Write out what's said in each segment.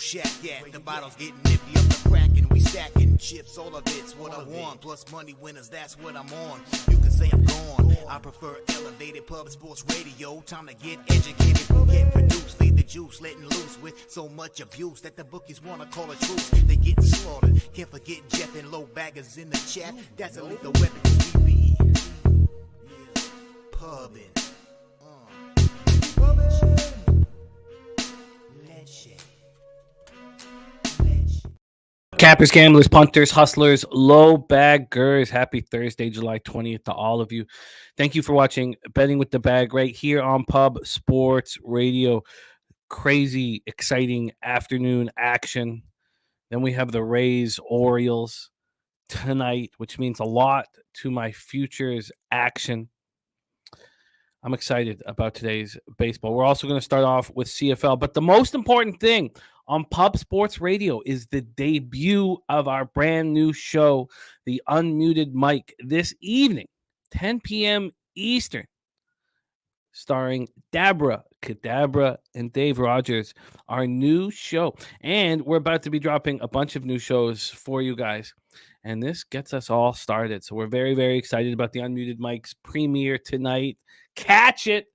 shack at. The bottles getting nippy up the crack and we stacking chips. All of it's what I want. Plus money winners, that's what I'm on. You can say I'm gone. I prefer elevated public sports radio. Time to get educated, get produced. Leave the juice, letting loose with so much abuse that the bookies wanna call it truth. They getting slaughtered. Can't forget Jeff and low baggers in the chat. That's a lethal weapon, cause we be pubbing. Cappers, gamblers, punters, hustlers, low baggers. Happy Thursday, July 20th to all of you. Thank you for watching Betting with the Bag right here on Pub Sports Radio. Crazy, exciting afternoon action. Then we have the Rays Orioles tonight, which means a lot to my futures action. I'm excited about today's baseball. We're also going to start off with CFL, but the most important thing on Pub Sports Radio is the debut of our brand new show, The Unmuted Mic, this evening, 10 p.m. Eastern, starring Dabra Kadabra and Dave Rogers, our new show. And we're about to be dropping a bunch of new shows for you guys. And this gets us all started. So we're very, very excited about the Unmuted Mic's premiere tonight. Catch it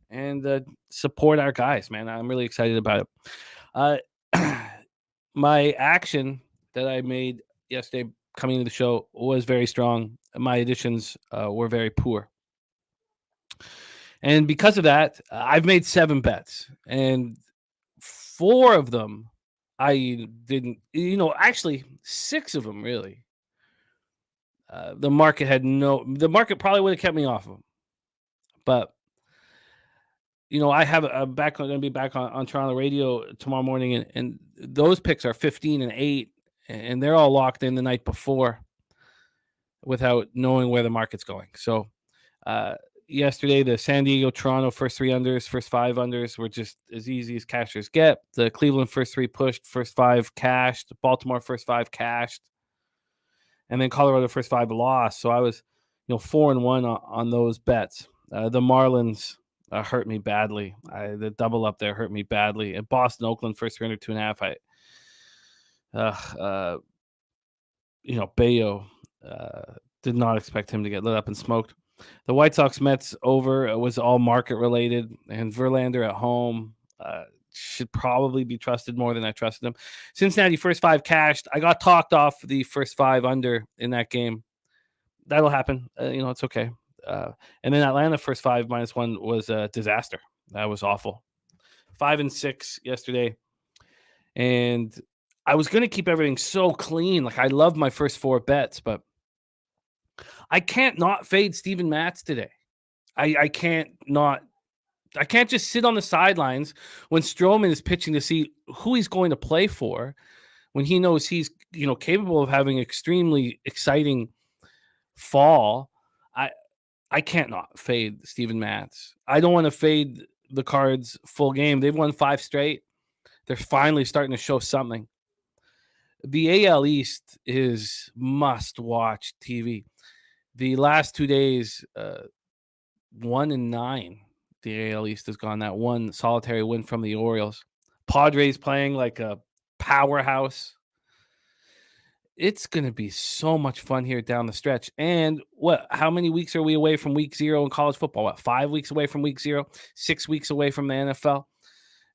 and support our guys, man. I'm really excited about it. My action that I made yesterday coming into the show was very strong. My additions were very poor. And because of that, I've made 7 bets. And 4 of them I didn't, actually 6 of them really. The market probably would have kept me off of them. But, I have going to be back on Toronto radio tomorrow morning. And those picks are 15 and 8. And they're all locked in the night before without knowing where the market's going. So, yesterday, the San Diego-Toronto first 3 unders, first 5 unders were just as easy as cashers get. The Cleveland first 3 pushed, first 5 cashed. Baltimore first 5 cashed. And then Colorado first 5 lost. So I was, 4-1 on those bets. The Marlins hurt me badly. The double up there hurt me badly. And Boston, Oakland first 3 under 2.5. Bayo did not expect him to get lit up and smoked. The White Sox Mets over was all market related, and Verlander at home should probably be trusted more than I trusted him. Cincinnati first 5 cashed. I got talked off the first 5 under in that game. That'll happen. It's okay. And then Atlanta first 5 -1 was a disaster. That was awful. 5 and 6 yesterday, and I was going to keep everything so clean. Like I love my first 4 bets, but I can't not fade Steven Matz today. I can't just sit on the sidelines when Stroman is pitching to see who he's going to play for, when he knows he's capable of having extremely exciting fall. I can't not fade Steven Matz. I don't want to fade the Cards full game. They've won 5 straight. They're finally starting to show something. The AL East is must-watch TV. The last 2 days, 1-9, the AL East has gone. That one solitary win from the Orioles. Padres playing like a powerhouse. It's going to be so much fun here down the stretch. And how many weeks are we away from week 0 in college football? 5 weeks away from week 0? 6 weeks away from the NFL?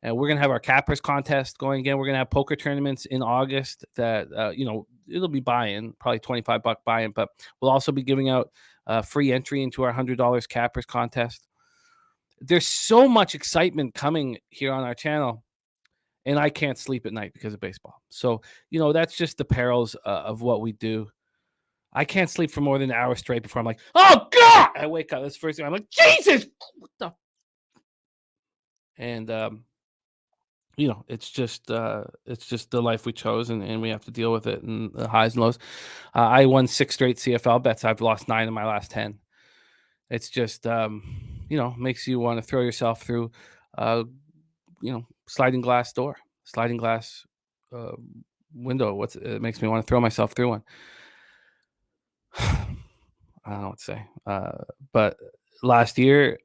And we're going to have our cappers contest going again. We're going to have poker tournaments in August that, it'll be buy-in, probably $25 buy-in, but we'll also be giving out free entry into our $100 cappers contest. There's so much excitement coming here on our channel, and I can't sleep at night because of baseball. So, that's just the perils of what we do. I can't sleep for more than an hour straight before I'm like, oh, God! I wake up. That's the first thing. I'm like, Jesus! What the? And, it's just the life we chose, and we have to deal with it and the highs and lows. I won 6 straight CFL bets. I've lost 9 of my last 10. It's just, makes you want to throw yourself through, sliding glass window. It makes me want to throw myself through one. I don't know what to say. But last year,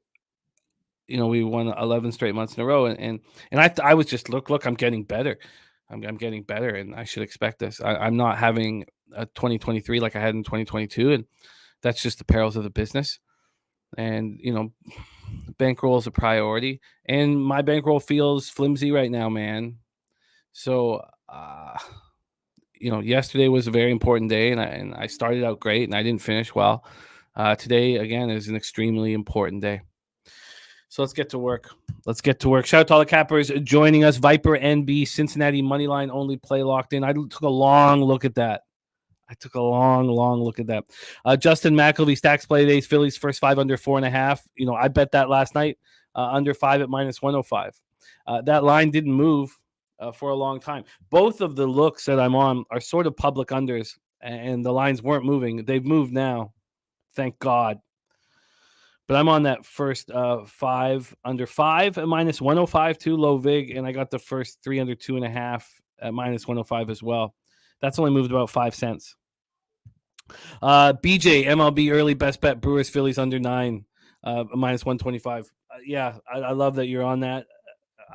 we won 11 straight months in a row, and I was just look, I'm getting better. I'm getting better, and I should expect this. I'm not having a 2023 like I had in 2022, and that's just the perils of the business. And bankroll is a priority, and my bankroll feels flimsy right now, man. So, yesterday was a very important day, and I started out great, and I didn't finish well. Today again is an extremely important day. So let's get to work. Shout out to all the cappers joining us. Viper NB Cincinnati moneyline only play locked in. I took a long look at that. Justin McElvey stacks play days. Phillies first 5 under 4.5. I bet that last night under 5 at -105. That line didn't move for a long time. Both of the looks that I'm on are sort of public unders, and the lines weren't moving. They've moved now. Thank God. But I'm on that first 5 under 5 at -105 too, low vig, and I got the first 3 under 2.5 at -105 as well. That's only moved about 5 cents. BJ MLB early best bet Brewers Phillies under 9 -125. Yeah, I love that you're on that.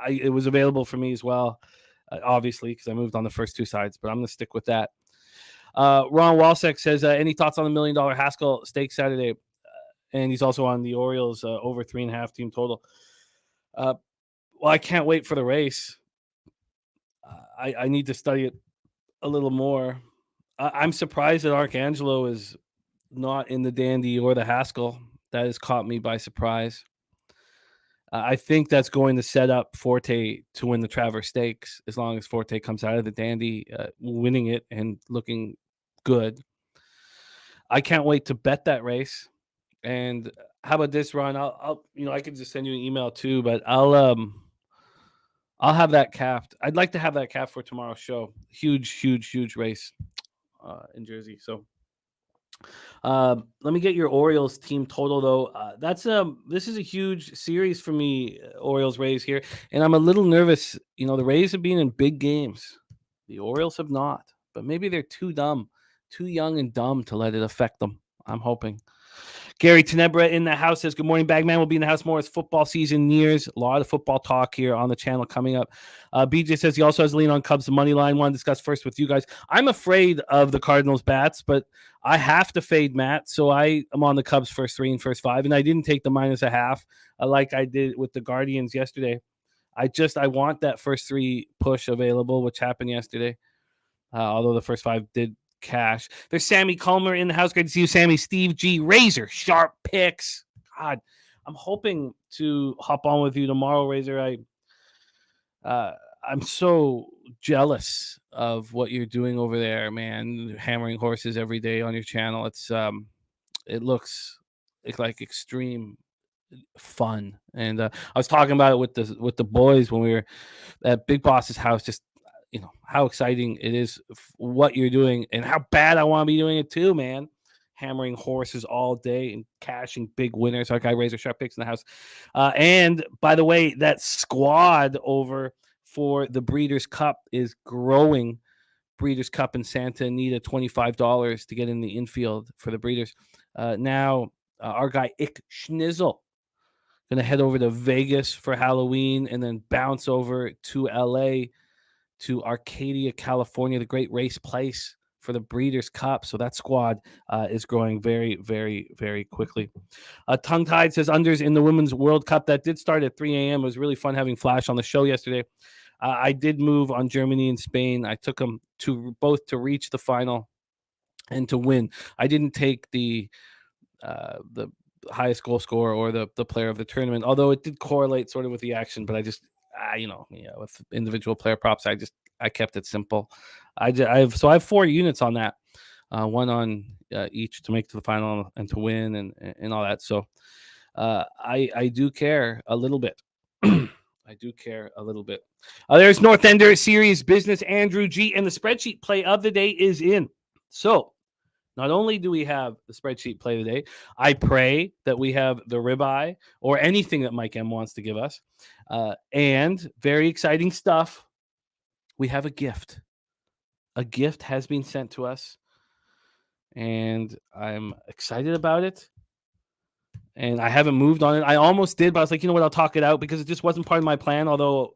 It was available for me as well, obviously, because I moved on the first 2 sides, but I'm going to stick with that. Ron Walsek says, any thoughts on the $1 million Haskell stake Saturday? And he's also on the Orioles over 3.5 team total. Well, I can't wait for the race. I need to study it a little more. I'm surprised that Arcangelo is not in the Dandy or the Haskell. That has caught me by surprise. I think that's going to set up Forte to win the Travers Stakes as long as Forte comes out of the Dandy winning it and looking good. I can't wait to bet that race. And how about this, Ron? I'll I could just send you an email too, but I'll have that capped. I'd like to have that capped for tomorrow's show. Huge race in Jersey. So let me get your Orioles team total though. This is a huge series for me, Orioles Rays here, and I'm a little nervous. The Rays have been in big games. The Orioles have not, but maybe they're too young and dumb to let it affect them. I'm hoping. Gary Tenebra in the house says, good morning, Bagman. Will be in the house more as football season nears. A lot of football talk here on the channel coming up. BJ says he also has a lean on Cubs money line. Want to discuss first with you guys. I'm afraid of the Cardinals bats, but I have to fade Matt, so I am on the Cubs first 3 and first 5, and I didn't take the -0.5 like I did with the Guardians yesterday. I want that first 3 push available, which happened yesterday, although the first 5 did cash. There's Sammy Culmer in the house. Great to see you, Sammy. Steve G. Razor sharp picks. God, I'm hoping to hop on with you tomorrow, Razor. I'm so jealous of what you're doing over there, man. Hammering horses every day on your channel. It looks like extreme fun. And I was talking about it with the boys when we were at Big Boss's house. Just how exciting it is what you're doing and how bad I want to be doing it too, man. Hammering horses all day and cashing big winners. Our guy Razor Sharp Picks in the house. And by the way, that squad over for the Breeders' Cup is growing. Breeders' Cup in Santa Anita, $25 to get in the infield for the Breeders. Now, our guy Ick Schnizzle going to head over to Vegas for Halloween and then bounce over to L.A., to Arcadia, California, the great race place for the Breeders' Cup. So that squad is growing very, very, very quickly. Tongue Tied says unders in the Women's World Cup. That did start at 3 a.m. It was really fun having Flash on the show yesterday. I did move on Germany and Spain. I took them to both to reach the final and to win. I didn't take the highest goal scorer or the player of the tournament, although it did correlate sort of with the action, but I just with individual player props, I kept it simple. I have 4 units on that, one on each to make to the final and to win and all that. So I do care a little bit. I do care a little bit. There's North Ender Series Business. Andrew G. And the spreadsheet play of the day is in. So not only do we have the spreadsheet play of the day, I pray that we have the ribeye or anything that Mike M wants to give us. And very exciting stuff. We have a gift. A gift has been sent to us. And I'm excited about it. and I haven't moved on it. I almost did, but I was like, you know what, I'll talk it out because it just wasn't part of my plan. Although,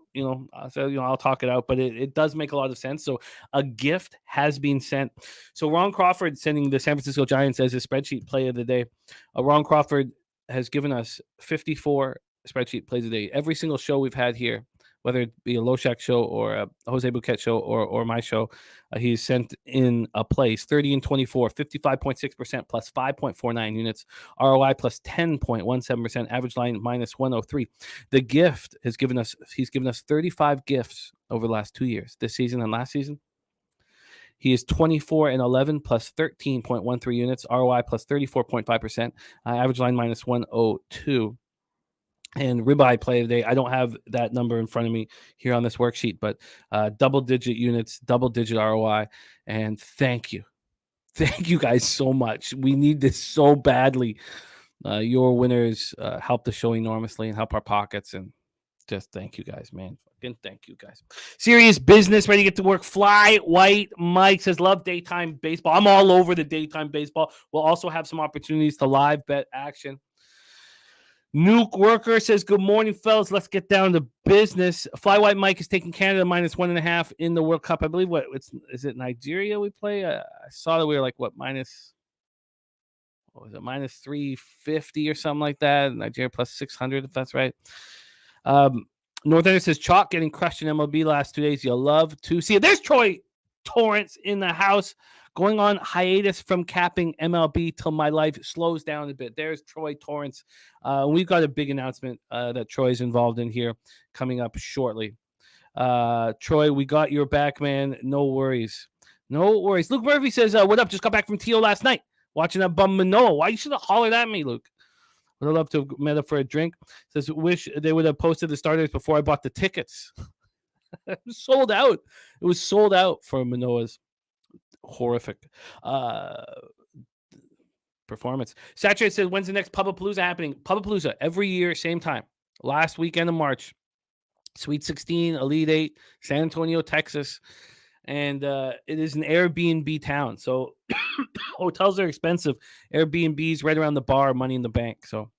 I said, I'll talk it out, but it does make a lot of sense. So a gift has been sent. So Ron Crawford sending the San Francisco Giants as his spreadsheet play of the day. Ron Crawford has given us 54 spreadsheet plays a day. Every single show we've had here, whether it be a Loshak show or a Jose Bouquett show or my show, he's sent in a place 30 and 24, 55.6% plus 5.49 units, ROI plus 10.17%, average line minus 103. The gift he's given us 35 gifts over the last 2 years, this season and last season. He is 24 and 11 plus 13.13 units, ROI plus 34.5%, average line minus 102. And Ribeye play today. I don't have that number in front of me here on this worksheet, but double-digit units, double-digit ROI, and thank you. Thank you guys so much. We need this so badly. Your winners help the show enormously and help our pockets, and just thank you guys, man. Fucking thank you guys. Serious business, ready to get to work. Fly White Mike says, love daytime baseball. I'm all over the daytime baseball. We'll also have some opportunities to live bet action. Nuke Worker says, good morning, fellas. Let's get down to business. Fly White Mike is taking Canada minus 1.5 in the World Cup. I believe is it Nigeria we play? I saw that we were like minus 350 or something like that. Nigeria plus 600, if that's right. Northerner says, Chalk getting crushed in MLB last 2 days. You'll love to see it. There's Troy Torrance in the house. Going on hiatus from capping MLB till my life slows down a bit. There's Troy Torrance. We've got a big announcement that Troy's involved in here coming up shortly. Troy, we got your back, man. No worries. No worries. Luke Murphy says, what up? Just got back from TO last night. Watching that bum Manoa. Why you should have hollered at me, Luke? Would have loved to have met up for a drink. Says, wish they would have posted the starters before I bought the tickets. It was sold out. It was sold out for Manoa's horrific performance. Saturate says, when's the next Pubapalooza happening? Pubapalooza every year, same time. Last weekend of March. Sweet 16, Elite 8, San Antonio, Texas. And it is an Airbnb town. So hotels are expensive. Airbnbs right around the bar, money in the bank. So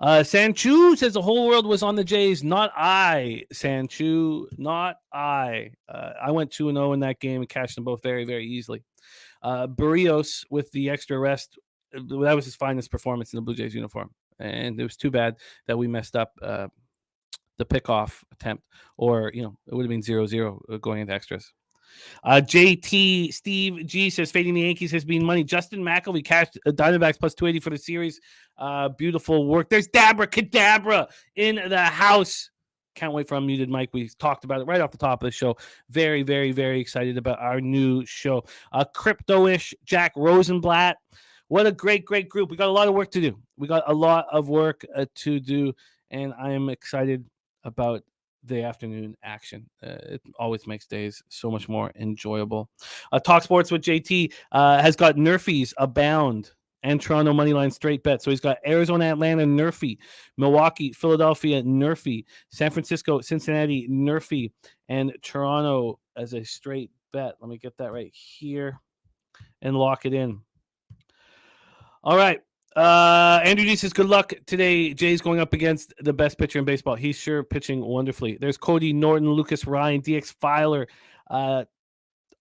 Sanchu says the whole world was on the Jays. Not I, Sanchu. Not I. I went 2-0 in that game and cashed them both very, very easily. Barrios with the extra rest. That was his finest performance in the Blue Jays uniform. And it was too bad that we messed up the pickoff attempt. Or, it would have been 0-0 going into extras. JT Steve G says fading the Yankees has been money. Justin McElvey cashed Diamondbacks plus 280 for the series. Beautiful work. There's Dabra Cadabra in the house. Can't wait for Unmuted Mike. We talked about it right off the top of the show. Very, very, very excited about our new show. Crypto-ish Jack Rosenblatt. What a great, great group. We got a lot of work to do. To do, and I am excited about the afternoon action. It always makes days so much more enjoyable. Talk Sports with JT has got Nerfies abound and Toronto moneyline straight bet. So he's got Arizona, Atlanta, Nerfie, Milwaukee, Philadelphia, Nerfie, San Francisco, Cincinnati, Nerfie, and Toronto as a straight bet. Let me get that right here and lock it in. All right. Andrew D says, good luck today. Jay's going up against the best pitcher in baseball. He's sure pitching wonderfully. There's Cody Norton, Lucas Ryan, DX Filer,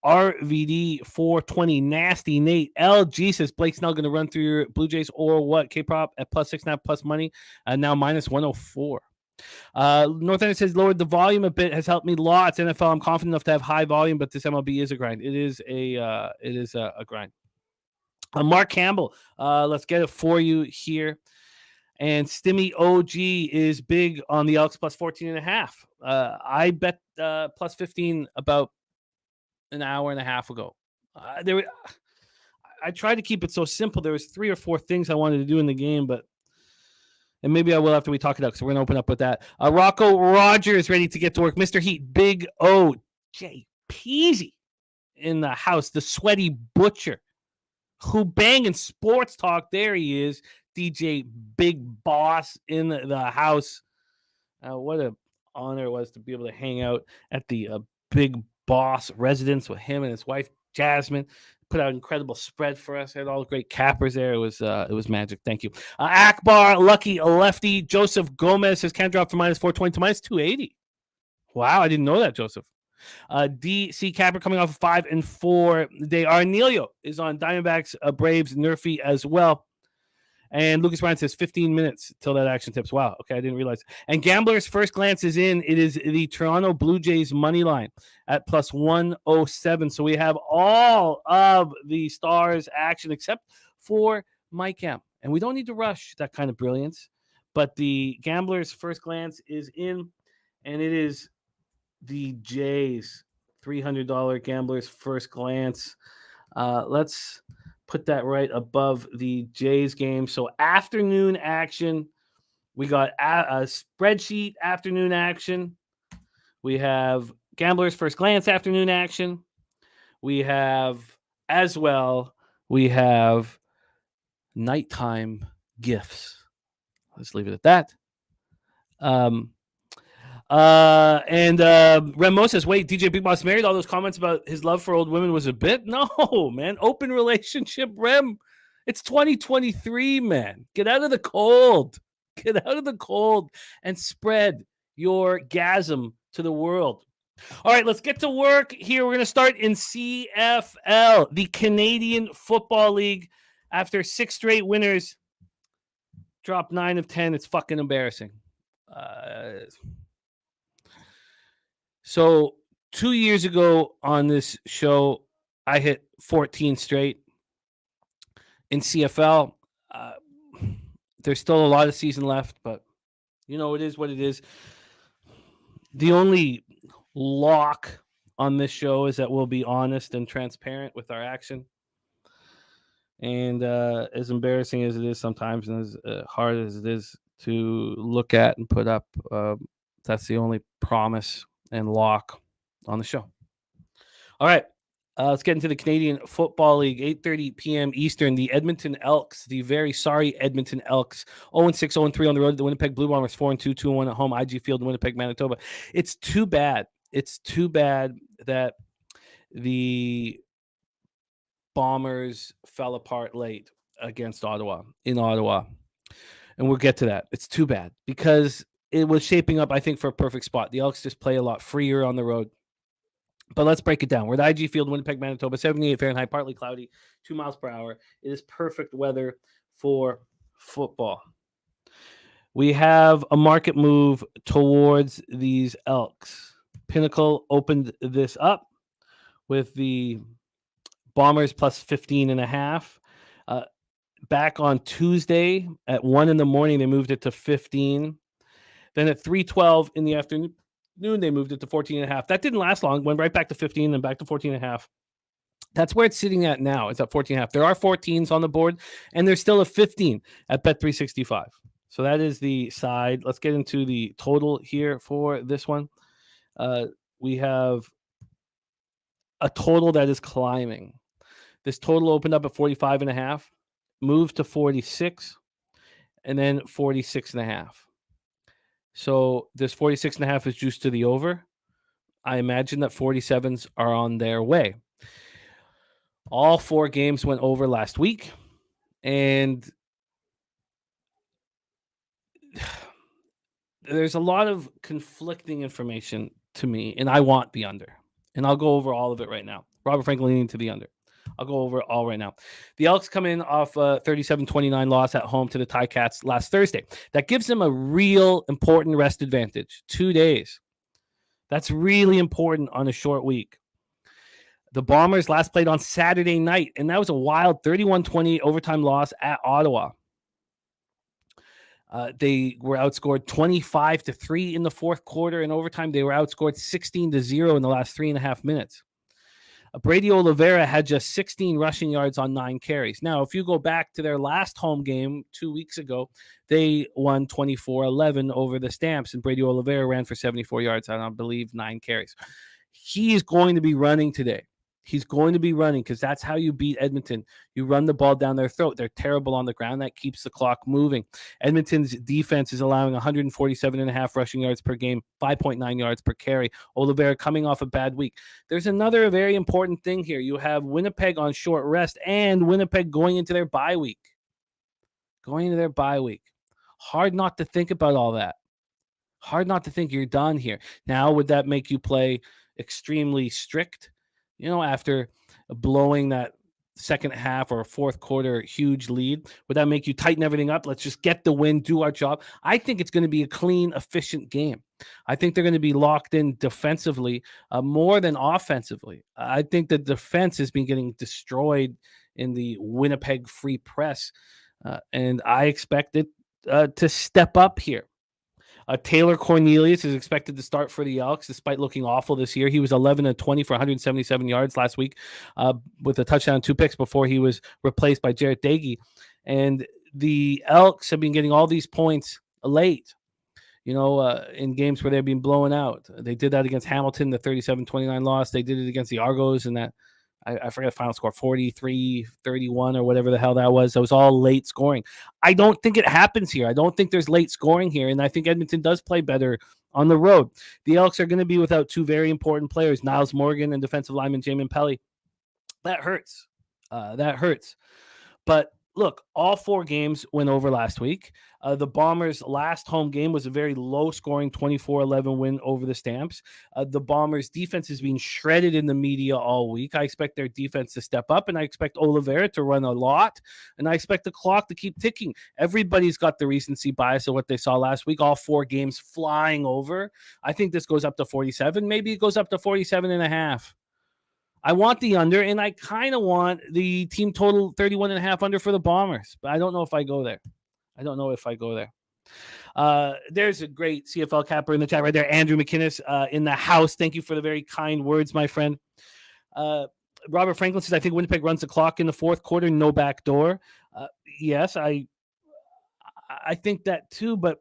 RVD 420, Nasty Nate, LG says, Blake Snell going to run through your Blue Jays or what? K-Prop at plus 6.5 plus money, now minus 104. North End says, lowered the volume a bit, has helped me lots. NFL, I'm confident enough to have high volume, but this MLB is a grind. It is a grind. Mark Campbell, let's get it for you here. And Stimmy OG is big on the Elks plus 14.5. I bet plus 15 about an hour and a half ago. I tried to keep it so simple. There was 3 or 4 things I wanted to do in the game, and maybe I will after we talk it out because we're going to open up with that. Rocco Rogers ready to get to work. Mr. Heat, Big O, J. Peasy in the house. The sweaty butcher who banging sports talk. There he is. DJ Big Boss in the house. What an honor it was to be able to hang out at the Big Boss residence with him and his wife, Jasmine. put out an incredible spread for us. Had all the great cappers there. It was magic. Thank you. Akbar, Lucky, Lefty, Joseph Gomez says can't drop from minus 420 to minus 280. Wow, I didn't know that, Joseph. DC Capper coming off of 5 and 4. They Arnelio is on Diamondbacks, Braves, Nerfy as well. And Lucas Ryan says 15 minutes till that action tips. Wow. Okay, I didn't realize. And Gambler's first glance is in. It is the Toronto Blue Jays money line at plus 107. So we have all of the Stars action except for Mike M. And we don't need to rush that kind of brilliance. But the Gambler's first glance is in, and it is the Jays $300 Gambler's first glance. Let's put that right above the Jays game. So afternoon action, we got a spreadsheet afternoon action. We have Gambler's first glance afternoon action. We have as well, we have nighttime gifts. Let's leave it at that. Remo says, wait, DJ Big Boss married? All those comments about his love for old women was a bit? No, man. Open relationship, Rem. It's 2023, man. Get out of the cold. Get out of the cold and spread your gasm to the world. All right, let's get to work here. We're going to start in CFL, the Canadian Football League. After 6 straight winners, dropped 9 of 10. It's fucking embarrassing. So 2 years ago on this show, I hit 14 straight. In CFL, there's still a lot of season left, but it is what it is. The only lock on this show is that we'll be honest and transparent with our action. And as embarrassing as it is sometimes, and as hard as it is to look at and put up, that's the only promise and lock on the show. All right, let's get into the Canadian Football League. 8:30 p.m. Eastern. The Edmonton Elks, the very sorry Edmonton Elks, 0-6, 0-3 on the road. The Winnipeg Blue Bombers 4-2, 2-1 at home. IG Field, Winnipeg, Manitoba. It's too bad. It's too bad that the Bombers fell apart late against Ottawa, and we'll get to that. It's too bad because it was shaping up, I think, for a perfect spot. The Elks just play a lot freer on the road. But let's break it down. We're at IG Field, Winnipeg, Manitoba, 78 Fahrenheit, partly cloudy, 2 miles per hour. It is perfect weather for football. We have a market move towards these Elks. Pinnacle opened this up with the Bombers plus 15.5. Back on Tuesday at 1 a.m, they moved it to 15. Then at 3:12 in the afternoon, they moved it to 14.5. That didn't last long. Went right back to 15, then back to 14.5. That's where it's sitting at now. It's at 14.5. There are 14s on the board, and there's still a 15 at Bet365. So that is the side. Let's get into the total here for this one. We have a total that is climbing. This total opened up at 45.5, moved to 46, and then 46.5. So this 46.5 is juiced to the over. I imagine that 47s are on their way. All 4 games went over last week, and there's a lot of conflicting information to me, and I want the under. And I'll go over all of it right now. Robert Franklin leaning to the under. I'll go over it all right now. The Elks come in off a 37-29 loss at home to the Ticats last Thursday. That gives them a real important rest advantage. 2 days. That's really important on a short week. The Bombers last played on Saturday night, and that was a wild 31-20 overtime loss at Ottawa. They were outscored 25-3 in the fourth quarter. In overtime, they were outscored 16-0 in the last 3.5 minutes. Brady Oliveira had just 16 rushing yards on 9 carries. Now, if you go back to their last home game 2 weeks ago, they won 24-11 over the Stamps, and Brady Oliveira ran for 74 yards on, I believe, 9 carries. He is going to be running today. He's going to be running because that's how you beat Edmonton. You run the ball down their throat. They're terrible on the ground. That keeps the clock moving. Edmonton's defense is allowing 147.5 rushing yards per game, 5.9 yards per carry. Oliveira coming off a bad week. There's another very important thing here. You have Winnipeg on short rest and Winnipeg going into their bye week. Hard not to think about all that. Hard not to think you're done here. Now, would that make you play extremely strict? After blowing that second half or fourth quarter huge lead, would that make you tighten everything up? Let's just get the win, do our job. I think it's going to be a clean, efficient game. I think they're going to be locked in defensively more than offensively. I think the defense has been getting destroyed in the Winnipeg Free Press, and I expect it to step up here. Taylor Cornelius is expected to start for the Elks despite looking awful this year. He was 11-20 for 177 yards last week with a touchdown, 2 picks before he was replaced by Jarrett Doege. And the Elks have been getting all these points late, in games where they've been blown out. They did that against Hamilton, the 37-29 loss. They did it against the Argos in that, I forget the final score, 43-31 or whatever the hell that was. That was all late scoring. I don't think it happens here. I don't think there's late scoring here, and I think Edmonton does play better on the road. The Elks are going to be without 2 very important players, Niles Morgan and defensive lineman Jamin Pelly. That hurts. But look, all 4 games went over last week. The Bombers' last home game was a very low-scoring 24-11 win over the Stamps. The Bombers' defense has been shredded in the media all week. I expect their defense to step up, and I expect Oliveira to run a lot, and I expect the clock to keep ticking. Everybody's got the recency bias of what they saw last week, all 4 games flying over. I think this goes up to 47. Maybe it goes up to 47.5. I want the under, and I kind of want the team total 31.5 under for the Bombers, but I don't know if I go there. There's a great CFL capper in the chat right there, Andrew McInnes in the house. Thank you for the very kind words, my friend. Robert Franklin says, I think Winnipeg runs the clock in the fourth quarter, no back door. Yes, I think that too, but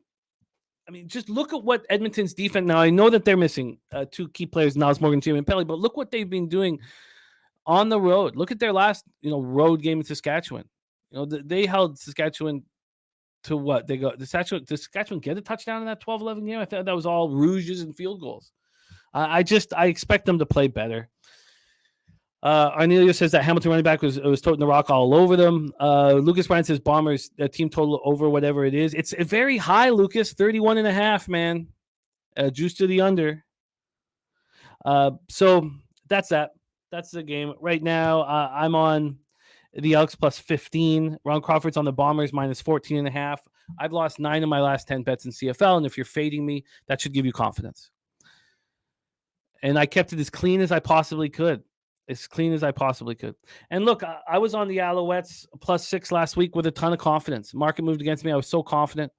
I mean, just look at what Edmonton's defense. Now, I know that they're missing 2 key players, Niles Morgan, Jamin Pelly, but look what they've been doing on the road. Look at their last, road game in Saskatchewan. They held Saskatchewan to what? They got Saskatchewan get a touchdown in that 12-11 game? I thought that was all rouges and field goals. I expect them to play better. Arnelio says that Hamilton running back was toting the rock all over them. Lucas Bryan says Bombers team total over whatever it is. It's very high, Lucas, 31.5, man. Juice to the under. So that's that. That's the game right now. I'm on the Elks plus 15. Ron Crawford's on the Bombers minus 14.5. I've lost 9 of my last 10 bets in CFL, and if you're fading me, that should give you confidence. And I kept it as clean as I possibly could. And look, I was on the Alouettes plus 6 last week with a ton of confidence. Market moved against me. I was so confident.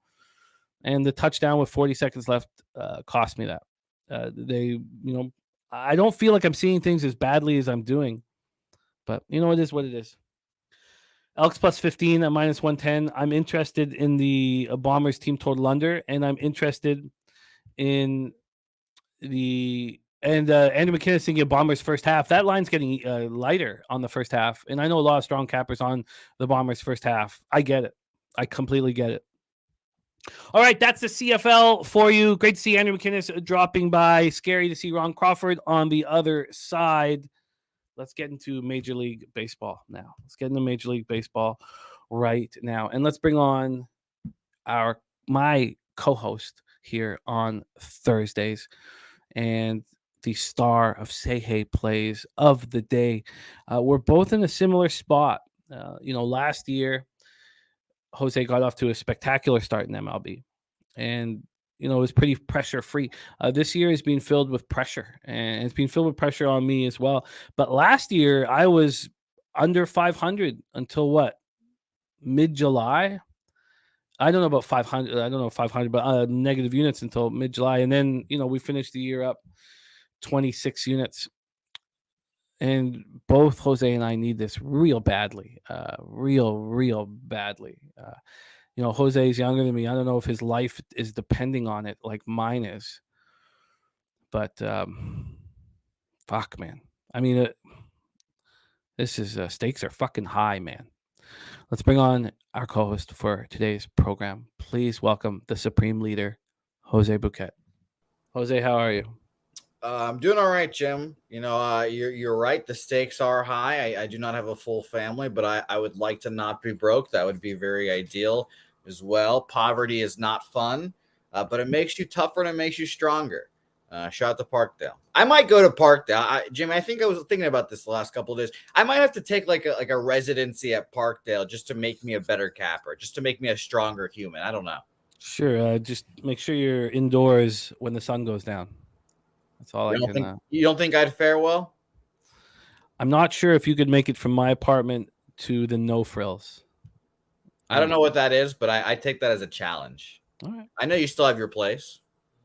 And the touchdown with 40 seconds left cost me that. I don't feel like I'm seeing things as badly as I'm doing. But, it is what it is. Elks plus 15 at minus 110. I'm interested in the Bombers team total under, and I'm interested in the Andrew McKinnon thinking of Bombers first half. That line's getting lighter on the first half, and I know a lot of strong cappers on the Bombers first half. I get it. I completely get it. All right, that's the CFL for you. Great to see Andrew McKinnon dropping by. Scary to see Ron Crawford on the other side. Let's get into Major League Baseball now. Right now. And let's bring on my co-host here on Thursdays and the star of Say Hey Plays of the day. We're both in a similar spot. Last year, Jose got off to a spectacular start in MLB. And it was pretty pressure-free. This year is being filled with pressure, and it's being filled with pressure on me as well. But last year, I was under 500 until what? Mid-July? I don't know about 500. But negative units until mid-July. And then, we finished the year up 26 units. And both Jose and I need this real badly, real badly. Jose is younger than me. I don't know if his life is depending on it like mine is. But fuck, man. I mean, This is stakes are fucking high, man. Let's bring on our co-host for today's program. Please welcome the supreme leader, Jose Bouquett. Jose, how are you? I'm doing all right, Jim. You're right. The stakes are high. I do not have a full family, but I would like to not be broke. That would be very ideal as well. Poverty is not fun, but it makes you tougher and it makes you stronger. Shout out to Parkdale. I might go to Parkdale. Jim, I think I was thinking about this the last couple of days. I might have to take like a residency at Parkdale just to make me a better capper, just to make me a stronger human. I don't know. Sure. Just make sure you're indoors when the sun goes down. That's all You don't think I'd fare well? I'm not sure if you could make it from my apartment to the No Frills. I don't know what that is, but I take that as a challenge. All right. I know you still have your place.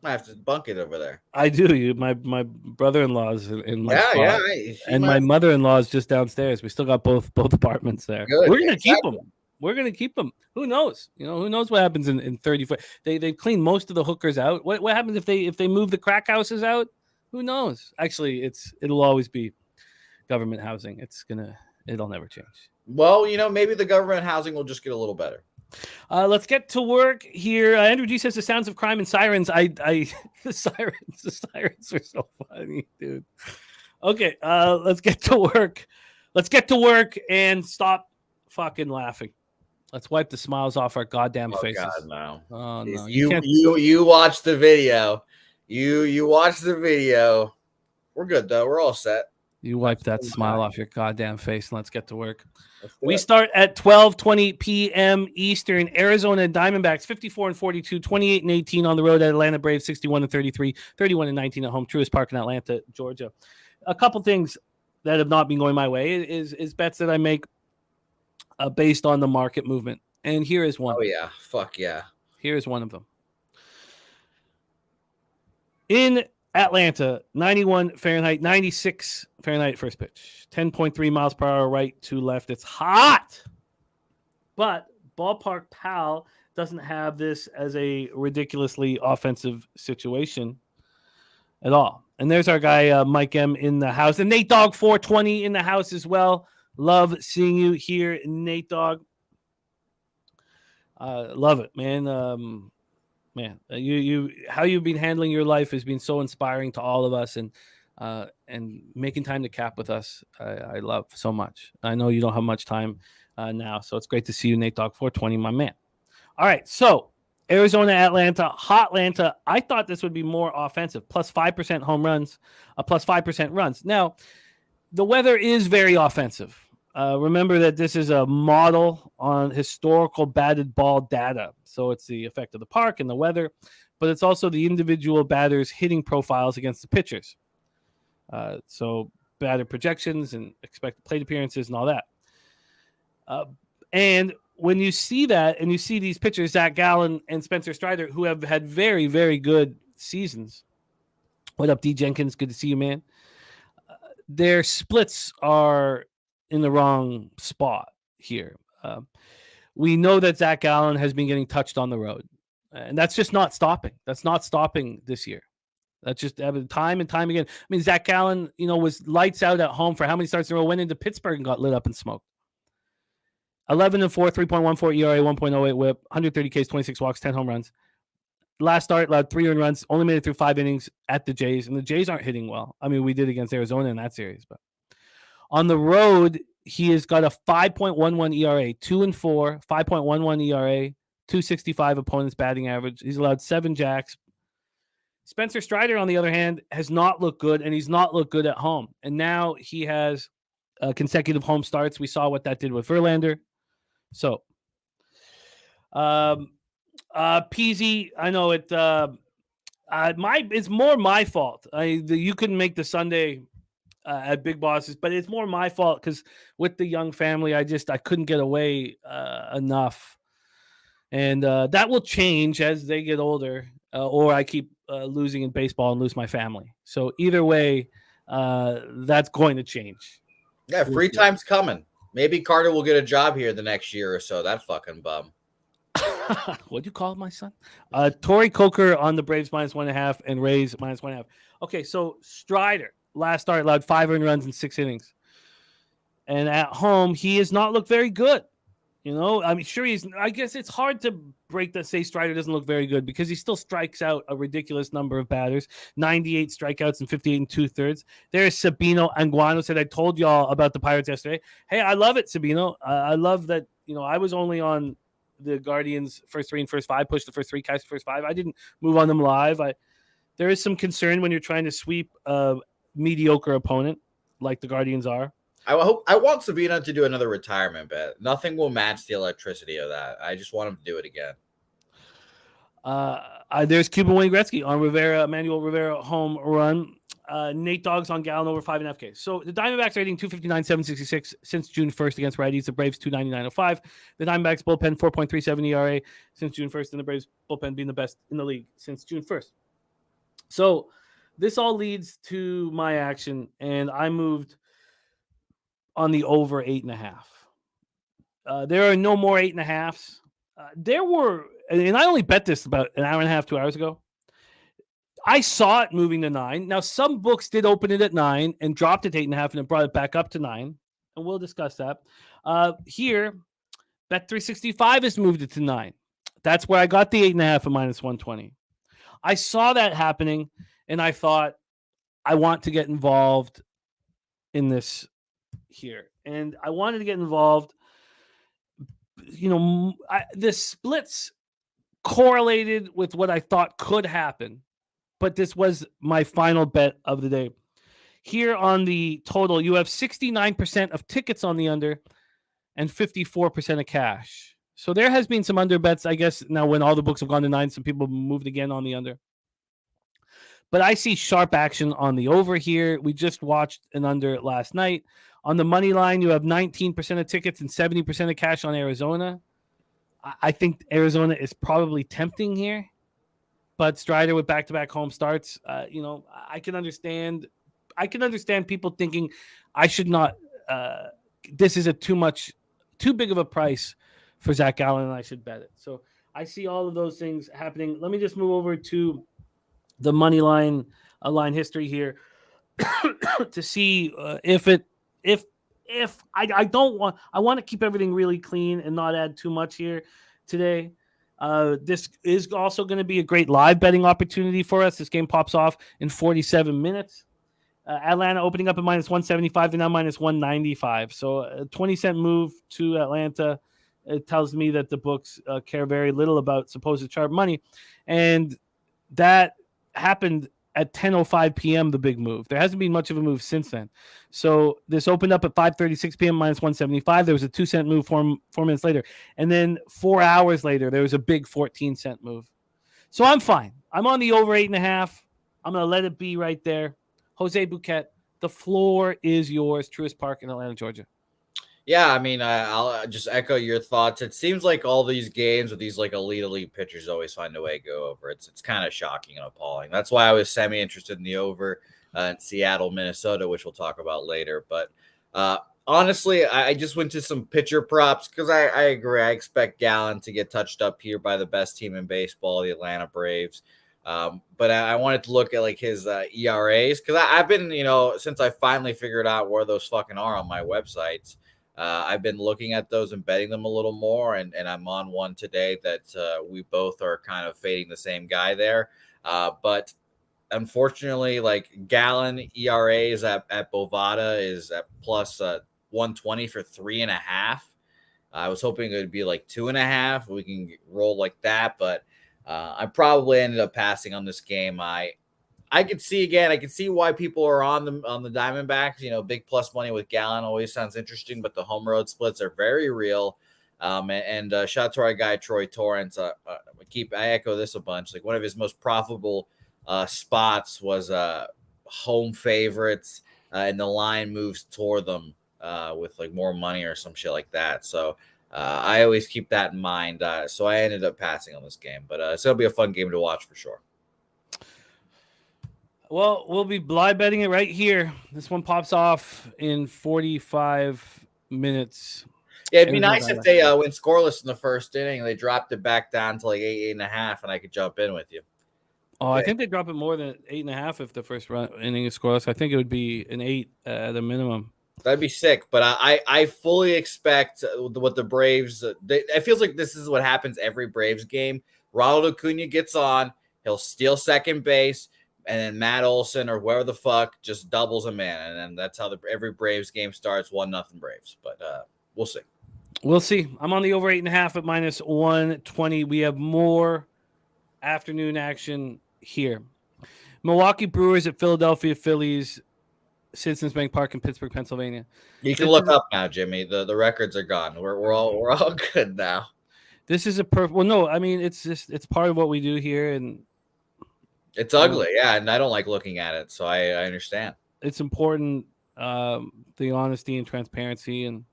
I have to bunk it over there. I do. My brother-in-law's in my spot, and my mother-in-law is just downstairs. We still got both apartments there. Good. We're gonna keep them. We're gonna keep them. Who knows? Who knows what happens in 30 foot? They clean most of the hookers out. What happens if they move the crack houses out? Who knows? Actually, it'll always be government housing. It'll never change. Well, maybe the government housing will just get a little better. Let's get to work here. Andrew G says the sounds of crime and sirens. The sirens are so funny, dude. Okay, let's get to work. Let's get to work and stop fucking laughing. Let's wipe the smiles off our goddamn faces. God, no. Oh no. You watch the video. You watch the video. We're good though. We're all set. You wipe that smile off your goddamn face and let's get to work. We start at 12:20 p.m. Eastern. Arizona Diamondbacks 54-42, 28-18 on the road at Atlanta Braves 61-33, 31-19 at home. Truist Park in Atlanta, Georgia. A couple things that have not been going my way is bets that I make based on the market movement. And here is one. Oh yeah, fuck yeah. Here is one of them. In Atlanta, 91 Fahrenheit, 96 Fahrenheit first pitch, 10.3 miles per hour right to left. It's hot, but Ballpark Pal doesn't have this as a ridiculously offensive situation at all. And there's our guy, Mike M. in the house, and Nate Dogg 420 in the house as well. Love seeing you here, Nate Dogg. Love it, man. Man, you how you've been handling your life has been so inspiring to all of us, and making time to cap with us, I love so much. I know you don't have much time now, so it's great to see you, Nate Dogg 420, my man. All right, so Arizona, Atlanta, Hotlanta. I thought this would be more offensive, plus 5% home runs, plus 5% runs. Now, the weather is very offensive. Remember that this is a model on historical batted ball data. So it's the effect of the park and the weather, but it's also the individual batters' hitting profiles against the pitchers. So batter projections and expected plate appearances and all that. And when you see that and you see these pitchers, Zach Gallen and Spencer Strider, who have had very, very good seasons. What up, D. Jenkins? Good to see you, man. Their splits are in the wrong spot here. We know that Zach Gallen has been getting touched on the road, and that's just not stopping. That's not stopping this year. That's just time and time again. I mean, Zach Gallen, was lights out at home for how many starts in a row, went into Pittsburgh and got lit up and smoked. 11-4, 3.14 ERA, 1.08 whip, 130 Ks, 26 walks, 10 home runs. Last start, allowed 3 earned runs, only made it through 5 innings at the Jays, and the Jays aren't hitting well. I mean, we did against Arizona in that series, but on the road, he has got a 5.11 ERA, 2-4, 5.11 ERA, 265 opponent's batting average. He's allowed 7 jacks. Spencer Strider, on the other hand, has not looked good, and he's not looked good at home. And now he has consecutive home starts. We saw what that did with Verlander. So, Peasy, I know it. It's more my fault. You couldn't make the Sunday at Big Bosses, but it's more my fault because with the young family, I couldn't get away enough, and that will change as they get older, or I keep losing in baseball and lose my family. So either way, that's going to change. Yeah, free time's coming. Maybe Carter will get a job here the next year or so. That fucking bum. What'd you call my son? Torrey Coker on the Braves -1.5 and Rays -1.5. Okay, so Strider last start allowed 5 earned runs in 6 innings. And at home, he has not looked very good. I mean, sure, I guess it's hard to break that, say Strider doesn't look very good because he still strikes out a ridiculous number of batters, 98 strikeouts and 58 and 2/3. There's Sabino Anguano said, I told y'all about the Pirates yesterday. Hey, I love it, Sabino. I love that, I was only on the Guardians first 3 and first 5, pushed the first 3, cast the first 5. I didn't move on them live. There is some concern when you're trying to sweep a mediocre opponent like the Guardians are. I want Sabino to do another retirement bet. Nothing will match the electricity of that. I just want him to do it again. There's Cuban Wayne Gretzky on Manuel Rivera home run. Nate Doggs on Gallen over 5.5K. So the Diamondbacks are hitting 259.766 since June 1st against righties. The Braves 299.05. The Diamondbacks bullpen 4.37 ERA since June 1st, and the Braves bullpen being the best in the league since June 1st. So this all leads to my action, and I moved on the over 8.5. There are no more 8.5s. There were, and I only bet this about an hour and a half, 2 hours ago. I saw it moving to 9. Now, some books did open it at 9 and dropped it to 8.5 and then brought it back up to 9. And we'll discuss that. Here, Bet365 has moved it to 9. That's where I got the 8.5 at -120. I saw that happening, and I thought, I want to get involved in this here. And I wanted to get involved. The splits correlated with what I thought could happen, but this was my final bet of the day. Here on the total, you have 69% of tickets on the under and 54% of cash. So there has been some under bets, I guess. Now, when all the books have gone to 9, some people moved again on the under. But I see sharp action on the over here. We just watched an under last night. On the money line, you have 19% of tickets and 70% of cash on Arizona. I think Arizona is probably tempting here, but Strider with back-to-back home starts, I can understand. I can understand people thinking I should not. This is too big of a price for Zach Gallen, and I should bet it. So I see all of those things happening. Let me just move over to the money line history here to see if I want to keep everything really clean and not add too much here today. This is also going to be a great live betting opportunity for us. This game pops off in 47 minutes. Atlanta opening up at -175 to now -195. So a 20-cent move to Atlanta. It tells me that the books care very little about supposed sharp money. And that happened at 10:05 p.m., the big move. There hasn't been much of a move since then. So this opened up at 5:36 p.m., -175. There was a 2-cent move 4 minutes later. And then 4 hours later, there was a big 14-cent move. So I'm fine. I'm on the over 8.5. I'm going to let it be right there. Jose Bouquett, the floor is yours. Truist Park in Atlanta, Georgia. Yeah, I mean, I'll just echo your thoughts. It seems like all these games with these like elite pitchers always find a way to go over. It's kind of shocking and appalling. That's why I was semi-interested in the over in Seattle, Minnesota, which we'll talk about later. But honestly, I just went to some pitcher props because I agree. I expect Gallen to get touched up here by the best team in baseball, the Atlanta Braves. But I wanted to look at like his ERAs because I've been, since I finally figured out where those fucking are on my websites. I've been looking at those and betting them a little more, and I'm on one today that we both are kind of fading the same guy there. But unfortunately, like Gallen ERAs at Bovada is at plus 120 for 3.5. I was hoping it would be like 2.5. We can roll like that, but I probably ended up passing on this game. I could see why people are on the Diamondbacks. Big plus money with Gallen always sounds interesting, but the home road splits are very real. And shout out to our guy Troy Torrance. I echo this a bunch. Like one of his most profitable spots was home favorites, and the line moves toward them with like more money or some shit like that. So I always keep that in mind. So I ended up passing on this game, but it'll be a fun game to watch for sure. Well, we'll be live betting it right here. This one pops off in 45 minutes. Yeah, it'd be nice if they went scoreless in the first inning and they dropped it back down to like 8.5, and I could jump in with you. Oh, okay. I think they drop it more than 8.5 if the first inning is scoreless. I think it would be an 8 at a minimum. That'd be sick, but I fully expect what the Braves. It feels like this is what happens every Braves game. Ronald Acuna gets on, he'll steal second base, and then Matt Olson or whoever the fuck just doubles him in, and then that's how every Braves game starts. 1-0 Braves, but we'll see. We'll see. I'm on the over 8.5 at minus 120. We have more afternoon action here. Milwaukee Brewers at Philadelphia Phillies, Citizens Bank Park in Pittsburgh, Pennsylvania. You can look up now, Jimmy. The records are gone. We're all good now. This is a perfect. Well, no, I mean it's part of what we do here, and it's ugly, yeah. And I don't like looking at it, so I understand. It's important, the honesty and transparency, and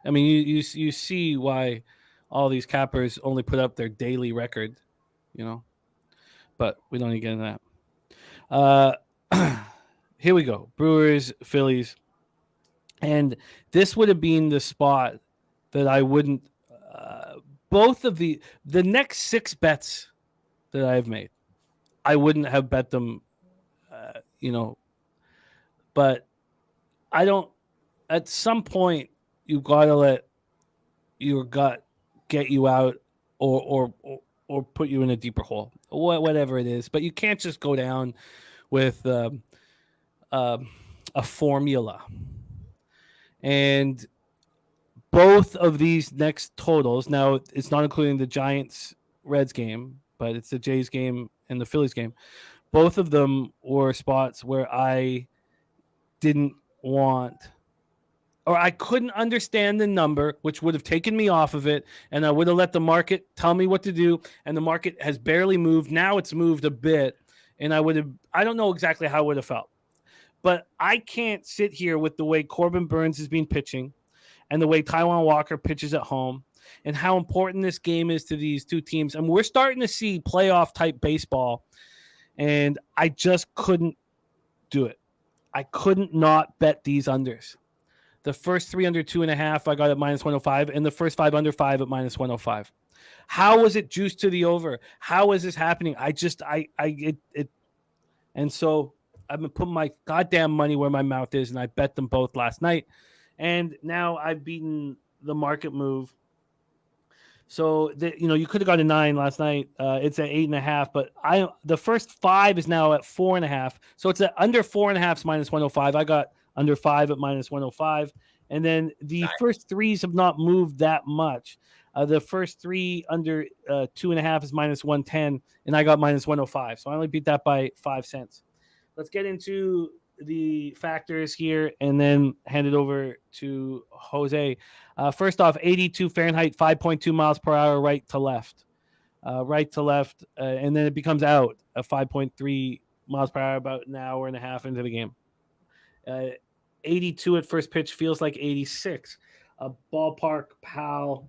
I mean you see why all these cappers only put up their daily record, but we don't need to get into that. Here we go. Brewers, Phillies. And this would have been the spot that I wouldn't both of the next 6 bets that I've made, I wouldn't have bet them, but I don't, at some point you got to let your gut get you out or put you in a deeper hole, whatever it is, but you can't just go down with a formula. And both of these next totals, now it's not including the Giants-Reds game, but it's the Jays game and the Phillies game. Both of them were spots where I didn't want, or I couldn't understand the number, which would have taken me off of it, and I would have let the market tell me what to do, and the market has barely moved. Now it's moved a bit, and I don't know exactly how I would have felt. But I can't sit here with the way Corbin Burns has been pitching and the way Taijuan Walker pitches at home and how important this game is to these two teams. And we're starting to see playoff-type baseball, and I just couldn't do it. I couldn't not bet these unders. The first 3 under 2.5, I got at minus 105, and the first 5 under 5 at minus 105. How was it juiced to the over? How is this happening? And so I've been putting my goddamn money where my mouth is, and I bet them both last night. And now I've beaten the market move. So, you could have got a 9 last night. It's at 8.5, but the first 5 is now at 4.5. So it's at under 4.5 minus 105. I got under 5 at minus 105. And then the first 3s have not moved that much. The first 3 under 2.5 is minus 110, and I got minus 105. So I only beat that by 5 cents. Let's get into the factors here and then hand it over to Jose. First off, 82 Fahrenheit, 5.2 miles per hour, right to left. And then it becomes out at 5.3 miles per hour about an hour and a half into the game. 82 at first pitch feels like 86. Ballpark pal.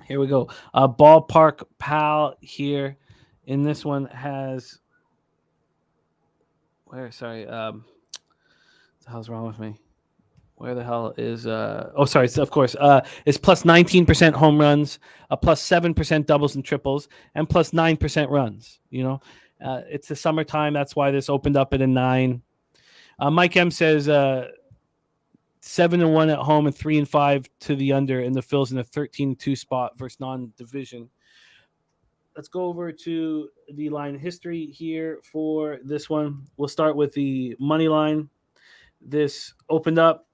Here we go. Ballpark pal here in this one has... What the hell's wrong with me? Where the hell is of course. It's plus 19% home runs, plus 7% doubles and triples, and plus 9% runs. It's the summertime. That's why this opened up at a 9. Mike M says 7-1 at home and 3-5 to the under, and the Phils in a 13-2 spot versus non-division. Let's go over to the line history here for this one. We'll start with the money line. This opened up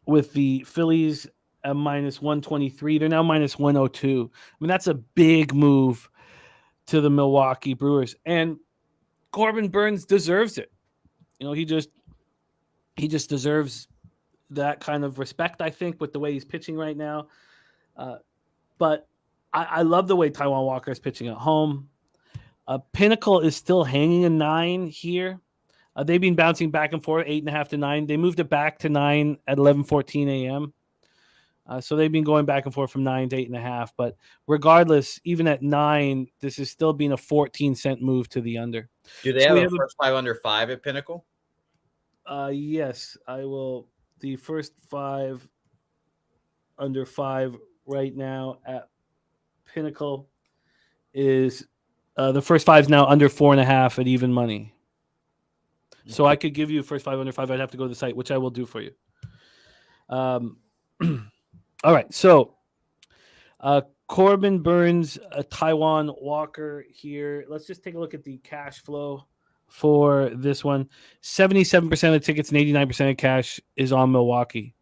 with the Phillies at minus 123. They're now minus 102. I mean, that's a big move to the Milwaukee Brewers. And Corbin Burns deserves it. He just deserves that kind of respect, I think, with the way he's pitching right now. But I love the way Taijuan Walker is pitching at home. Pinnacle is still hanging a 9 here. They've been bouncing back and forth, 8.5 to 9. They moved it back to 9 at 11:14 a.m. So they've been going back and forth from 9 to 8.5. But regardless, even at 9, this is still being a 14-cent move to the under. Do they have a first 5 under 5 at Pinnacle? Yes, I will. The first 5 under 5 right now at Pinnacle is the first 5 is now under 4.5 at even money. So I could give you first 5 under 5. I'd have to go to the site, which I will do for you. All right, so Corbin Burns, Taiwan Walker here. Let's just take a look at the cash flow for this one. 77% of the tickets and 89% of cash is on Milwaukee.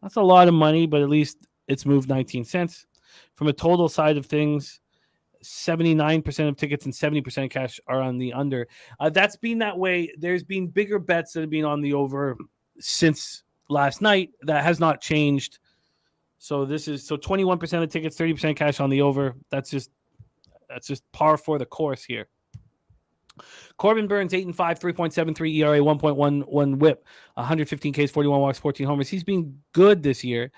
That's a lot of money, but at least it's moved 19 cents. From a total side of things, 79% of tickets and 70% of cash are on the under. That's been that way. There's been bigger bets that have been on the over since last night. That has not changed. So 21% of tickets, 30% cash on the over. That's just par for the course here. Corbin Burns, 8-5, 3.73 ERA, 1.11 WHIP, 115 Ks, 41 walks, 14 homers. He's been good this year,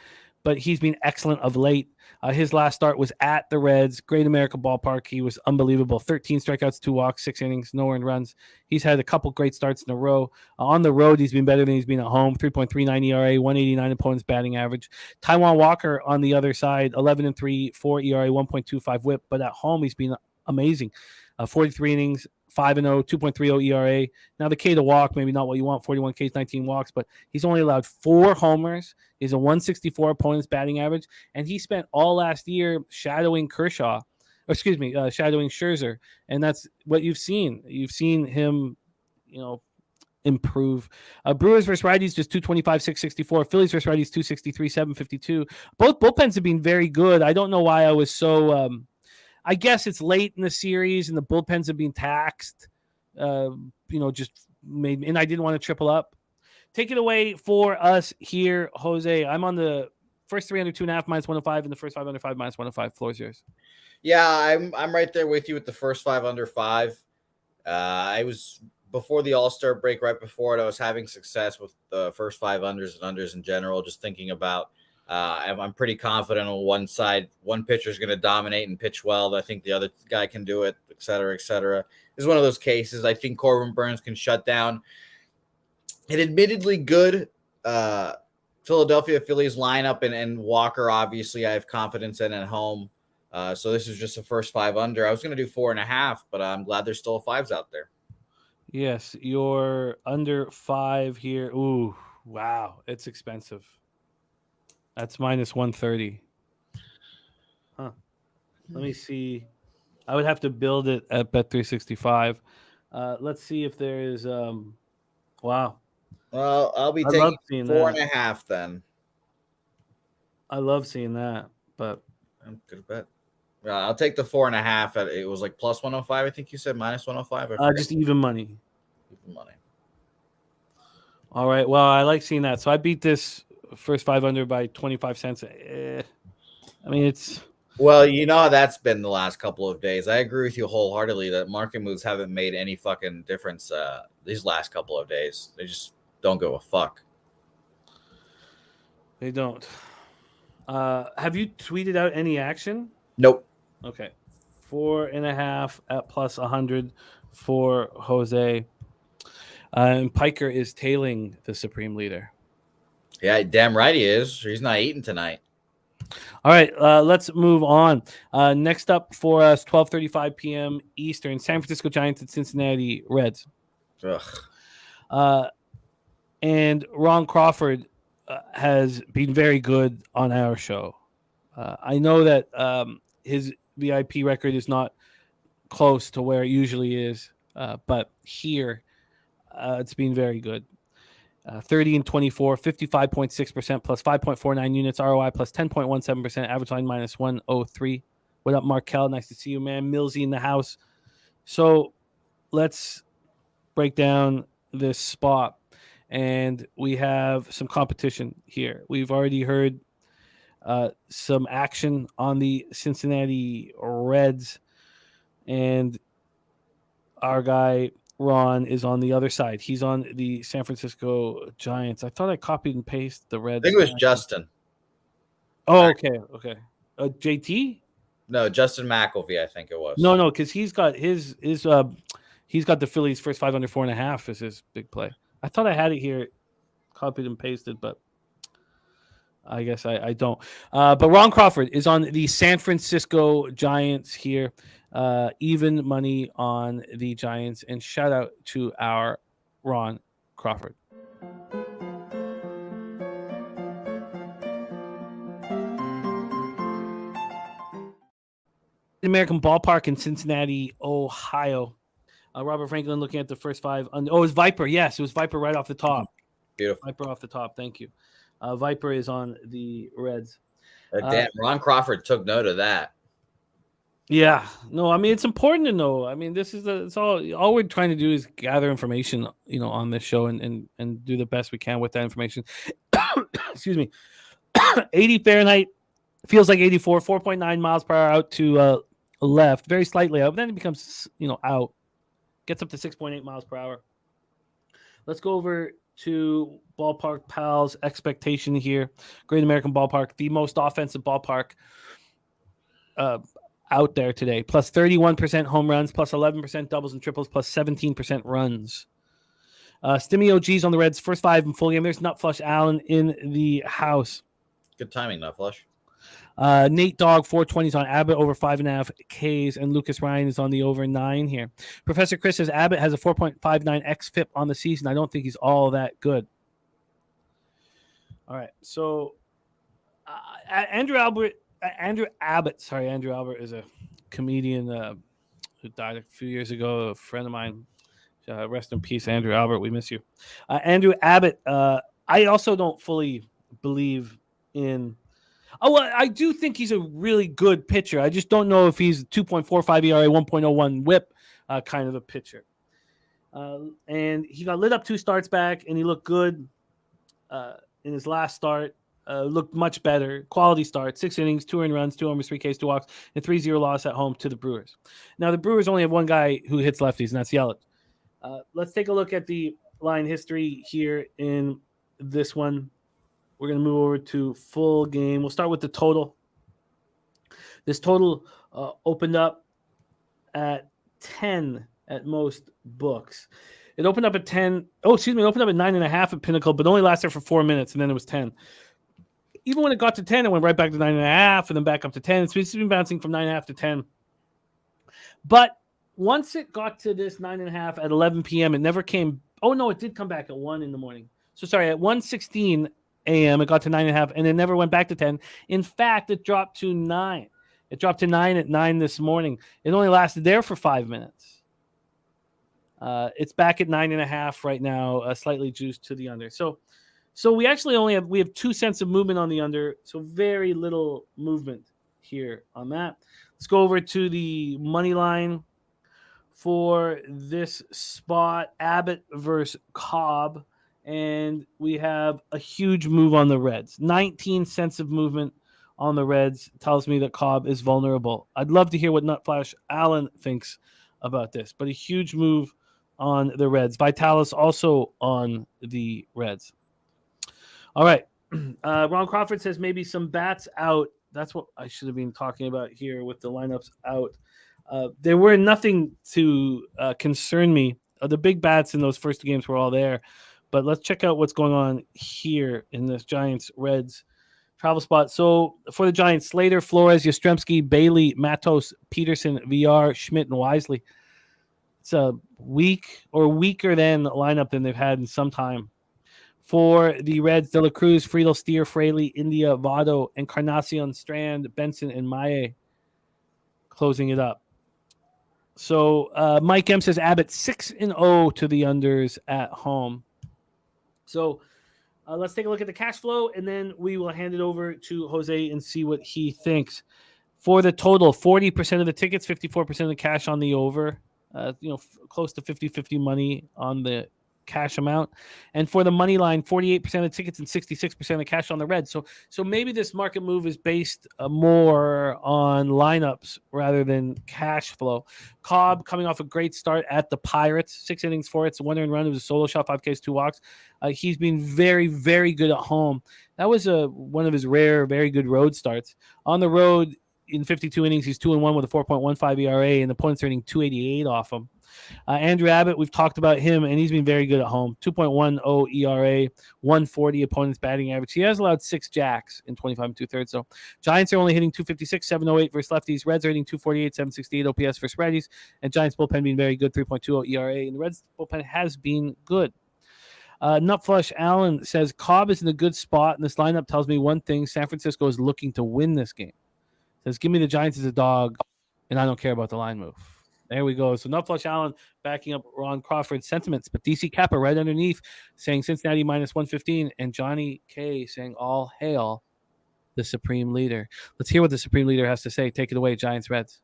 but he's been excellent of late. His last start was at the Reds, Great America Ballpark. He was unbelievable. 13 strikeouts, 2 walks, 6 innings, no earned runs. He's had a couple great starts in a row. On the road, he's been better than he's been at home. 3.39 ERA, 189 opponent's batting average. Taiwan Walker on the other side, 11-3, 4 ERA, 1.25 WHIP. But at home, he's been amazing. 43 innings, 5-0, 2.30 ERA. Now the K to walk, maybe not what you want, 41 Ks, 19 walks, but he's only allowed 4 homers. He's a 164 opponent's batting average, and he spent all last year shadowing shadowing Scherzer, and that's what you've seen. You've seen him, improve. Brewers versus righties, just 225, 664. Phillies versus righties, 263, 752. Both bullpens have been very good. I don't know why I was so... I guess it's late in the series and the bullpens have been taxed. Just made, and I didn't want to triple up. Take it away for us here, Jose. I'm on the first 3 under 2.5 minus 105 and the first 5 under 5 minus 105. Floor's yours. Yeah, I'm right there with you with the first 5 under 5. I was before the All-Star break, right before it, I was having success with the first 5 unders and unders in general, just thinking about I'm pretty confident on one side. One pitcher is going to dominate and pitch well. I think the other guy can do it, et cetera, et cetera. This is one of those cases. I think Corbin Burns can shut down an admittedly good Philadelphia Phillies lineup, and Walker, obviously, I have confidence in at home. So this is just the first 5 under. I was going to do 4.5, but I'm glad there's still 5s out there. Yes, you're under 5 here. Ooh, wow. It's expensive. That's minus 130. Huh. Let me see. I would have to build it at Bet365. Let's see if there is. Wow. Well, I'll be taking 4.5 then. I love seeing that, but good bet. I'll take the 4.5. It was like plus 105. I think you said minus 105. Just even money. Even money. All right. Well, I like seeing that. So I beat this first 5 under by 25 cents. I mean, it's... Well, that's been the last couple of days. I agree with you wholeheartedly that market moves haven't made any fucking difference these last couple of days. They just don't give a fuck. They don't. Have you tweeted out any action? Nope. Okay. 4.5 at plus 100 for Jose. And Piker is tailing the supreme leader. Yeah, damn right he is. He's not eating tonight. All right, let's move on. Next up for us, 12:35 p.m. Eastern, San Francisco Giants at Cincinnati Reds. Ugh. And Ron Crawford has been very good on our show. I know that his VIP record is not close to where it usually is, but here it's been very good. 30-24, 55.6% plus 5.49 units, ROI plus 10.17%, average line minus 103. What up, Markel? Nice to see you, man. Millsy in the house. So let's break down this spot. And we have some competition here. We've already heard some action on the Cincinnati Reds. And our guy Ron is on the other side. He's on the San Francisco Giants. I thought I copied and pasted the Reds. I think it was Justin. Oh, okay. JT? No, Justin McElvey, I think it was. No, because he's got he's got the Phillies first 5 under 4.5 as his big play. I thought I had it here, copied and pasted, but I guess I don't. But Ron Crawford is on the San Francisco Giants here. Even money on the Giants, and shout out to our Ron Crawford. American Ballpark in Cincinnati, Ohio. Robert Franklin looking at the first five. It was Viper. Yes, it was Viper right off the top. Beautiful. Viper off the top. Thank you. Viper is on the Reds. Damn, Ron Crawford took note of that. Yeah. No, I mean, it's important to know. I mean, this is it's all we're trying to do is gather information, on this show and do the best we can with that information. Excuse me. 80 Fahrenheit feels like 84, 4.9 miles per hour out to left, very slightly out, but then it becomes, out. Gets up to 6.8 miles per hour. Let's go over to Ballpark Pals expectation here. Great American Ballpark, the most offensive ballpark out there today. Plus 31% home runs, plus 11% doubles and triples, plus 17% runs. Stimmy OG's on the Reds, first five in full game. There's Nut Flush Allen in the house. Good timing, Nut Flush. Nate Dogg, 420s on Abbott, over 5.5 Ks, and Lucas Ryan is on the over 9 here. Professor Chris says Abbott has a 4.59 xFIP on the season. I don't think he's all that good. All right, so Andrew Albert is a comedian who died a few years ago, a friend of mine. Rest in peace, Andrew Albert. We miss you. Andrew Abbott, I also don't fully believe in... Oh, well, I do think he's a really good pitcher. I just don't know if he's 2.45 ERA, 1.01 whip kind of a pitcher. And he got lit up 2 starts back, and he looked good in his last start. Looked much better. Quality start. 6 innings, 2 earned runs, 2 homers, 3 Ks, 2 walks, and 3-0 loss at home to the Brewers. Now, the Brewers only have one guy who hits lefties, and that's Yelich. Let's take a look at the line history here in this one. We're going to move over to full game. We'll start with the total. This total opened up at 10 at most books. It opened up at 10. Oh, excuse me. It opened up at 9.5 at Pinnacle, but only lasted for 4 minutes, and then it was 10. Even when it got to 10, it went right back to 9.5 and then back up to 10. It's been bouncing from 9.5 to 10. But once it got to this 9.5 at 11 p.m., it never came. Oh, no, it did come back at 1 in the morning. So sorry, at 1:16 a.m., it got to 9.5, and it never went back to 10. In fact, it dropped to 9. It dropped to 9 at 9 this morning. It only lasted there for 5 minutes. It's back at 9.5 right now, slightly juiced to the under. So we actually have 2 cents of movement on the under, so very little movement here on that. Let's go over to the money line for this spot, Abbott versus Cobb. And we have a huge move on the Reds. 19 cents of movement on the Reds tells me that Cobb is vulnerable. I'd love to hear what Nutflash Allen thinks about this, but a huge move on the Reds. Vitalis also on the Reds. All right. Ron Crawford says maybe some bats out. That's what I should have been talking about here with the lineups out. There were nothing to concern me. The big bats in those first 2 games were all there. But let's check out what's going on here in this Giants-Reds travel spot. So for the Giants, Slater, Flores, Yastrzemski, Bailey, Matos, Peterson, VR, Schmidt, and Wisely. It's a weak or weaker than lineup than they've had in some time. For the Reds, De La Cruz, Friedel, Steer, Fraley, India, Votto, Encarnacion, Strand, Benson, and Maye closing it up. So Mike M says Abbott 6-0 to the unders at home. So let's take a look at the cash flow, and then we will hand it over to Jose and see what he thinks. For the total, 40% of the tickets, 54% of the cash on the over, close to 50-50 money on the cash amount. And for the money line, 48% of tickets and 66% of cash on the Reds. So maybe this market move is based more on lineups rather than cash flow. Cobb coming off a great start at the Pirates, 6 innings, 4 hits, 1 earned run. It was a solo shot, 5 Ks, 2 walks. He's been very, very good at home. That was one of his rare, very good road starts. On the road, in 52 innings, he's 2-1 with a 4.15 ERA, and the opponents are hitting 288 off him. Andrew Abbott, we've talked about him, and he's been very good at home. 2.10 ERA, 140 opponent's batting average. He has allowed 6 jacks in 25 2/3. So Giants are only hitting 256, 708 versus lefties. Reds are hitting 248, 768 OPS for righties. And Giants bullpen being very good, 3.20 ERA. And the Reds bullpen has been good. Nutflush Allen says Cobb is in a good spot, and this lineup tells me one thing: San Francisco is looking to win this game. Says, give me the Giants as a dog and I don't care about the line move. There we go. So not Flush Allen backing up Ron Crawford's sentiments, but DC Kappa right underneath saying Cincinnati minus 115, and Johnny K saying all hail the Supreme Leader. Let's hear what the Supreme Leader has to say. Take it away, Giants Reds.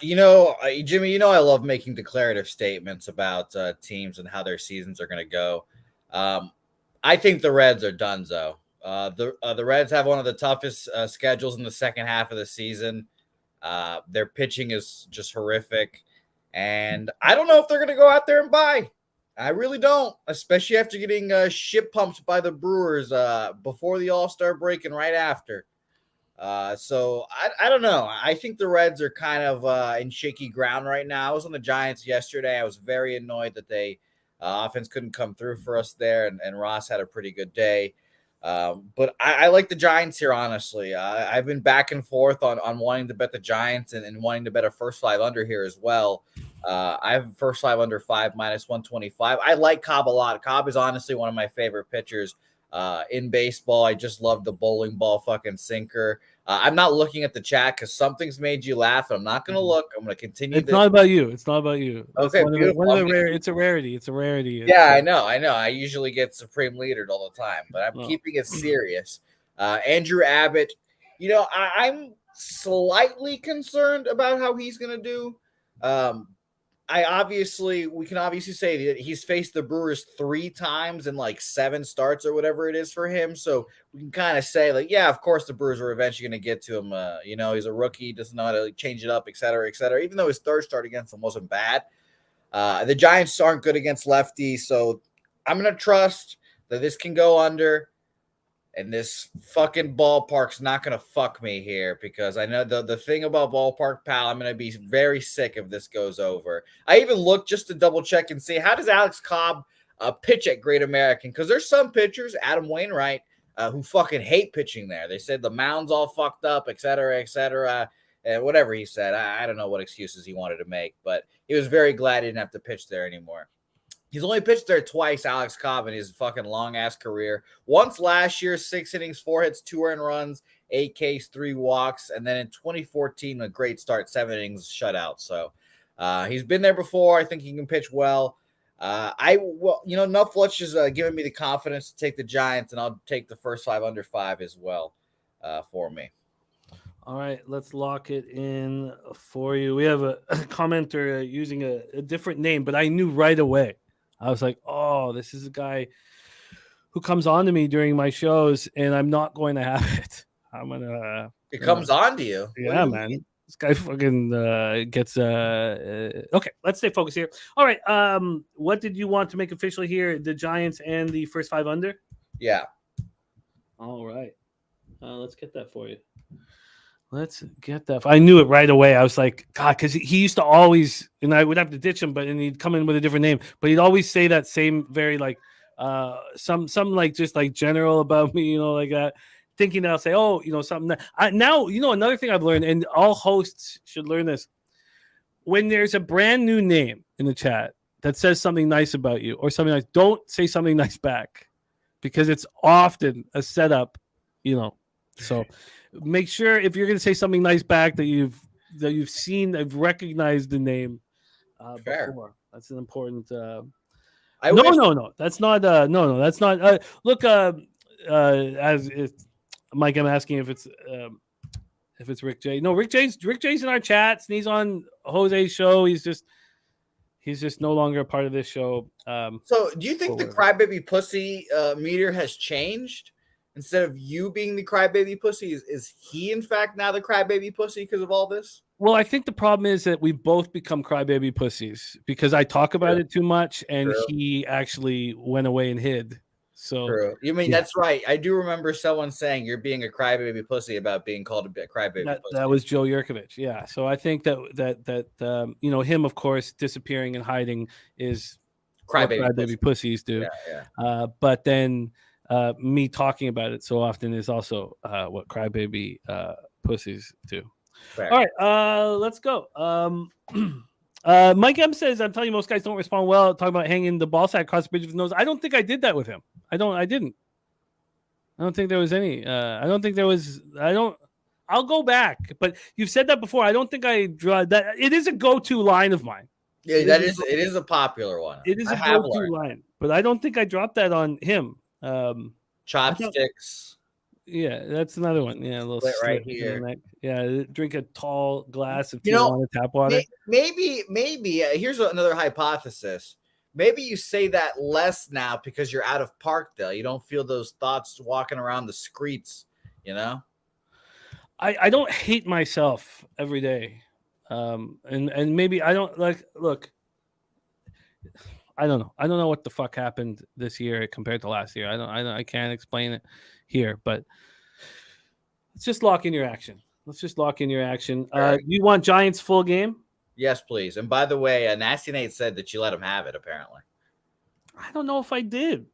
Jimmy, I love making declarative statements about teams and how their seasons are going to go. I think the Reds are donezo. The Reds have one of the toughest schedules in the second half of the season. Their pitching is just horrific. And I don't know if they're going to go out there and buy. I really don't, especially after getting shit pumped by the Brewers before the All-Star break and right after. So I don't know. I think the Reds are kind of in shaky ground right now. I was on the Giants yesterday. I was very annoyed that they offense couldn't come through for us there, and Ross had a pretty good day. But I like the Giants here, honestly. I've been back and forth on wanting to bet the Giants and wanting to bet a first 5 under here as well. I have first 5 under 5 minus 125. I like Cobb a lot. Cobb is honestly one of my favorite pitchers in baseball. I just love the bowling ball fucking sinker. I'm not looking at the chat because something's made you laugh. I'm not going to look. I'm going to continue. It's not about you. It's not about you. Okay, it's a rarity. It's a rarity. Yeah, I know. I usually get Supreme Leadered all the time, but I'm keeping it serious. Andrew Abbott, I'm slightly concerned about how he's going to do. We can obviously say that he's faced the Brewers 3 times in like 7 starts or whatever it is for him. So we can kind of say like, yeah, of course the Brewers are eventually going to get to him. He's a rookie, doesn't know how to change it up, et cetera, et cetera. Even though his third start against them wasn't bad. The Giants aren't good against lefties. So I'm going to trust that this can go under. And this fucking ballpark's not going to fuck me here because I know the thing about Ballpark Pal, I'm going to be very sick if this goes over. I even looked just to double check and see how does Alex Cobb pitch at Great American? Because there's some pitchers, Adam Wainwright, who fucking hate pitching there. They said the mound's all fucked up, et cetera, and whatever he said. I don't know what excuses he wanted to make, but he was very glad he didn't have to pitch there anymore. He's only pitched there twice, Alex Cobb, in his fucking long-ass career. Once last year, 6 innings, 4 hits, 2 earned runs, 8 Ks, 3 walks. And then in 2014, a great start, 7 innings, shutout. So he's been there before. I think he can pitch well. Enough Fletch is giving me the confidence to take the Giants, and I'll take the first 5 under 5 as well for me. All right, let's lock it in for you. We have a commenter using a different name, but I knew right away. I was like, oh, this is a guy who comes on to me during my shows, and I'm not going to have it. I'm going to. It comes on to you. Yeah, man. Mean? This guy fucking gets. Okay, let's stay focused here. All right. What did you want to make officially here? The Giants and the first 5 under? Yeah. All right. Let's get that for you. Let's get that. I knew it right away. I was like, God, because he used to always, and I would have to ditch him, and he'd come in with a different name. But he'd always say that same very some like just like general about me, like that, thinking that I'll say, oh, something that now, another thing I've learned, and all hosts should learn this. When there's a brand new name in the chat that says something nice about you or something like, don't say something nice back because it's often a setup, so. Make sure if you're going to say something nice back that you've seen, that recognized the name before. That's an important. No. That's not. No. That's not. Look, as Mike, I'm asking if it's Rick J. No, Rick J's in our chats, and he's on Jose's show. He's just no longer a part of this show. So, do you think the crybaby pussy meter has changed? Instead of you being the crybaby pussy, is he in fact now the crybaby pussy because of all this? Well, I think the problem is that we've both become crybaby pussies because I talk about it too much, and he actually went away and hid. So you mean that's right? I do remember someone saying you're being a crybaby pussy about being called a crybaby pussy. That was Joe Yurkovich. Yeah. So I think that him, of course, disappearing and hiding is crybaby pussies do. Yeah. But then. Me talking about it so often is also what crybaby pussies do. Fair. All right, let's go. Mike M says, I'm telling you, most guys don't respond well talking about hanging the ball sack across the bridge of his nose. I don't think I did that with him. I didn't. I don't think there was any. I'll go back, but you've said that before. I don't think I draw that. It is a go-to line of mine. Yeah, it is a popular one. It is a go-to line, but I don't think I dropped that on him. Chopsticks. Yeah, that's another one. Yeah, a little Slit right slit in the here. neck. Yeah, drink a tall glass of Tijuana tap water. Maybe here's another hypothesis. Maybe you say that less now because you're out of Parkdale. You don't feel those thoughts walking around the streets, you know? I don't hate myself every day. And maybe I don't look. I don't know. I don't know what the fuck happened this year compared to last year. I can't explain it here, but let's just lock in your action. Right. You want Giants full game? Yes, please. And by the way, Nasty Nate said that you let him have it, apparently. I don't know if I did.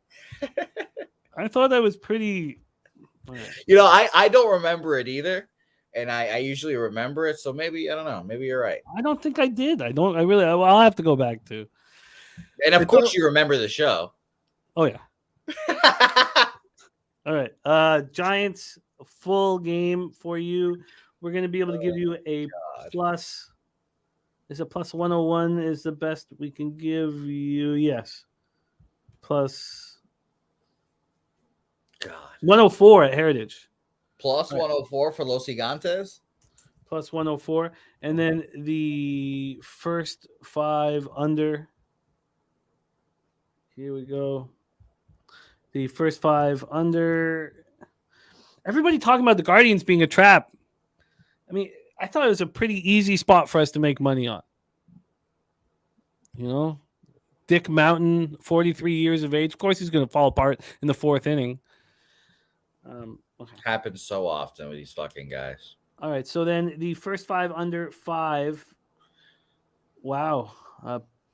I thought I was pretty. You know, I don't remember it either. And I usually remember it. So maybe, I don't know. Maybe you're right. I don't think I did. I'll have to go back to. And of course you remember the show. Oh, yeah. All right. Giants full game for you. We're going to be able to give you a plus. Is a plus 101 is the best we can give you? Yes. Plus 104 at Heritage. Plus 104 for Los Gigantes. Plus 104. And then the first 5 under. Here we go. The first 5 under. Everybody talking about the Guardians being a trap. I mean, I thought it was a pretty easy spot for us to make money on. You know? Dick Mountain, 43 years of age. Of course, he's going to fall apart in the 4th inning. Okay. Happens so often with these fucking guys. All right, so then the first 5 under 5. Wow.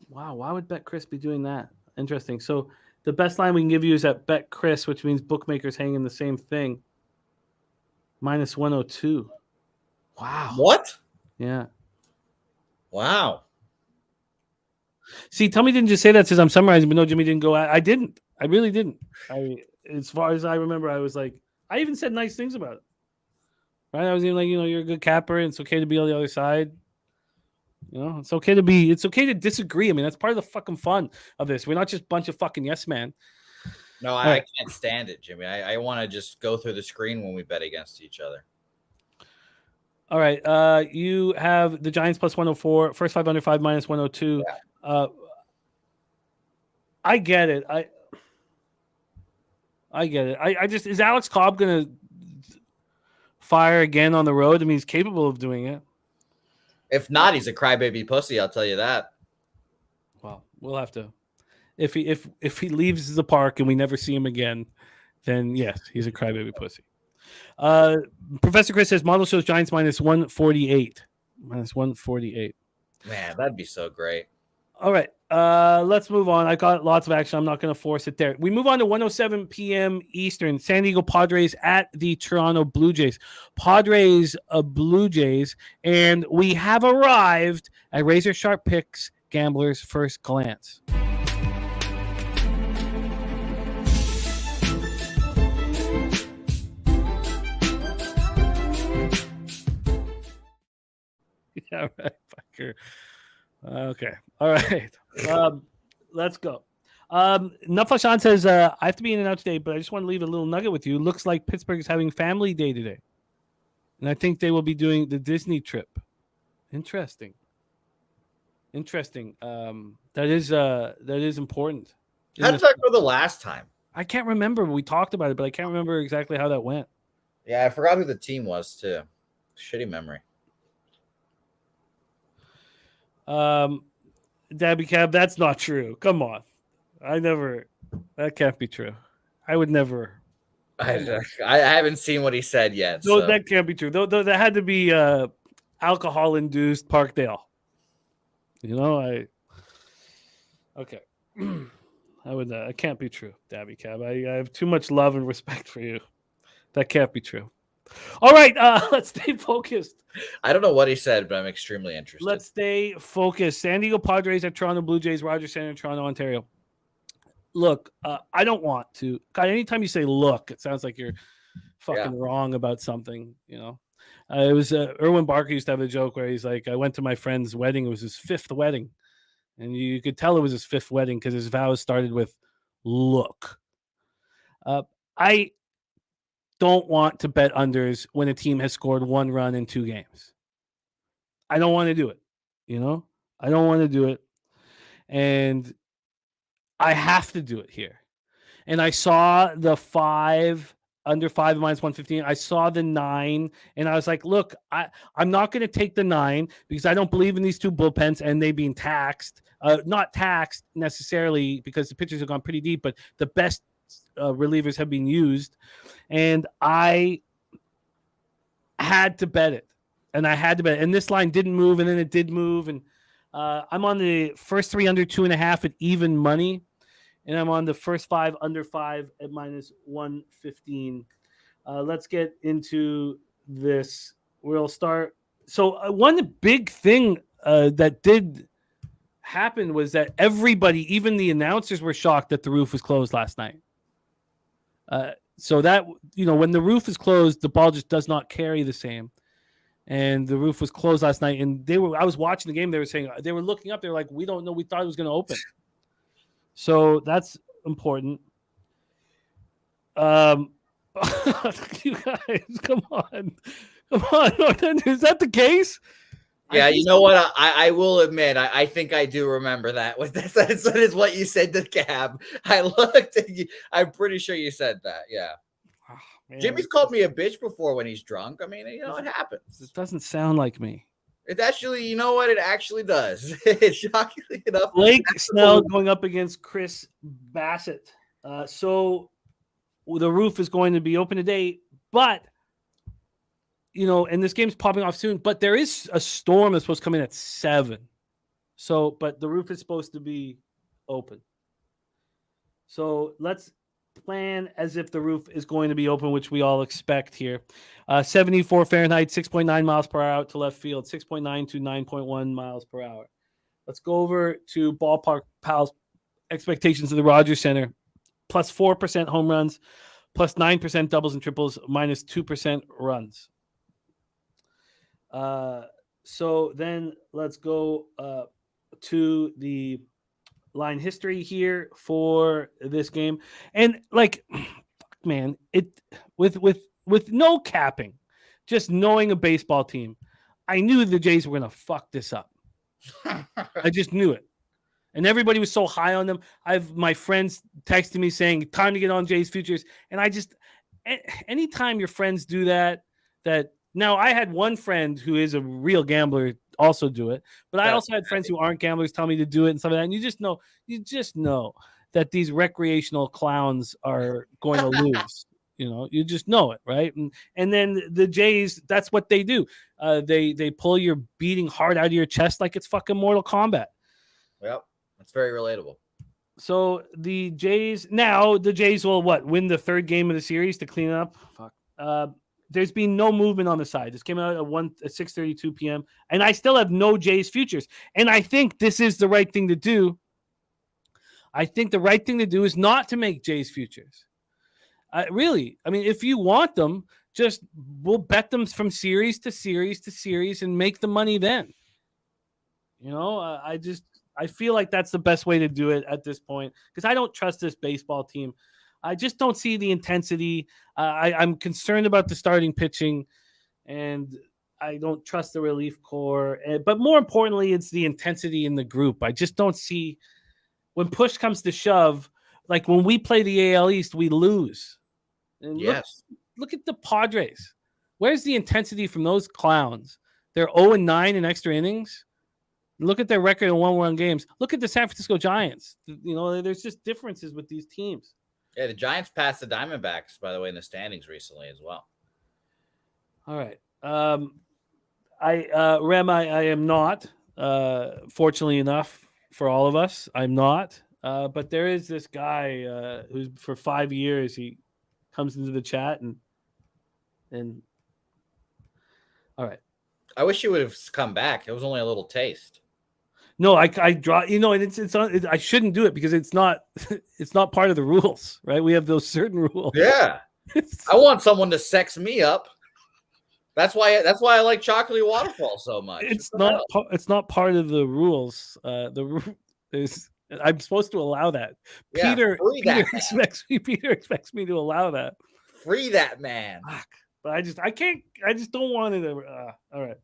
Why would Bet Chris be doing that? Interesting. So the best line we can give you is at Bet Chris, which means bookmakers hanging the same thing. Minus 102. Wow. What? Yeah. Wow. See, Tommy didn't just say that says I'm summarizing, but no, Jimmy didn't go. I didn't. I really didn't. As far as I remember, I was like, I even said nice things about it. Right? I was even like, you're a good capper, and it's okay to be on the other side. It's okay to disagree. I mean, that's part of the fucking fun of this. We're not just a bunch of fucking yes man. No, I can't stand it, Jimmy. I want to just go through the screen when we bet against each other. All right. You have the Giants plus 104, first 5 under 5 minus 102. Yeah. I get it. I get it. I just, is Alex Cobb going to fire again on the road? I mean, he's capable of doing it. If not, he's a crybaby pussy. I'll tell you that. Well, we'll have to. If he leaves the park and we never see him again, then yes, he's a crybaby pussy. Professor Chris says model shows Giants minus 148. Minus 148. Man, that'd be so great. All right. Let's move on. I got lots of action. I'm not going to force it there. We move on to 1:07 p.m. Eastern. San Diego Padres at the Toronto Blue Jays. Padres Blue Jays, and we have arrived at Razor Sharp Picks Gambler's First Glance. Yeah, right, fucker. Okay. All right. Let's go. Nufashan says, I have to be in and out today, but I just want to leave a little nugget with you. Looks like Pittsburgh is having family day today. And I think they will be doing the Disney trip. Interesting. That is important. How did that go the last time? I can't remember. We talked about it, but I can't remember exactly how that went. Yeah, I forgot who the team was too. Shitty memory. Dabby Cab, that's not true. Come on. That can't be true. I would never. I haven't seen what he said yet. No, so. That can't be true. Though that had to be alcohol-induced Parkdale. Okay. I can't be true, Dabby Cab. I have too much love and respect for you. That can't be true. All right, let's stay focused. I don't know what he said, but I'm extremely interested. Let's stay focused. San Diego Padres at Toronto Blue Jays, Rogers Center, Toronto, Ontario. Look, I don't want to. God, anytime you say look, it sounds like you're fucking wrong about something, It was Erwin Barker used to have a joke where he's like, I went to my friend's wedding. It was his 5th wedding. And you could tell it was his 5th wedding because his vows started with look. I don't want to bet unders when a team has scored 1 run in 2 games. I don't want to do it. I don't want to do it. And I have to do it here. And I saw the 5 under 5 minus 115. I saw the 9 and I was like, look, I'm not going to take the 9 because I don't believe in these 2 bullpens and they being taxed. Not taxed necessarily because the pitchers have gone pretty deep, but the best relievers have been used. And I had to bet it. And this line didn't move, and then it did move. And I'm on the first 3 under 2.5 at even money. And I'm on the first 5 under 5 at minus 115. Let's get into this. We'll start. So one big thing that did happen was that everybody, even the announcers, were shocked that the roof was closed last night. So that, when the roof is closed, the ball just does not carry the same. And the roof was closed last night. And I was watching the game. They were saying, they were looking up. They were like, we don't know. We thought it was going to open. So that's important. You guys, come on. Is that the case? Yeah, you know what? I will admit, I think I do remember that. That is what you said to Gab. I looked at you. I'm pretty sure you said that. Yeah. Oh, Jimmy's called me a bitch before when he's drunk. I mean, it happens. It doesn't sound like me. It actually, you know what? It actually does. Shockingly enough. Blake Snell going up against Chris Bassett. So the roof is going to be open today, but and this game's popping off soon, but there is a storm that's supposed to come in at 7. So, but the roof is supposed to be open. So let's plan as if the roof is going to be open, which we all expect here. 74 Fahrenheit, 6.9 miles per hour out to left field, 6.9 to 9.1 miles per hour. Let's go over to Ballpark Pals expectations of the Rogers Center. Plus 4% home runs, plus 9% doubles and triples, minus 2% runs. So then let's go to the line history here for this game. And man, it with no capping, just knowing a baseball team, I knew the Jays were going to fuck this up. I just knew it. And everybody was so high on them. My friends texting me saying, time to get on Jays futures. And anytime your friends do that now I had one friend who is a real gambler also do it, but I also had friends who aren't gamblers tell me to do it and stuff like that. And you just know that these recreational clowns are going to lose. You just know it, right? And then the Jays, that's what they do. They pull your beating heart out of your chest like it's fucking Mortal Kombat. Yep, that's very relatable. So the Jays will win the 3rd game of the series to clean up. Fuck. There's been no movement on the side. This came out at 6:32 p.m. And I still have no Jays futures. And I think this is the right thing to do. I think the right thing to do is not to make Jays futures. Really, I mean, if you want them, we'll bet them from series to series to series and make the money then. I feel like that's the best way to do it at this point because I don't trust this baseball team. I just don't see the intensity. I'm concerned about the starting pitching, and I don't trust the relief corps. But more importantly, it's the intensity in the group. I just don't see when push comes to shove. Like when we play the AL East, we lose. And yes. Look at the Padres. Where's the intensity from those clowns? They're 0-9 in extra innings. Look at their record in 1-1 games. Look at the San Francisco Giants. There's just differences with these teams. Yeah, the Giants passed the Diamondbacks, by the way, in the standings recently as well. All right. Rem, I am not, fortunately enough for all of us, I'm not. But there is this guy who's for 5 years, he comes into the chat and all right. I wish you would have come back. It was only a little taste. No, I draw, and I shouldn't do it because it's not part of the rules, right? We have those certain rules. Yeah. I want someone to sex me up. That's why I like chocolatey waterfall so much. It's not part of the rules. I'm supposed to allow that. Yeah, Peter that expects me to allow that. Free that man. Fuck. But I can't. I just don't want it. All right.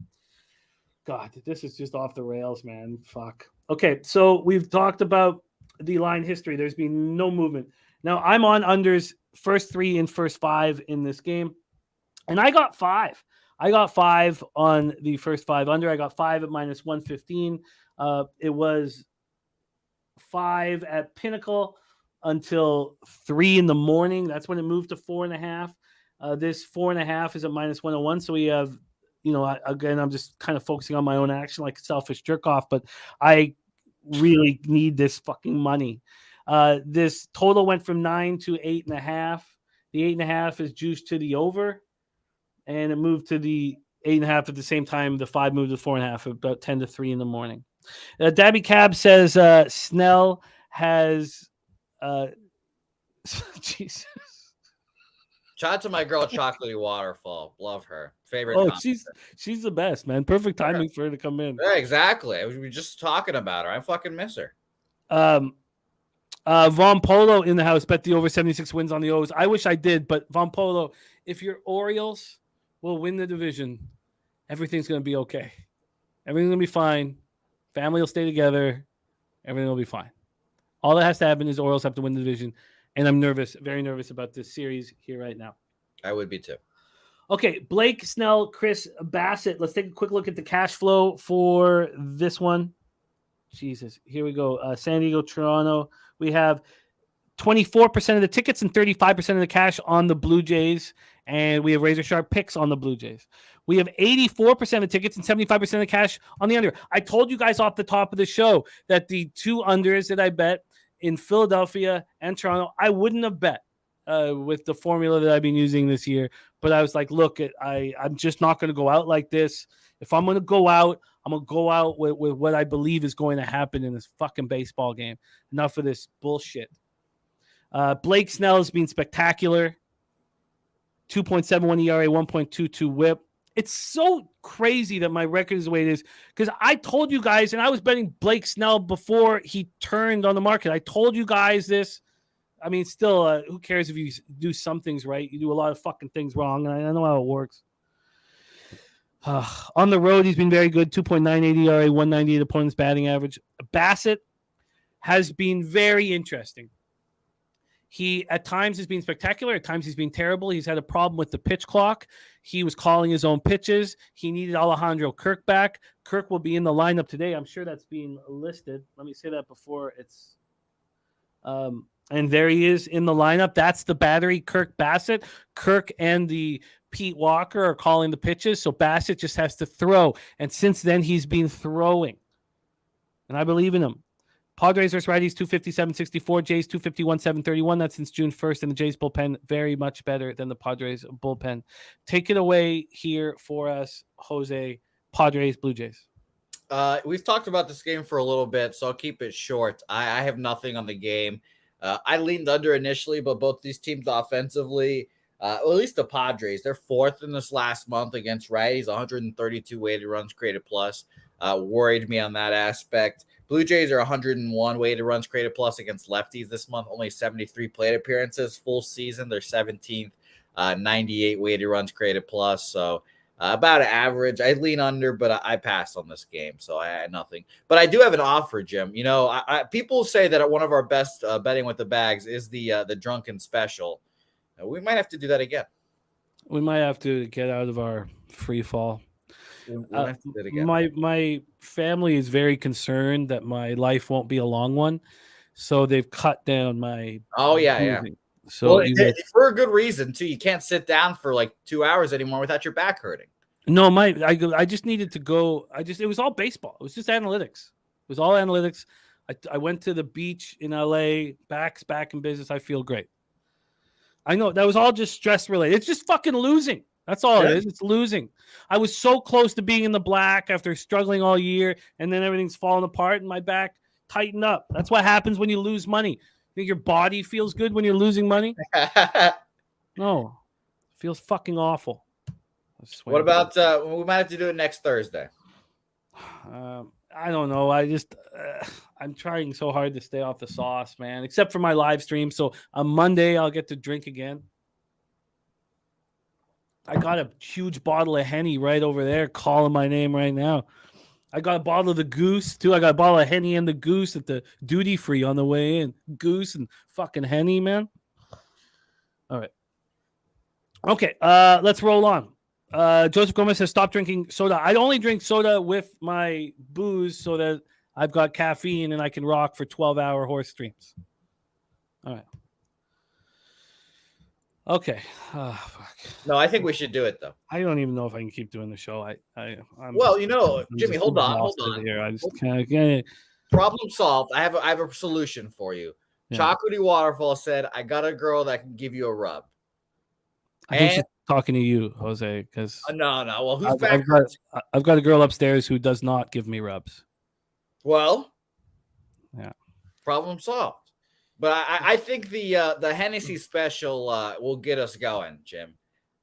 God, this is just off the rails, man. Fuck. Okay, so we've talked about the line history. There's been no movement. Now I'm on unders first 3 and first 5 in this game, and I got 5. I got 5 on the first 5 under. I got 5 at minus 115. It was 5 at Pinnacle until 3 in the morning. That's when it moved to 4.5. This 4.5 is at minus 101. So we have, again, I'm just kind of focusing on my own action like a selfish jerk off, but I really need this fucking money. This total went from 9 to 8.5. The 8.5 is juiced to the over, and it moved to the 8.5 at the same time. The 5 moved to 4.5, about 10 to 3 in the morning. Dabby Cab says Snell has Jesus. Shout out to my girl Chocolatey Waterfall. Love her. Favorite. Oh, she's the best, man. Perfect timing for her to come in. Yeah, exactly. We were just talking about her. I fucking miss her. Von Polo in the house bet the over 76 wins on the O's. I wish I did, but Von Polo, if your Orioles will win the division, everything's going to be okay. Everything's going to be fine. Family will stay together. Everything will be fine. All that has to happen is Orioles have to win the division. And I'm nervous, very nervous about this series here right now. I would be too. Okay, Blake Snell, Chris Bassett. Let's take a quick look at the cash flow for this one. Jesus, here we go. San Diego, Toronto. We have 24% of the tickets and 35% of the cash on the Blue Jays. And we have razor sharp picks on the Blue Jays. We have 84% of the tickets and 75% of the cash on the under. I told you guys off the top of the show that the 2 unders that I bet in Philadelphia and Toronto, I wouldn't have bet with the formula that I've been using this year. But I was like, look, I'm just not going to go out like this. If I'm going to go out, I'm going to go out with what I believe is going to happen in this fucking baseball game. Enough of this bullshit. Blake Snell has been spectacular. 2.71 ERA, 1.22 whip. It's so crazy that my record is the way it is because I told you guys, and I was betting Blake Snell before he turned on the market. I told you guys this. I mean, still, who cares if you do some things right? You do a lot of fucking things wrong, and I know how it works. On the road, he's been very good. 2.98 ERA, 198 opponent's batting average. Bassett has been very interesting. He, at times, has been spectacular. At times, he's been terrible. He's had a problem with the pitch clock. He was calling his own pitches. He needed Alejandro Kirk back. Kirk will be in the lineup today. I'm sure that's being listed. Let me say that before it's and there he is in the lineup. That's the battery, Kirk Bassett. Kirk and the Pete Walker are calling the pitches, so Bassett just has to throw. And since then, he's been throwing. And I believe in him. Padres versus righties, 257-64. Jays, 251-731. That's since June 1st. And the Jays bullpen, very much better than the Padres bullpen. Take it away here for us, Jose. Padres, Blue Jays. We've talked about this game for a little bit, so I'll keep it short. I have nothing on the game. I leaned under initially, but both these teams offensively, at least the Padres, they're 4th in this last month against righties, 132 weighted runs created plus. Worried me on that aspect. Blue Jays are 101 weighted runs created plus against lefties this month, only 73 plate appearances. Full season, they're 17th, 98 weighted runs created plus. So about average. I lean under, but I passed on this game, so I had nothing. But I do have an offer, Jim. You know, people say that one of our best betting with the bags is the drunken special. We might have to do that again. We might have to get out of our free fall. My family is very concerned that my life won't be a long one, so they've cut down my. Oh yeah. So for a good reason too. You can't sit down for like 2 hours anymore without your back hurting. No, I just needed to go. It was all baseball. It was just analytics. It was all analytics. I went to the beach in LA. Back in business. I feel great. I know that was all just stress related. It's just fucking losing. That's all it is. It's losing. I was so close to being in the black after struggling all year, and then everything's falling apart, and my back tightened up. That's what happens when you lose money. Think your body feels good when you're losing money? No. It feels fucking awful. What about we might have to do it next Thursday? I don't know. I'm trying so hard to stay off the sauce, man, except for my live stream. So on Monday, I'll get to drink again. I got a huge bottle of Henny right over there calling my name right now. I got a bottle of the Goose, too. I got a bottle of Henny and the Goose at the duty free on the way in. Goose and fucking Henny, man. All right. Okay, let's roll on. Joseph Gomez says, stop drinking soda. I only drink soda with my booze so that I've got caffeine and I can rock for 12-hour horse streams. All right. Okay. Oh, fuck. No, I think we should do it, though. I don't even know if I can keep doing the show. Jimmy, hold on. Here. I just can't. Problem solved. I have a solution for you. Yeah. Chocolatey Waterfall said, I got a girl that can give you a rub. I think she's talking to you, Jose, because no. Well, who's I've got a girl upstairs who does not give me rubs. Well, yeah. Problem solved. But I think the Hennessy special will get us going, Jim.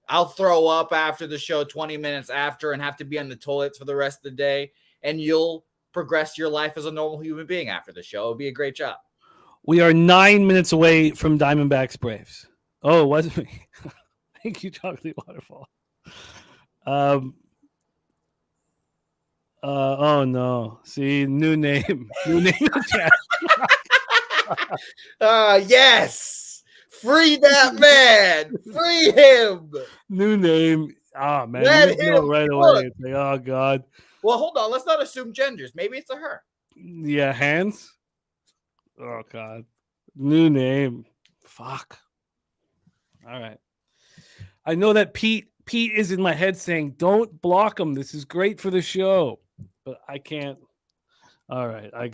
I'll throw up after the show 20 minutes after and have to be on the toilet for the rest of the day, and you'll progress your life as a normal human being after the show. It'll be a great job. We are 9 minutes away from Diamondbacks Braves. Oh, it wasn't me. Thank you, Chocolate Waterfall. Oh no. See, new name. New name in the chat. Yes. Free that man. Free him. New name. Oh man. Let him right away. Like, oh God. Well, hold on. Let's not assume genders. Maybe it's a her. Yeah, hands. Oh God. New name. Fuck. All right. I know that Pete is in my head saying, don't block him. This is great for the show. But I can't. All right. I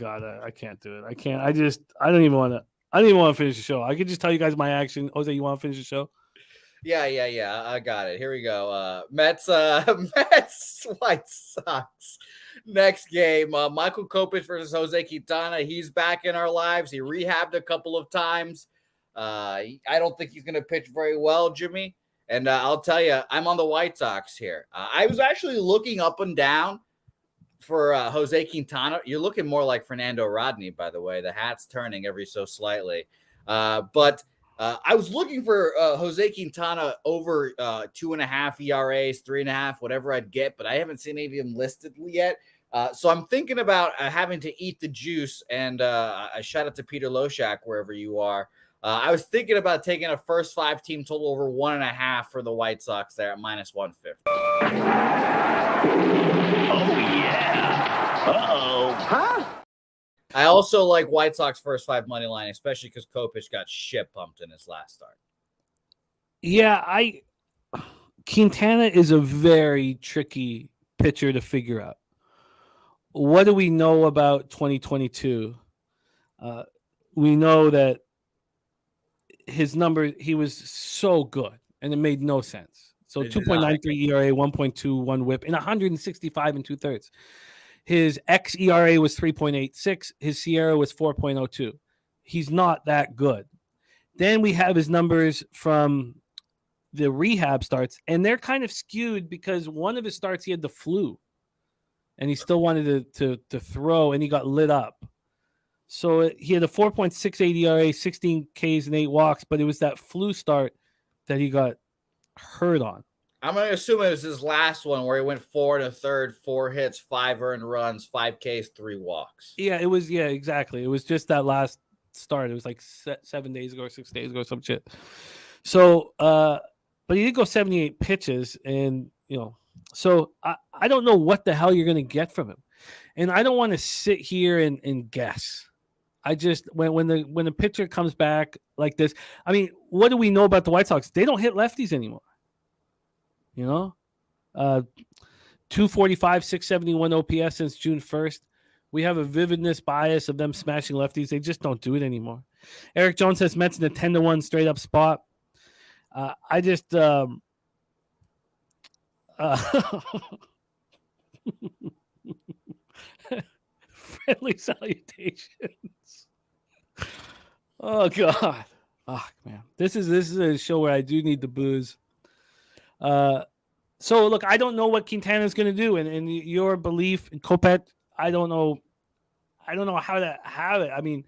can't do it. I can't. I don't even want to finish the show. I could just tell you guys my action. Jose, you want to finish the show? Yeah. I got it. Here we go. Mets, White Sox. Next game, Michael Kopech versus Jose Quintana. He's back in our lives. He rehabbed a couple of times. I don't think he's going to pitch very well, Jimmy. And I'll tell you, I'm on the White Sox here. I was actually looking up and down for Jose Quintana. You're looking more like Fernando Rodney, by the way. The hat's turning every so slightly. But I was looking for Jose Quintana over 2.5 ERAs, 3.5, whatever I'd get, but I haven't seen any of them listed yet. So I'm thinking about having to eat the juice. And a shout out to Peter Loshak, wherever you are. I was thinking about taking a first 5 team total over 1.5 for the White Sox there at -150. Oh, yeah. Uh-oh. Huh? I also like White Sox first 5 money line, especially because Kopech got shit pumped in his last start. Yeah, Quintana is a very tricky pitcher to figure out. What do we know about 2022? We know that his number, he was so good, and it made no sense. So 2.93 ERA, 1.21 whip, and 165 and 2/3. His xERA was 3.86. His Sierra was 4.02. He's not that good. Then we have his numbers from the rehab starts, and they're kind of skewed because one of his starts he had the flu, and he still wanted to throw, and he got lit up. So he had a 4.68 ERA, 16 Ks and 8 walks, but it was that flu start that he got hurt on. I'm going to assume it was his last one where he went 4 1/3, 4 hits, 5 earned runs, 5 Ks, 3 walks. Yeah, it was. Yeah, exactly. It was just that last start. It was like 7 days ago or 6 days ago, some shit. So, but he did go 78 pitches, and so I don't know what the hell you're going to get from him, and I don't want to sit here and guess. I just when the pitcher comes back like this, I mean, what do we know about the White Sox? They don't hit lefties anymore. 245, 671 OPS since June 1st. We have a vividness bias of them smashing lefties. They just don't do it anymore. Eric Jones says Mets in a 10-1 straight up spot. I just friendly salutations. Oh God. Fuck, man. This is a show where I do need the booze. So look, I don't know what Quintana is going to do, and your belief in Kopech, I don't know how to have it. I mean,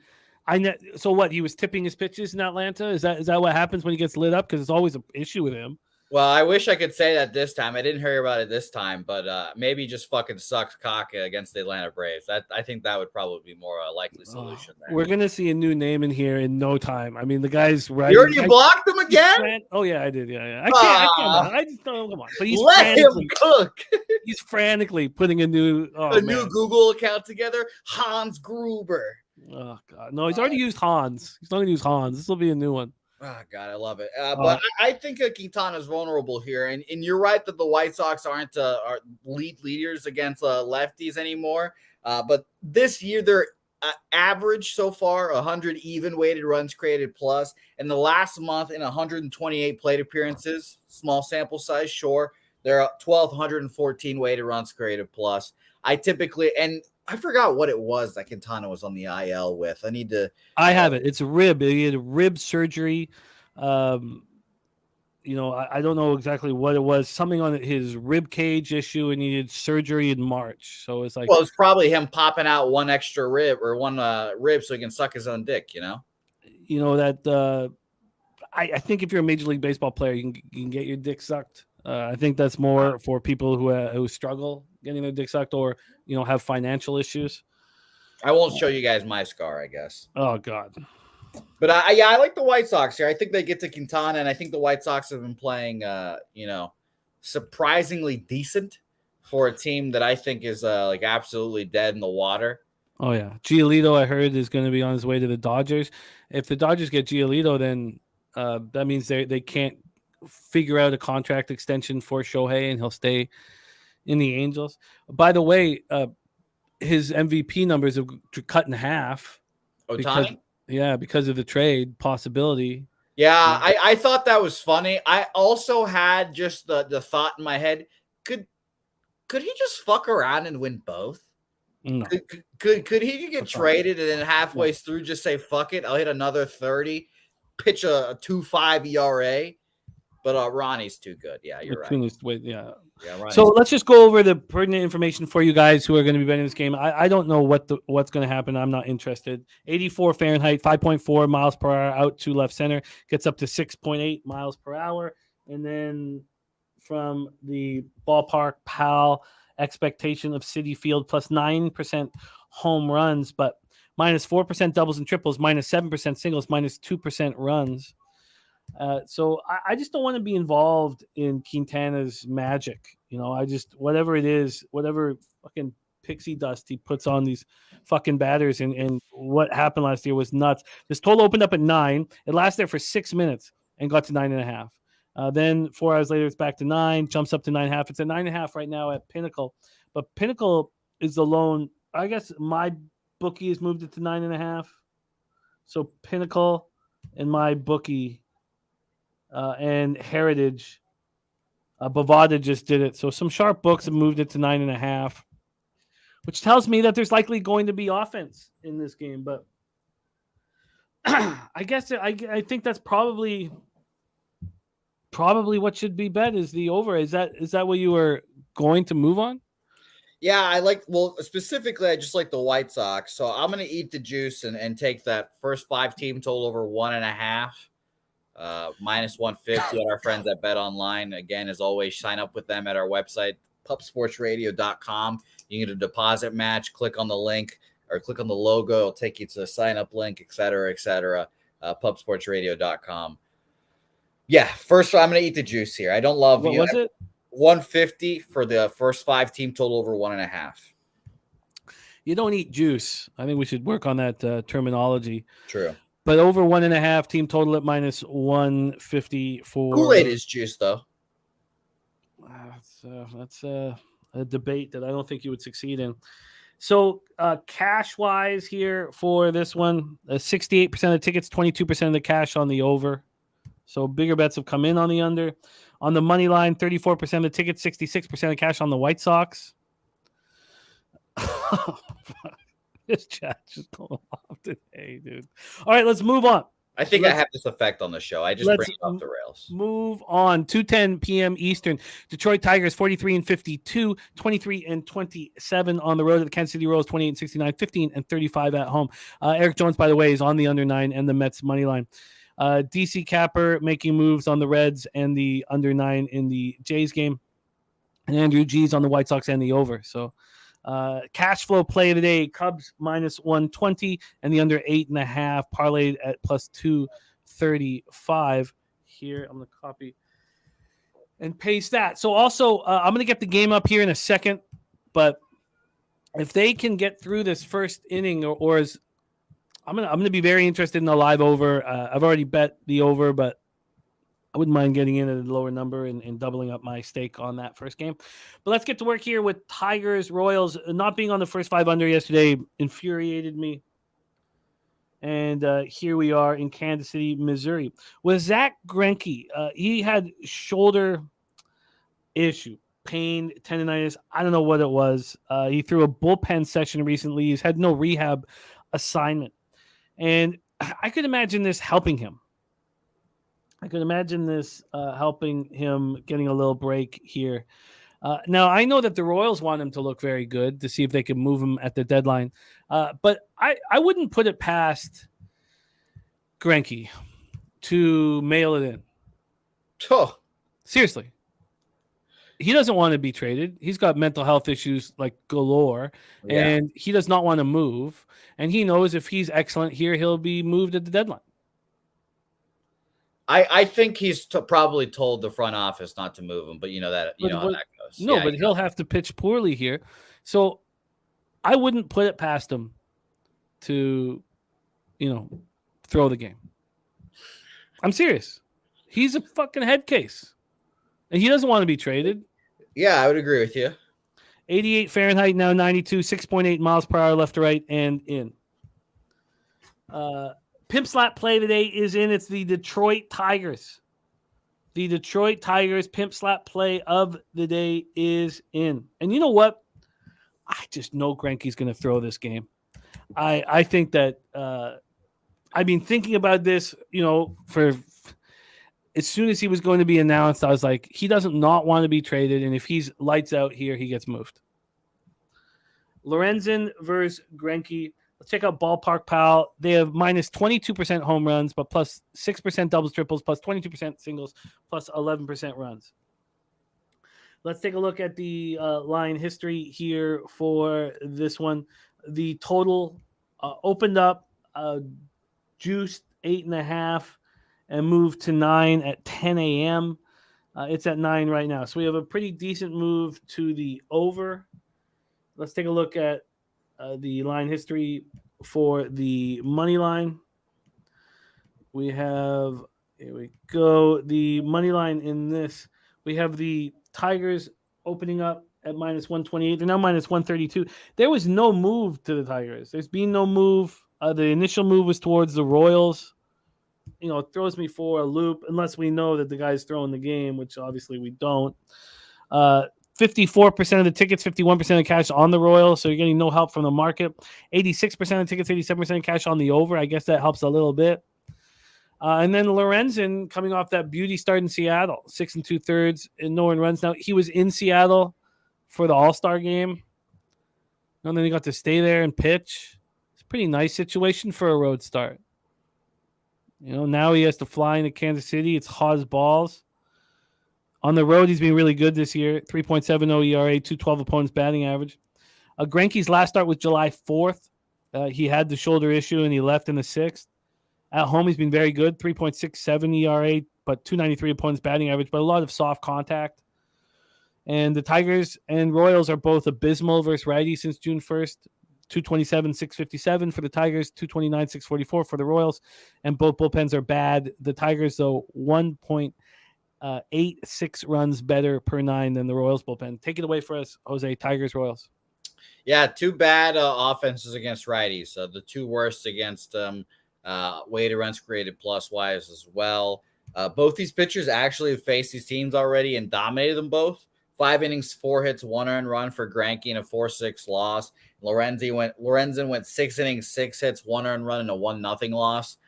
so what? He was tipping his pitches in Atlanta. Is that what happens when he gets lit up? Because it's always an issue with him. Well, I wish I could say that this time. I didn't hear about it this time, but maybe just fucking sucks cock against the Atlanta Braves. I think that would probably be more a likely solution there. We're gonna see a new name in here in no time. I mean, the guy's right. You already blocked him again? Oh yeah, I did. Yeah. I can't. I just don't. Come on. But he's let him cook. He's frantically putting a new new Google account together. Hans Gruber. Oh god, no, he's already used Hans. He's not gonna use Hans. This will be a new one. Oh, God, I love it. But I think Quintana is vulnerable here. And you're right that the White Sox aren't are leaders against lefties anymore. But this year, they're average so far, 100 even weighted runs created plus. In the last month, in 128 plate appearances, small sample size, sure. They're 1,214 weighted runs created plus. I forgot what it was that Quintana was on the IL with. I have it. It's a rib. He had a rib surgery. I don't know exactly what it was. Something on his rib cage issue, and he did surgery in March. So it's like, well, it's probably him popping out one extra rib or one rib so he can suck his own dick. I think if you're a Major League Baseball player, you can get your dick sucked. I think that's more for people who struggle getting their dick sucked or have financial issues. I won't show you guys my scar, I guess. Oh God! But I like the White Sox here. I think they get to Quintana, and I think the White Sox have been playing, surprisingly decent for a team that I think is like absolutely dead in the water. Oh yeah, Giolito I heard is going to be on his way to the Dodgers. If the Dodgers get Giolito, then that means they can't figure out a contract extension for Shohei, and he'll stay in the Angels. By the way, his MVP numbers have cut in half. Because of the trade possibility. Yeah, I thought that was funny. I also had just the thought in my head: could he just fuck around and win both? No. Could he get traded and then halfway through just say fuck it? I'll hit another 30, pitch a 2.5 ERA. But Ronnie's too good. Yeah, you're right. Yeah, so let's just go over the pertinent information for you guys who are going to be betting this game. I don't know what's going to happen. I'm not interested. 84 Fahrenheit, 5.4 miles per hour out to left center. Gets up to 6.8 miles per hour. And then from the ballpark, PAL, expectation of Citi Field plus 9% home runs, but minus 4% doubles and triples, minus 7% singles, minus 2% runs. So I just don't want to be involved in Quintana's magic. Whatever it is, whatever fucking pixie dust he puts on these fucking batters and what happened last year was nuts. This total opened up at 9. It lasted for 6 minutes and got to 9.5. Then 4 hours later, it's back to 9, jumps up to 9.5. It's at 9.5 right now at Pinnacle, but Pinnacle is the lone. I guess my bookie has moved it to 9.5. So Pinnacle and my bookie. And Heritage, Bovada just did it. So some sharp books have moved it to 9.5, which tells me that there's likely going to be offense in this game. But I guess I think that's probably what should be bet is the over. Is that what you were going to move on? Yeah, specifically, I just like the White Sox. So I'm going to eat the juice and take that first 5 team total over 1.5. Minus 150 at our friends at Bet Online. Again, as always, sign up with them at our website, pupsportsradio.com. You can get a deposit match, click on the link or click on the logo. It'll take you to the sign up link, et cetera, pupsportsradio.com. Yeah, first, I'm going to eat the juice here. I don't love what was it? 150 for the first 5 team total over 1.5. You don't eat juice. I think we should work on that terminology. True. But over 1.5 team total at minus 154. Kool-Aid is juice, though. That's a debate that I don't think you would succeed in. So cash-wise here for this one, 68% of the tickets, 22% of the cash on the over. So bigger bets have come in on the under. On the money line, 34% of the tickets, 66% of cash on the White Sox. This chat just going off today, dude. All right, let's move on. I think I have this effect on the show. I just bring it off the rails. Move on. 2:10 p.m. Eastern. Detroit Tigers 43-52, 23-27 on the road to the Kansas City Royals 28-69, 15-35 at home. Eric Jones, by the way, is on the under 9 and the Mets money line. DC Capper making moves on the Reds and the under 9 in the Jays game. And Andrew G's on the White Sox and the over. So cash flow play today, Cubs minus 120 and the under 8.5 parlayed at plus 235. Here, I'm going to copy and paste that. So also, I'm going to get the game up here in a second, but if they can get through this first inning, or as I'm going to be very interested in the live over. I've already bet the over, but I wouldn't mind getting in at a lower number and doubling up my stake on that first game. But let's get to work here with Tigers, Royals. Not being on the first 5 under yesterday infuriated me. And here we are in Kansas City, Missouri. With Zach Greinke, he had shoulder issue, pain, tendonitis. I don't know what it was. He threw a bullpen session recently. He's had no rehab assignment. And I could imagine this helping him. Helping him getting a little break here. Now, I know that the Royals want him to look very good to see if they can move him at the deadline. But I wouldn't put it past Greinke to mail it in. Oh. Seriously. He doesn't want to be traded. He's got mental health issues like galore, and he does not want to move. And he knows if he's excellent here, he'll be moved at the deadline. I think he's probably told the front office not to move him, but you know how that goes. No, but he'll have to pitch poorly here. So I wouldn't put it past him to, throw the game. I'm serious. He's a fucking head case. And he doesn't want to be traded. Yeah, I would agree with you. 88 Fahrenheit, now 92, 6.8 miles per hour left to right and in. Pimp slap play today is in. It's the Detroit Tigers. The Detroit Tigers pimp slap play of the day is in. And you know what? I just know Greinke's going to throw this game. I think that I've been thinking about this, for as soon as he was going to be announced, I was like, he doesn't not want to be traded. And if he's lights out here, he gets moved. Lorenzen versus Greinke. Let's check out Ballpark Pal. They have minus 22% home runs, but plus 6% doubles, triples, plus 22% singles, plus 11% runs. Let's take a look at the line history here for this one. The total opened up, juiced 8.5, and moved to 9 at 10 a.m. It's at 9 right now. So we have a pretty decent move to the over. Let's take a look at the line history for the money line. We have, here we go, the money line in this. We have the Tigers opening up at minus 128. They're now minus 132. There was no move to the Tigers. There's been no move. The initial move was towards the Royals. It throws me for a loop unless we know that the guy's throwing the game, which obviously we don't. 54% of the tickets, 51% of cash on the Royals, so you're getting no help from the market. 86% of tickets, 87% of cash on the over. I guess that helps a little bit. And then Lorenzen coming off that beauty start in Seattle, 6 2/3 and no one runs. Now, he was in Seattle for the All-Star game. And then he got to stay there and pitch. It's a pretty nice situation for a road start. Now he has to fly into Kansas City. It's hot as balls. On the road, he's been really good this year. 3.70 ERA, 212 opponents batting average. Greinke's last start was July 4th. He had the shoulder issue, and he left in the 6th. At home, he's been very good. 3.67 ERA, but 293 opponents batting average, but a lot of soft contact. And the Tigers and Royals are both abysmal versus righty since June 1st. 227, 657 for the Tigers, 229, 644 for the Royals, and both bullpens are bad. The Tigers, though, 1.86 runs better per 9 than the Royals bullpen. Take it away for us, Jose. Tigers, Royals. Yeah, two bad offenses against righties. The two worst against weighted runs created plus wise as well. Both these pitchers actually have faced these teams already and dominated them both. 5 innings, 4 hits, 1 earned run for Greinke and a 4-6 loss. Lorenzen went 6 innings, 6 hits, 1 earned run, and a 1-0 loss.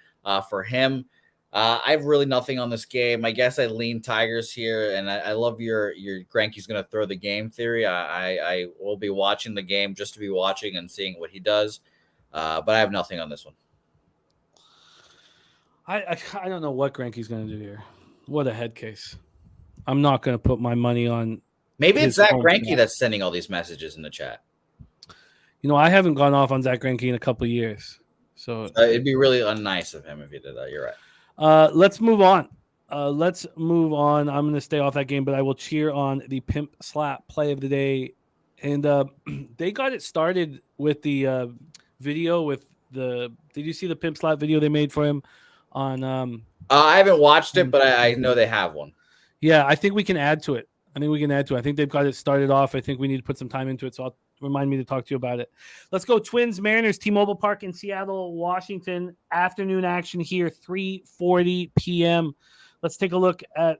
for him. I have really nothing on this game. I guess I lean Tigers here, and I love your Greinke's going to throw the game theory. I will be watching the game just to be watching and seeing what he does, but I have nothing on this one. I don't know what Greinke's going to do here. What a head case. I'm not going to put my money on. Maybe it's Zach Greinke stat. that's sending all these messages in the chat. I haven't gone off on Zach Greinke in a couple of years. So it'd be really unnice of him if he did that. You're right. Let's move on. I'm going to stay off that game, but I will cheer on the Pimp Slap play of the day. And they got it started with the video with did you see the Pimp Slap video they made for him on I haven't watched it, but I know they have one. Yeah, I think we can add to it. I think they've got it started off. I think we need to put some time into it. So remind me to talk to you about it. Let's go Twins, Mariners, T-Mobile Park in Seattle, Washington. Afternoon action here, 3:40 p.m. Let's take a look at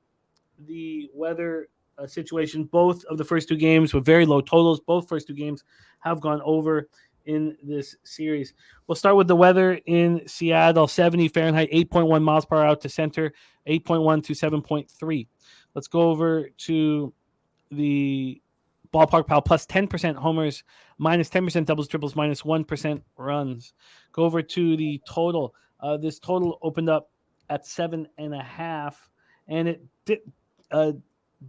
the weather situation. Both of the first two games with very low totals. Both first two games have gone over in this series. We'll start with the weather in Seattle. 70 Fahrenheit, 8.1 miles per hour to center, 8.1 to 7.3. Let's go over to the Ballpark Pal, plus 10% homers, minus 10% doubles, triples, minus 1% runs. Go over to the total. This total opened up at 7.5, and it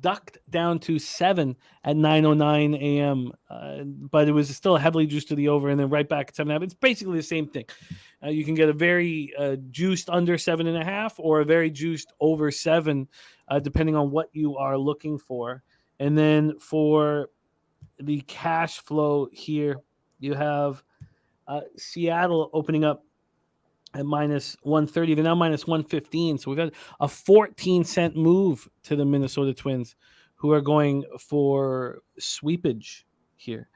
ducked down to 7 at 9:09 a.m. But it was still heavily juiced to the over, and then right back at 7.5. It's basically the same thing. You can get a very juiced under 7.5 or a very juiced over 7, depending on what you are looking for. And then for the cash flow here, you have Seattle opening up at minus 130. They're now minus 115. So we've got a 14-cent move to the Minnesota Twins, who are going for sweepage here.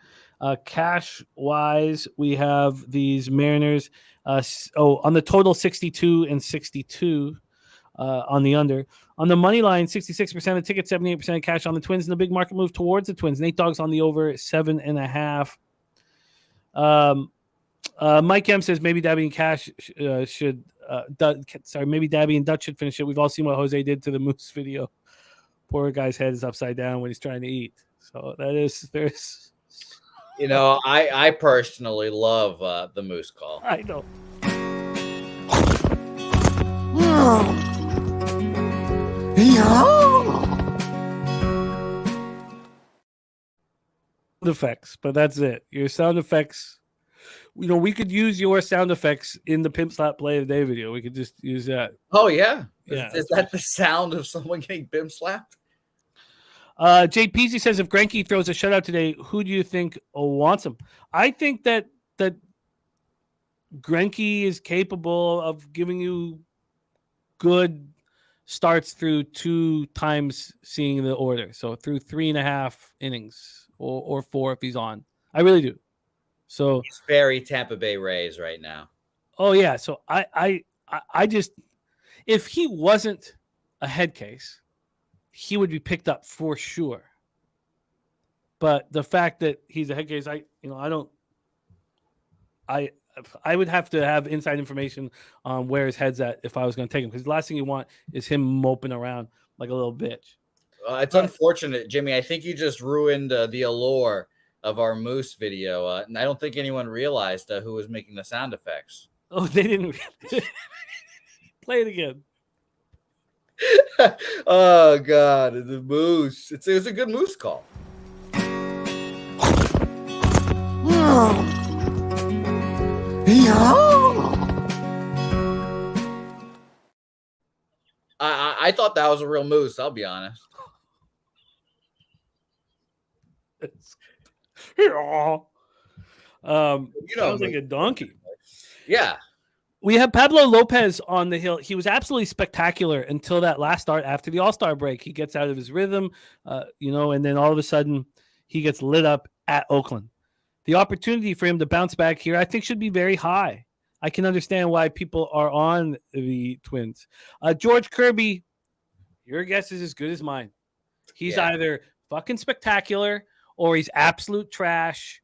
Cash-wise, we have these Mariners. On the total, 62 and 62 on the under. On the money line, 66% of tickets, 78% of cash on the Twins, and the big market move towards the Twins. Nate Dogg's on the over 7.5. Mike M says maybe Dabby and Cash maybe Dabby and Dutch should finish it. We've all seen what Jose did to the Moose video. Poor guy's head is upside down when he's trying to eat. So there's. I personally love the Moose call. I know. Effects, but that's it. Your sound effects. We could use your sound effects in the Pimp Slap play of the day video. We could just use that. Oh yeah. Yeah. Is that the sound of someone getting Pimp slapped? Jay Peasy says if Greinke throws a shutout today, who do you think wants him? I think that Greinke is capable of giving you good starts through 2 times seeing the order. So through 3.5 innings or 4 if he's on. I really do. So he's very Tampa Bay Rays right now. Oh yeah. So I just, if he wasn't a head case, he would be picked up for sure. But the fact that he's a head case, I would have to have inside information on where his head's at if I was going to take him, because the last thing you want is him moping around like a little bitch. It's unfortunate, Jimmy. I think you just ruined the allure of our Moose video. And I don't think anyone realized who was making the sound effects. Oh, they didn't. Play it again. Oh, God. The Moose. It was a good Moose call. I thought that was a real Moose, I'll be honest. Sounds like a donkey. Yeah. We have Pablo Lopez on the hill. He was absolutely spectacular until that last start after the All-Star break. He gets out of his rhythm, and then all of a sudden he gets lit up at Oakland. The opportunity for him to bounce back here, I think, should be very high. I can understand why people are on the Twins. George Kirby, your guess is as good as mine. He's either fucking spectacular or he's absolute trash.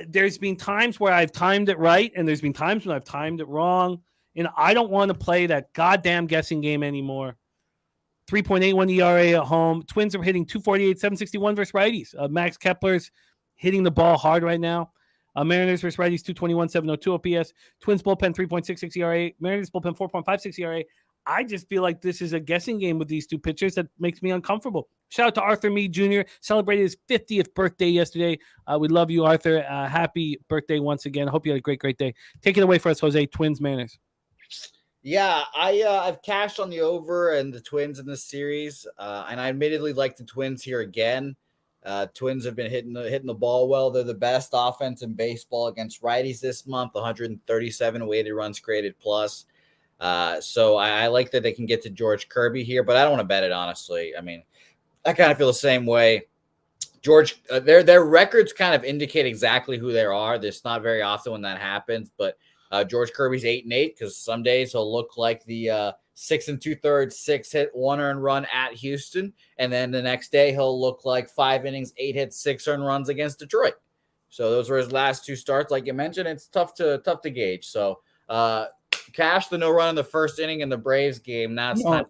There's been times where I've timed it right, and there's been times when I've timed it wrong. And I don't want to play that goddamn guessing game anymore. 3.81 ERA at home. Twins are hitting 248, 761 versus righties. Max Kepler's hitting the ball hard right now. Mariners versus righties, 221, 702 OPS. Twins bullpen, 3.66 ERA. Mariners bullpen, 4.56 ERA. I just feel like this is a guessing game with these two pitchers that makes me uncomfortable. Shout out to Arthur Meade Jr. Celebrated his 50th birthday yesterday. We love you, Arthur. Happy birthday once again. Hope you had a great, great day. Take it away for us, Jose. Twins, Mariners. Yeah, I've cashed on the over and the Twins in this series, and I admittedly like the Twins here again. Twins have been hitting the ball well. They're the best offense in baseball against righties this month, 137 weighted runs created plus. So I like that they can get to George Kirby here, but I don't want to bet it, honestly. I mean, I kind of feel the same way. George, their records kind of indicate exactly who they are. It's not very often when that happens, but George Kirby's 8-8 because some days he'll look like the 6 2/3, 6-hit, 1 earned run at Houston, and then the next day he'll look like 5 innings, 8 hits, 6 earned runs against Detroit. So those were his last 2 starts. Like you mentioned, it's tough to gauge. So cash the no run in the first inning in the Braves game. Now it's time.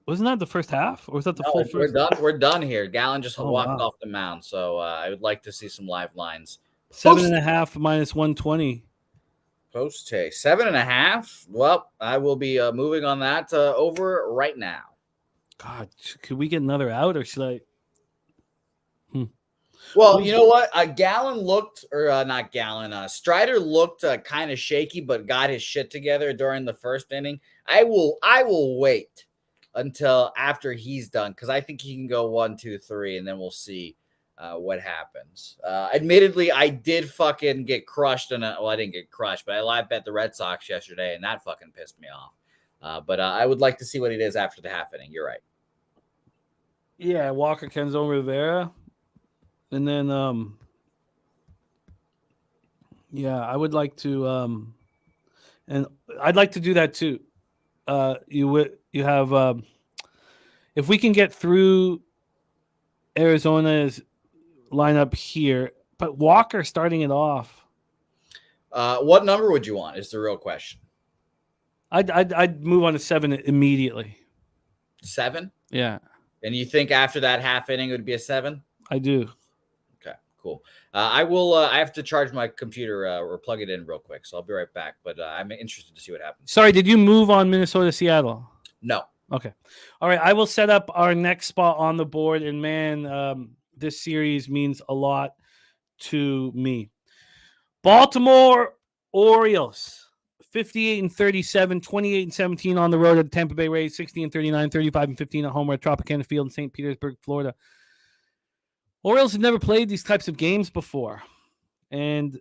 Wasn't that the first half, or was that the full first? We're done here. Gallen just walked off the mound, so I would like to see some live lines. 7.5 minus 120. Post take 7.5. Well, I will be moving on that over right now. God, could we get another out, or should I? Well, you know what? Gallen looked, or not Gallen. Strider looked kind of shaky, but got his shit together during the first inning. I will wait until after he's done because I think he can go 1, 2, 3, and then we'll see what happens. Admittedly, I did fucking get crushed. I didn't get crushed, but I live bet the Red Sox yesterday, and that fucking pissed me off. But I would like to see what it is after the half inning. You're right. Yeah, Walker, Kenzo, Rivera. And then, I would like to, and I'd like to do that too. You have, if we can get through Arizona's lineup here, but Walker starting it off. What number would you want? Is the real question. I'd move on to 7 immediately. 7? Yeah. And you think after that half inning it would be a 7? I do. Okay, cool. I will. I have to charge my computer or plug it in real quick, so I'll be right back. But I'm interested to see what happens. Sorry, did you move on Minnesota, Seattle? No. Okay. All right. I will set up our next spot on the board, and man, this series means a lot to me. Baltimore Orioles, 58-37, 28-17 on the road at the Tampa Bay Rays, 60-39, 35-15 at home at Tropicana Field in St. Petersburg, Florida. Orioles have never played these types of games before, and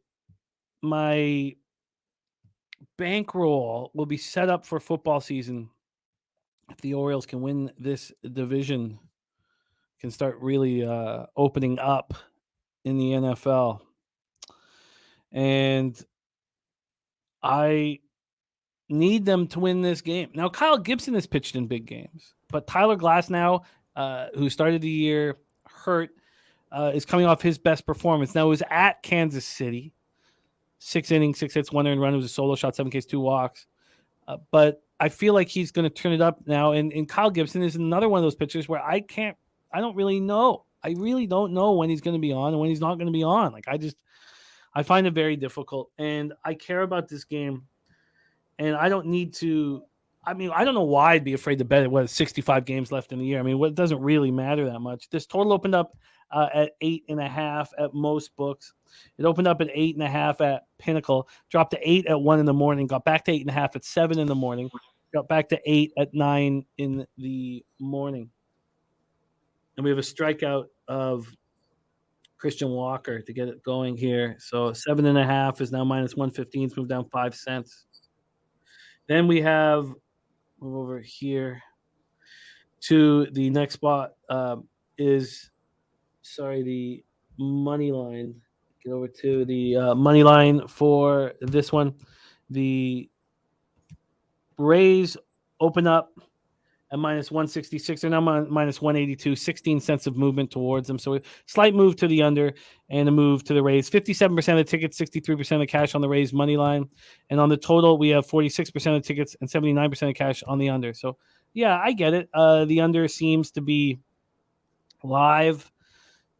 my bankroll will be set up for football season. If the Orioles can win this division, can start really opening up in the NFL. And I need them to win this game. Now, Kyle Gibson has pitched in big games, but Tyler Glasnow, who started the year hurt, is coming off his best performance. Now, it was at Kansas City. 6 innings, 6 hits, 1 earned run. It was a solo shot, 7 Ks, 2 walks. But I feel like he's going to turn it up now. And Kyle Gibson is another one of those pitchers where I don't really know. I really don't know when he's going to be on and when he's not going to be on. Like, I find it very difficult. And I care about this game. And I don't need to. I mean, I don't know why I'd be afraid to bet it. 65 games left in the year. I mean, it doesn't really matter that much. This total opened up at 8.5 at most books. It opened up at 8.5 at Pinnacle, dropped to 8 at 1 in the morning, got back to 8.5 at 7 in the morning, got back to 8 at 9 in the morning. And we have a strikeout of Christian Walker to get it going here. So 7.5 is now minus 115. It's moved down 5 cents. Then we have, move over here to the next spot the money line. Get over to the money line for this one. The Rays open up at minus 166. They're now minus 182, 16 cents of movement towards them. So a slight move to the under and a move to the Rays. 57% of the tickets, 63% of cash on the Rays money line. And on the total, we have 46% of tickets and 79% of cash on the under. So, yeah, I get it. The under seems to be live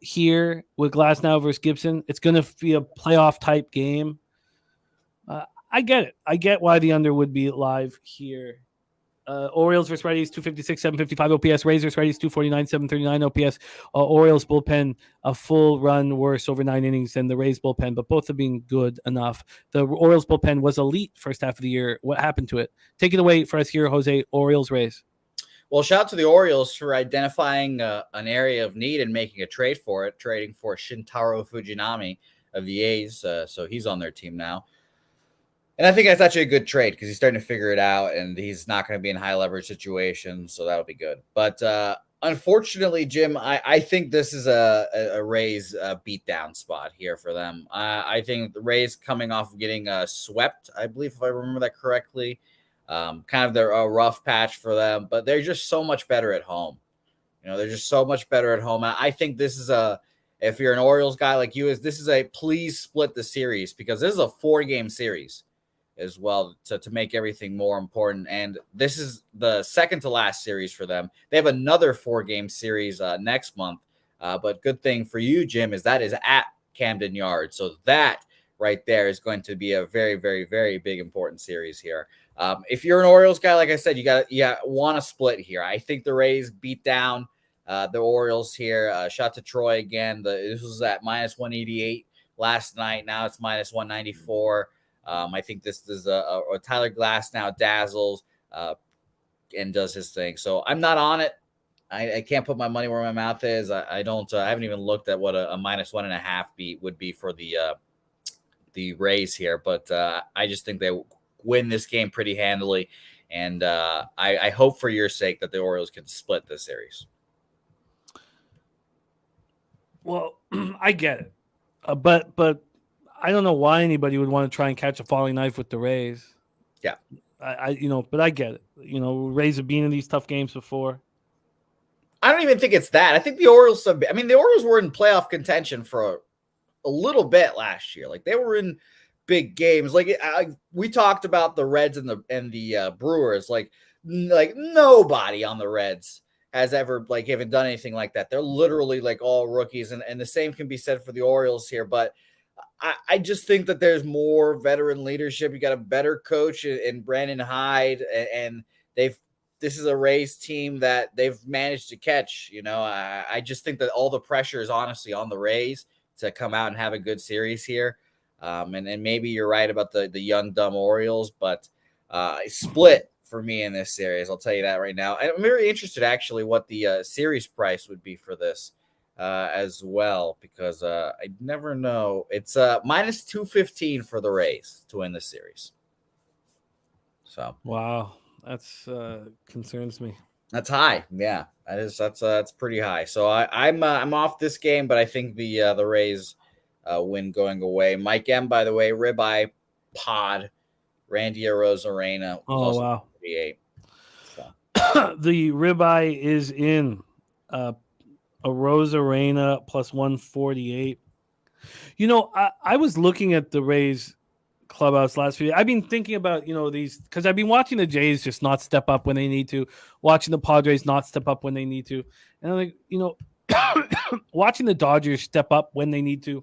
here with Glasnow versus Gibson. It's going to be a playoff type game. I get it. I get why the under would be live here. Orioles versus Righties, 256, 755 OPS. Rays versus Righties, 249, 739 OPS. Orioles bullpen, a full run worse over 9 innings than the Rays bullpen, but both have been good enough. The Orioles bullpen was elite first half of the year. What happened to it? Take it away for us here, Jose. Orioles, Rays. Well, shout out to the Orioles for identifying an area of need and making a trade for it, trading for Shintaro Fujinami of the A's. So he's on their team now. And I think that's actually a good trade because he's starting to figure it out and he's not going to be in high leverage situations. So that'll be good. But unfortunately, Jim, I think this is a Rays beatdown spot here for them. I think the Rays coming off of getting swept, I believe, if I remember that correctly. Kind of a rough patch for them, but they're just so much better at home. They're just so much better at home. I think this is if you're an Orioles guy like you, this is a please split the series because this is a 4-game series as well to make everything more important. And this is the second to last series for them. They have another 4-game series next month. But good thing for you, Jim, is that is at Camden Yards. So that right there is going to be a very, very, very big important series here. If you're an Orioles guy, like I said, you want to split here. I think the Rays beat down the Orioles here. Shot to Troy again. This was at minus 188 last night. Now it's minus 194. I think this is a Tyler Glasnow dazzles and does his thing. So I'm not on it. I can't put my money where my mouth is. I haven't even looked at what a minus 1.5 beat would be for the Rays here, but I just think they win this game pretty handily. And I hope for your sake that the Orioles can split this series. Well, I get it. But I don't know why anybody would want to try and catch a falling knife with the Rays. Yeah. But I get it. Rays have been in these tough games before. I don't even think it's that. I think the Orioles were in playoff contention for a little bit last year. Like they were in big games. Like we talked about the Reds and the Brewers. Like nobody on the Reds has ever even done anything like that. They're literally all rookies, and the same can be said for the Orioles here. But I just think that there's more veteran leadership. You got a better coach in Brandon Hyde, and this is a Rays team that they've managed to catch. I just think that all the pressure is honestly on the Rays to come out and have a good series here. And maybe you're right about the young, dumb Orioles, but split for me in this series. I'll tell you that right now. And I'm very interested actually what the series price would be for this as well, because I never know. It's minus 215 for the Rays to win this series. So wow, that's concerns me. That's high. Yeah, that's pretty high. So I'm off this game, but I think the Rays win going away. Mike M, by the way, Ribeye Pod, Randy Arozarena. Oh wow, 38. So. The Ribeye is in. Arozarena plus 148. I was looking at the Rays clubhouse last video. I've been thinking about, these, because I've been watching the Jays just not step up when they need to, watching the Padres not step up when they need to. And I'm like, watching the Dodgers step up when they need to.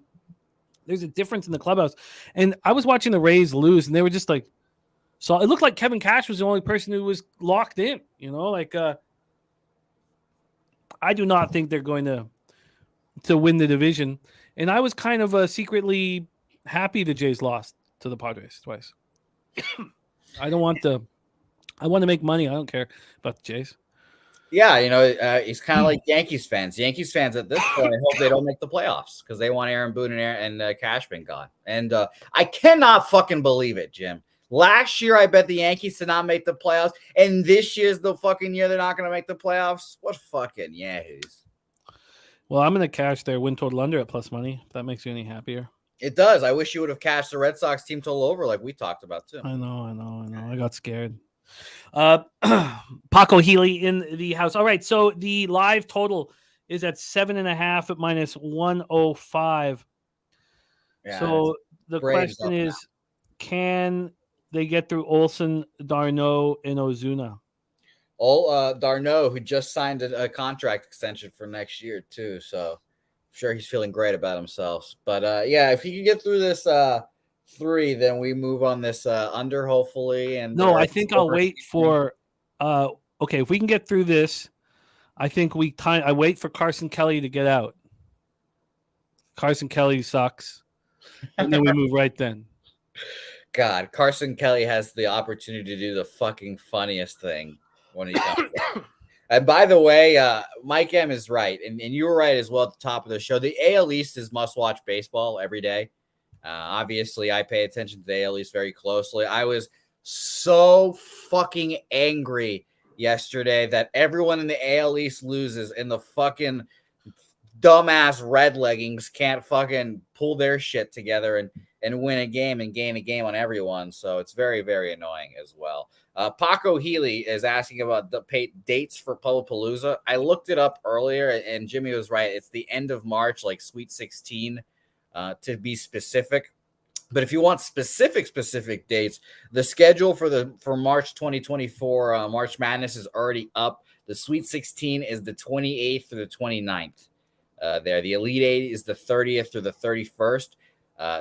There's a difference in the clubhouse. And I was watching the Rays lose, and they were just so it looked like Kevin Cash was the only person who was locked in, I do not think they're going to win the division. And I was kind of secretly happy the Jays lost to the Padres twice. I want to make money. I don't care about the Jays. Yeah, he's kind of like Yankees fans. Yankees fans at this point, I hope they don't make the playoffs because they want Aaron Boone and Cashman gone. And I cannot fucking believe it, Jim. Last year, I bet the Yankees did not make the playoffs, and this year's the fucking year they're not going to make the playoffs. What fucking yahoos? Well, I'm going to cash their win total under at plus money, if that makes you any happier. It does. I wish you would have cashed the Red Sox team total over like we talked about, too. I know. I got scared. Paco Healy in the house. All right, so the live total is at 7.5 at minus 105. Yeah, So the Braves question up is, can they get through Olsen, Darno, and Ozuna? Darno, who just signed a contract extension for next year too, so I'm sure he's feeling great about himself. But yeah, if he can get through this 3, then we move on this under hopefully. And No, I think I'll wait for. Okay, if we can get through this, I think I wait for Carson Kelly to get out. Carson Kelly sucks, and then we move right then. God, Carson Kelly has the opportunity to do the fucking funniest thing when he comes out. And by the way, Mike M is right, and you were right as well at the top of the show. The AL East is must-watch baseball every day. Obviously, I pay attention to the AL East very closely. I was so fucking angry yesterday that everyone in the AL East loses, and the fucking dumbass red leggings can't fucking pull their shit together and win a game and gain a game on everyone. So it's very, very annoying as well. Paco Healy is asking about the dates for Palooza. I looked it up earlier, and Jimmy was right. It's the end of March, like Sweet 16, to be specific. But if you want specific dates, the schedule for March 2024, March Madness is already up. The Sweet 16 is the 28th through the 29th. There, the Elite 8 is the 30th through the 31st.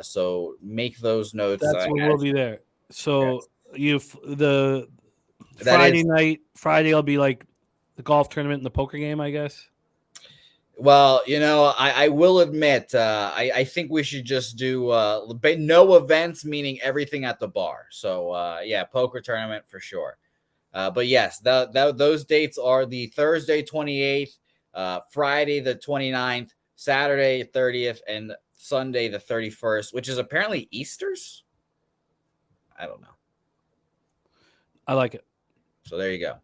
So make those notes. That's when we'll be there. So yes. The Friday night, Friday will be like the golf tournament and the poker game, I guess. Well, I will admit, I think we should just do no events, meaning everything at the bar. So yeah, poker tournament for sure. But yes, those dates are the Thursday 28th, Friday the 29th, Saturday 30th, and Sunday the 31st, which is apparently Easter's. I don't know. I like it. So there you go.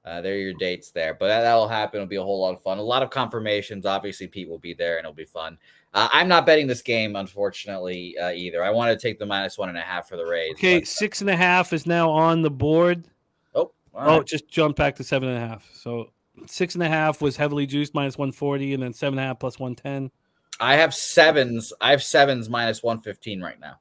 There are your dates there. But that'll happen. It'll be a whole lot of fun. A lot of confirmations. Obviously, Pete will be there, and it'll be fun. I'm not betting this game, unfortunately, either. I want to take the -1.5 for the Rays. Okay, 6.5 is now on the board. Oh, all right. Just jumped back to 7.5. So 6.5 was heavily juiced, -140, and then 7.5 plus 110. I have sevens. -115 right now.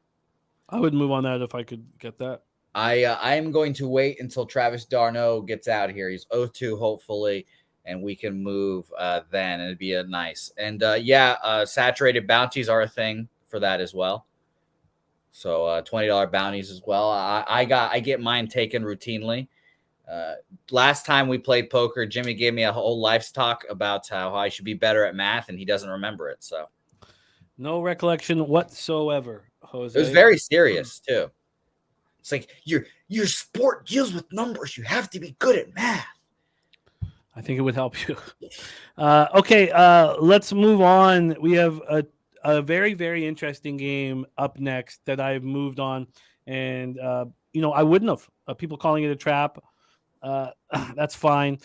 I would move on that if I could get that. I am going to wait until Travis d'Arnaud gets out here. He's 0-2, hopefully, and we can move then, and it'd be a nice. And saturated bounties are a thing for that as well. So $20 bounties as well. I get mine taken routinely. Last time we played poker, Jimmy gave me a whole life's talk about how I should be better at math, and he doesn't remember it. So no recollection whatsoever, Jose. It was very serious too. It's like your sport deals with numbers. You have to be good at math. I think it would help you. Okay, let's move on. We have a very, very interesting game up next that I've moved on, and I wouldn't have. People calling it a trap. That's fine.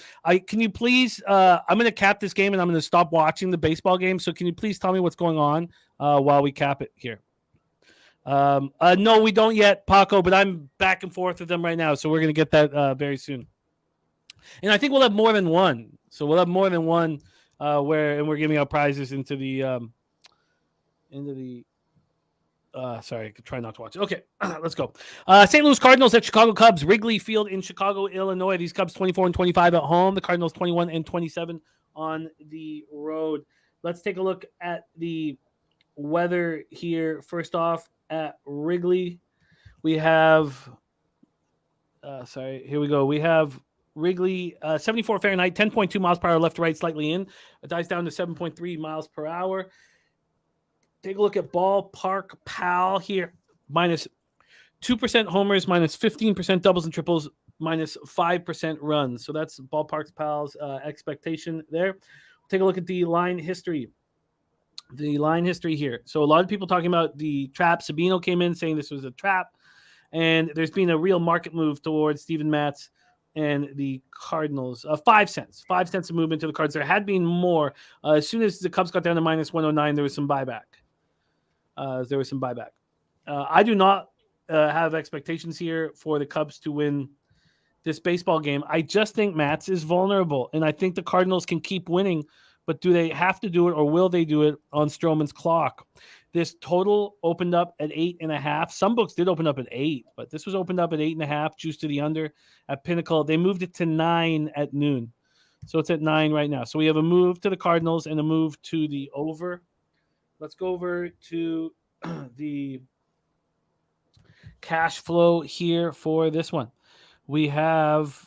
Can you please? I'm going to cap this game, and I'm going to stop watching the baseball game. So can you please tell me what's going on while we cap it here? No, we don't yet, Paco, but I'm back and forth with them right now, so we're going to get that very soon. And I think we'll have more than one. So we'll have more than one and we're giving out prizes into the sorry, try not to watch it. Okay, let's go. St. Louis Cardinals at Chicago Cubs, Wrigley Field in Chicago, Illinois. These Cubs 24-25 at home. The Cardinals 21-27 on the road. Let's take a look at the weather here. First off, at Wrigley, we have here we go. We have Wrigley 74 Fahrenheit, 10.2 miles per hour left to right, slightly in. It dies down to 7.3 miles per hour. Take a look at Ballpark Pal here. -2% homers, -15% doubles and triples, -5% runs. So that's Ballpark Pal's expectation there. Take a look at the line history. The line history here. So a lot of people talking about the trap. Sabino came in saying this was a trap. And there's been a real market move towards Steven Matz and the Cardinals. 5 cents. 5 cents of movement to the Cards. There had been more. As soon as the Cubs got down to -109, there was some buyback. I do not have expectations here for the Cubs to win this baseball game. I just think Matz is vulnerable, and I think the Cardinals can keep winning, but do they have to do it, or will they do it on Stroman's clock? This total opened up at 8.5. Some books did open up at 8, but this was opened up at 8.5, juice to the under at Pinnacle. They moved it to 9 at noon. So it's at 9 right now. So we have a move to the Cardinals and a move to the over. Let's go over to the cash flow here for this one. We have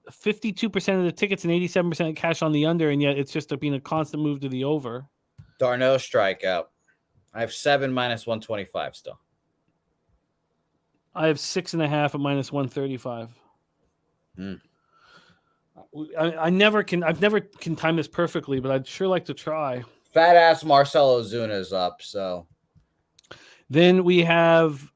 52% of the tickets and 87% of cash on the under, and yet it's just been a constant move to the over. Darno strikeout. I have 7 minus 125 still. I have 6.5 at minus 135. I've never can time this perfectly, but I'd sure like to try. Fat ass Marcell Ozuna is up. So then we have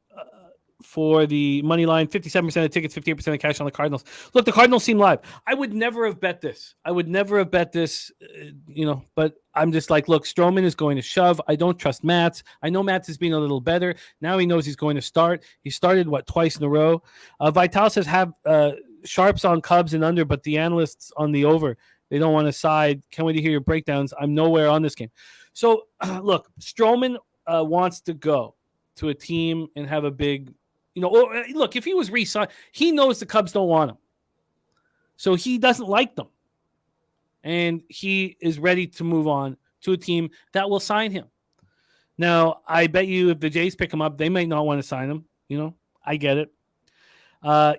for the money line, 57% of tickets, 58% of cash on the Cardinals. Look, the Cardinals seem live. I would never have bet this. But I'm just like, look, Stroman is going to shove. I don't trust Matz. I know Matz has been a little better. Now he knows he's going to start. He started, twice in a row. Vital says have sharps on Cubs and under, but the analysts on the over. They don't want to side. Can't wait to hear your breakdowns. I'm nowhere on this game. So, look, Stroman wants to go to a team and have a big – look, if he was re-signed, he knows the Cubs don't want him. So he doesn't like them. And he is ready to move on to a team that will sign him. Now, I bet you if the Jays pick him up, they might not want to sign him. I get it.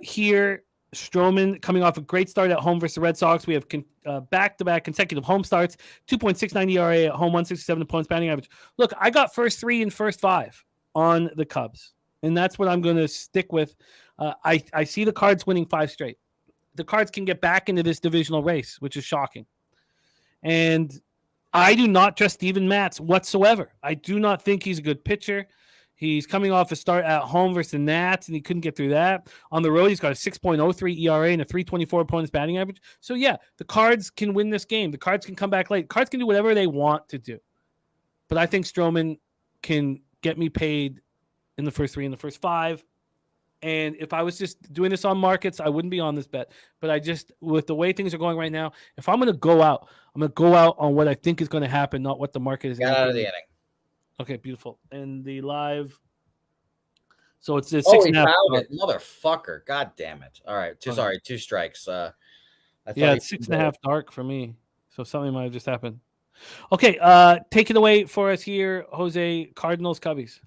Here, Stroman coming off a great start at home versus the Red Sox. We have back-to-back consecutive home starts, 2.69 ERA at home, 167 opponents batting average. Look, I got first 3 and first 5 on the Cubs. And that's what I'm going to stick with. I see the Cards winning 5 straight. The Cards can get back into this divisional race, which is shocking. And I do not trust Steven Matz whatsoever. I do not think he's a good pitcher. He's coming off a start at home versus the Nats, and he couldn't get through that. On the road, he's got a 6.03 ERA and a 3.24 opponent's batting average. So, yeah, the Cards can win this game. The Cards can come back late. Cards can do whatever they want to do. But I think Stroman can get me paid in the first 3 and the first 5. And if I was just doing this on markets, I wouldn't be on this bet. But with the way things are going right now, if I'm going to go out, I'm going to go out on what I think is going to happen, not what the market is going to do. Got out of the inning. Okay, beautiful. And the live, so it's 6.5. He fouled it, motherfucker! God damn it! All right, 2 strikes. It's 6.5 dark for me. So something might have just happened. Okay, take it away for us here, Jose. Cardinals, Cubbies.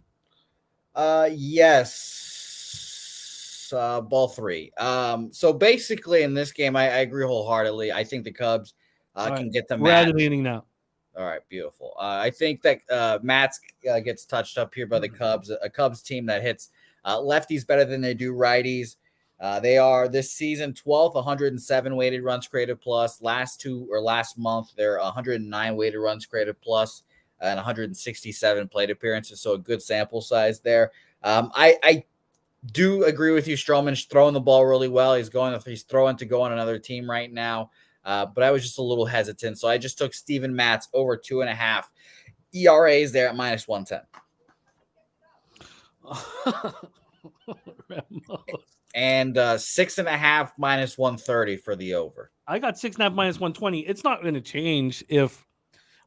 Yes. Ball 3. So basically in this game, I agree wholeheartedly. I think the Cubs can get the We're out of the inning now. All right, beautiful. I think that Matz gets touched up here by the Cubs, a Cubs team that hits lefties better than they do righties. They are this season 12th, 107 weighted runs created plus. Last month, they're 109 weighted runs created plus and 167 plate appearances. So a good sample size there. I do agree with you. Stroman's throwing the ball really well. He's throwing to go on another team right now. But I was just a little hesitant. So I just took Steven Matz over 2.5 ERAs there at minus 110. And 6.5 minus 130 for the over. I got 6.5 minus 120. It's not going to change if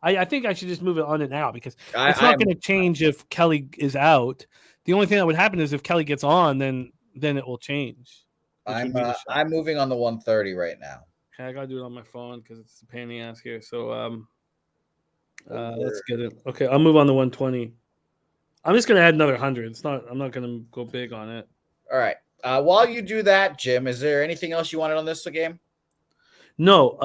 I think I should just move it on it now because it's not going to change if Kelly is out. The only thing that would happen is if Kelly gets on, then it will change. I'm moving on the 130 right now. Okay, I gotta do it on my phone because it's a pain in the ass here. So let's get it. Okay, I'll move on to 120. I'm just gonna add another 100. I'm not gonna go big on it. All right. While you do that, Jim, is there anything else you wanted on this game? No.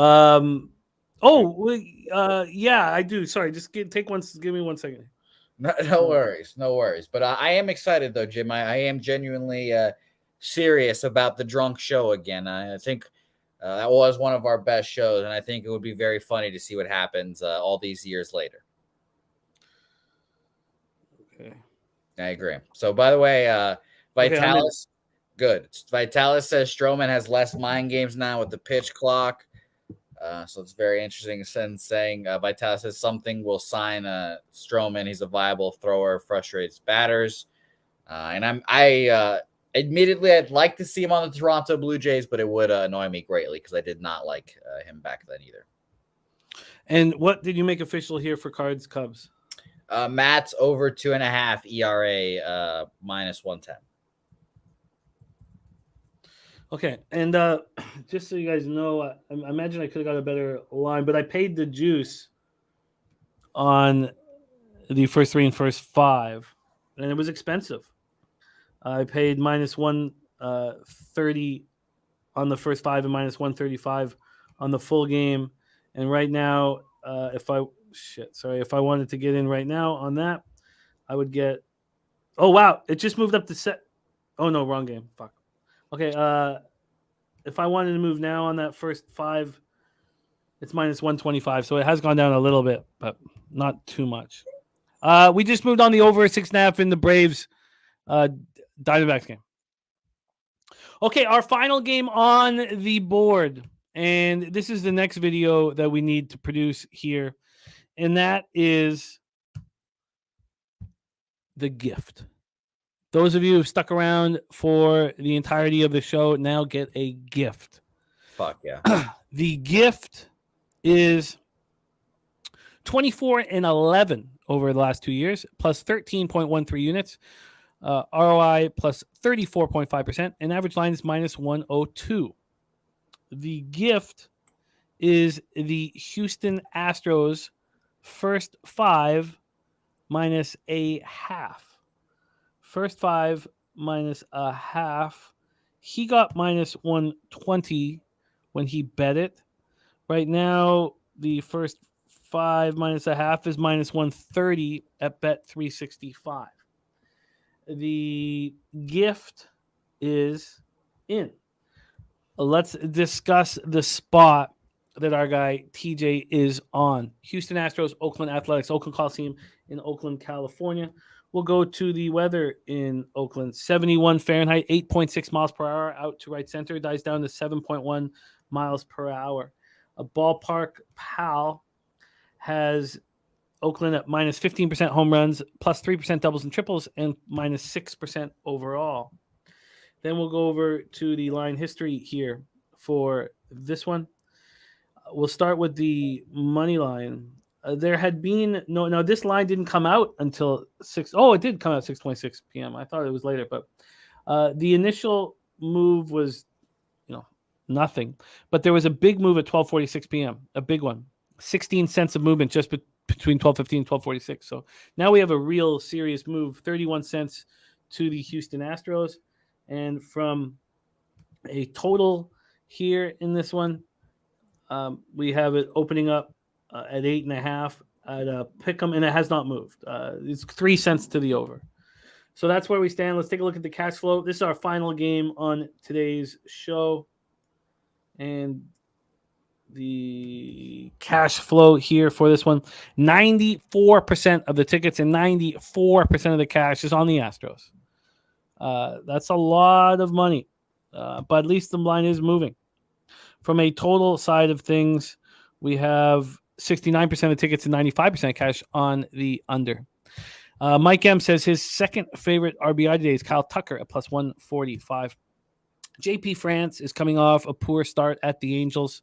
Yeah, I do. Sorry, just give me 1 second. No worries. But I am excited though, Jim. I am genuinely serious about the drunk show again. I think that was one of our best shows, and I think it would be very funny to see what happens all these years later. Okay. I agree. So, by the way, Vitalis, good. Vitalis says Stroman has less mind games now with the pitch clock. So it's very interesting saying Vitalis says something will sign Stroman. He's a viable thrower, frustrates batters. And Admittedly, I'd like to see him on the Toronto Blue Jays, but it would annoy me greatly because I did not like him back then either. And what did you make official here for Cards Cubs? Matt's over 2.5 ERA, minus 110. Okay, and just so you guys know, I imagine I could have got a better line, but I paid the juice on the first 3 and first 5, and it was expensive. I paid minus 130 on the first 5 and minus 135 on the full game. And right now, if I wanted to get in right now on that, I would get. Oh wow! It just moved up to set. Oh no, wrong game. Fuck. Okay. If I wanted to move now on that first 5, it's minus 125. So it has gone down a little bit, but not too much. We just moved on the over 6.5 in the Braves Diamondbacks game. Okay, our final game on the board. And this is the next video that we need to produce here. And that is the gift. Those of you who've stuck around for the entirety of the show now get a gift. Fuck yeah. The gift is 24-11 over the last 2 years, plus 13.13 units. ROI plus 34.5%, and average line is minus 102. The gift is the Houston Astros first 5 minus a half. First 5 minus a half. He got minus 120 when he bet it. Right now, the first 5 minus a half is minus 130 at bet 365. The gift is in. Let's discuss the spot that our guy TJ is on. Houston Astros, Oakland Athletics, Oakland Coliseum in Oakland, California. We'll go to the weather in Oakland. 71 Fahrenheit, 8.6 miles per hour out to right center. Dies down to 7.1 miles per hour. A ballpark pal has Oakland at minus 15% home runs, plus 3% doubles and triples, and minus 6% overall. Then we'll go over to the line history here for this one. We'll start with the money line. There had been no, this line didn't come out until 6. Oh, it did come out 6:26 p.m. I thought it was later, but the initial move was, nothing. But there was a big move at 12:46 p.m., a big one. 16 cents of movement just between 12:15 and 12:46. So now we have a real serious move, 31 cents to the Houston Astros. And from a total here in this one, we have it opening up at 8.5 at a pick'em, and it has not moved. It's 3 cents to the over. So that's where we stand. Let's take a look at the cash flow. This is our final game on today's show. And the cash flow here for this one, 94% of the tickets and 94% of the cash is on the Astros. That's a lot of money, but at least the line is moving. From a total side of things, we have 69% of tickets and 95% cash on the under. Mike M says his second favorite RBI today is Kyle Tucker at plus 145. JP France is coming off a poor start at the Angels,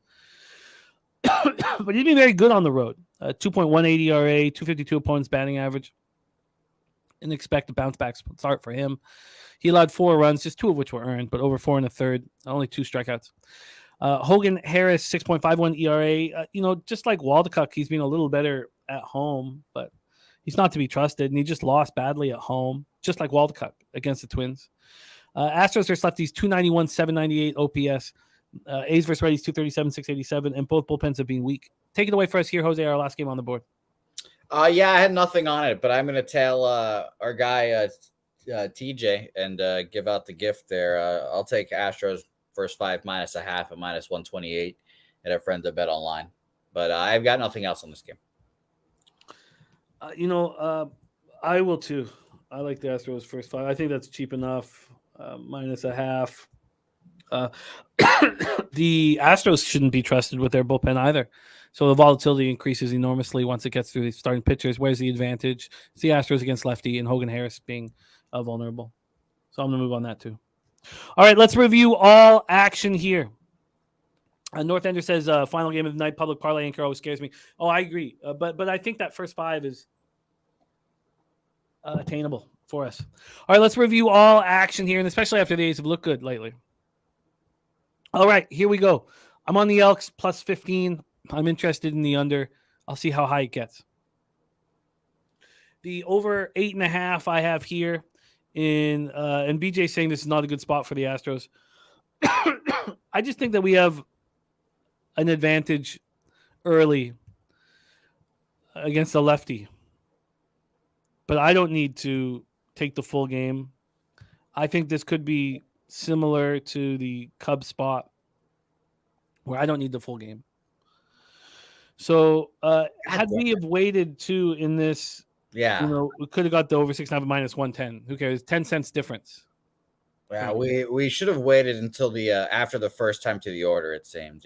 but he's been very good on the road. 2.18 ERA, 252 opponents batting average. And expect a bounce back start for him. He allowed 4 runs, just 2 of which were earned, but over 4 in the third, only 2 strikeouts. Hogan Harris, 6.51 ERA. Just like Waldekuck, he's been a little better at home, but he's not to be trusted, and he just lost badly at home, just like Waldekuck against the Twins. Astros versus lefties, 291, 798 OPS. A's versus righties, 237, 687, and both bullpens have been weak. Take it away for us here, Jose, our last game on the board. Yeah, I had nothing on it, but I'm going to tell our guy TJ and give out the gift there. I'll take Astros first 5 minus a half at minus 128 at our friends at Bet Online. But I've got nothing else on this game. I will too. I like the Astros first 5. I think that's cheap enough. Minus a half. The Astros shouldn't be trusted with their bullpen either. So the volatility increases enormously once it gets through the starting pitchers. Where's the advantage? It's the Astros against lefty and Hogan Harris being vulnerable. So I'm going to move on that too. All right, let's review all action here. North Ender says final game of the night, public parlay anchor always scares me. Oh, I agree. But I think that first 5 is attainable for us. All right, let's review all action here, and especially after the A's have looked good lately. All right, here we go. I'm on the Elks plus 15. I'm interested in the under. I'll see how high it gets. The over 8.5 I have here in and BJ saying this is not a good spot for the Astros. I just think that we have an advantage early against the lefty. But I don't need to take the full game. I think this could be similar to the Cubs spot where I don't need the full game. So had we have waited too in this, we could have got the over 6.5 minus 110. Who cares? 10 cents difference. Yeah, we should have waited until the after the first time to the order, it seems,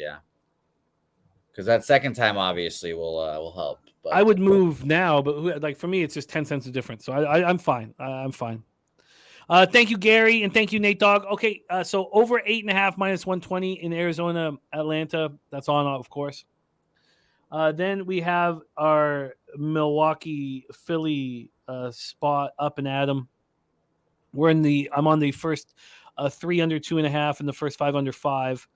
because that second time obviously will help. But I would move now, but like for me, it's just 10 cents of difference. So I'm fine. I'm fine. Thank you, Gary, and thank you, Nate Dogg. Okay, so over 8.5 minus 120 in Arizona, Atlanta. That's on, of course. Then we have our Milwaukee Philly spot up and Adam. I'm on the first 3 under 2.5 and the first 5 under 5.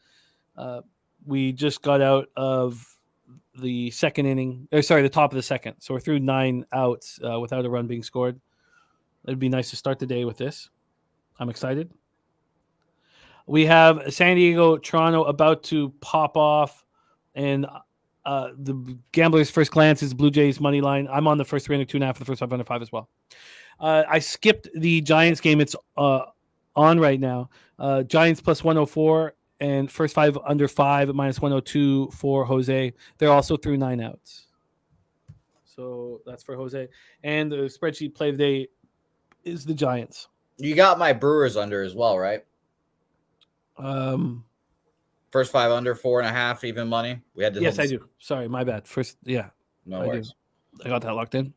We just got out of the second inning, the top of the second. So we're through 9 outs without a run being scored. It'd be nice to start the day with this. I'm excited. We have San Diego, Toronto about to pop off, and the gambler's first glance is Blue Jays money line. I'm on the first 3 under 2.5 for the first 5 under 5 as well. I skipped the Giants game. It's on right now. Giants plus 104 and first 5 under 5 at minus 102 for Jose. They're also through 9 outs. So that's for Jose. And the spreadsheet play of the day is the Giants. You got my Brewers under as well, right? First 5 under 4.5 even money. We had to. Yes, I do. Sorry, my bad. First, yeah, no worries. I got that locked in.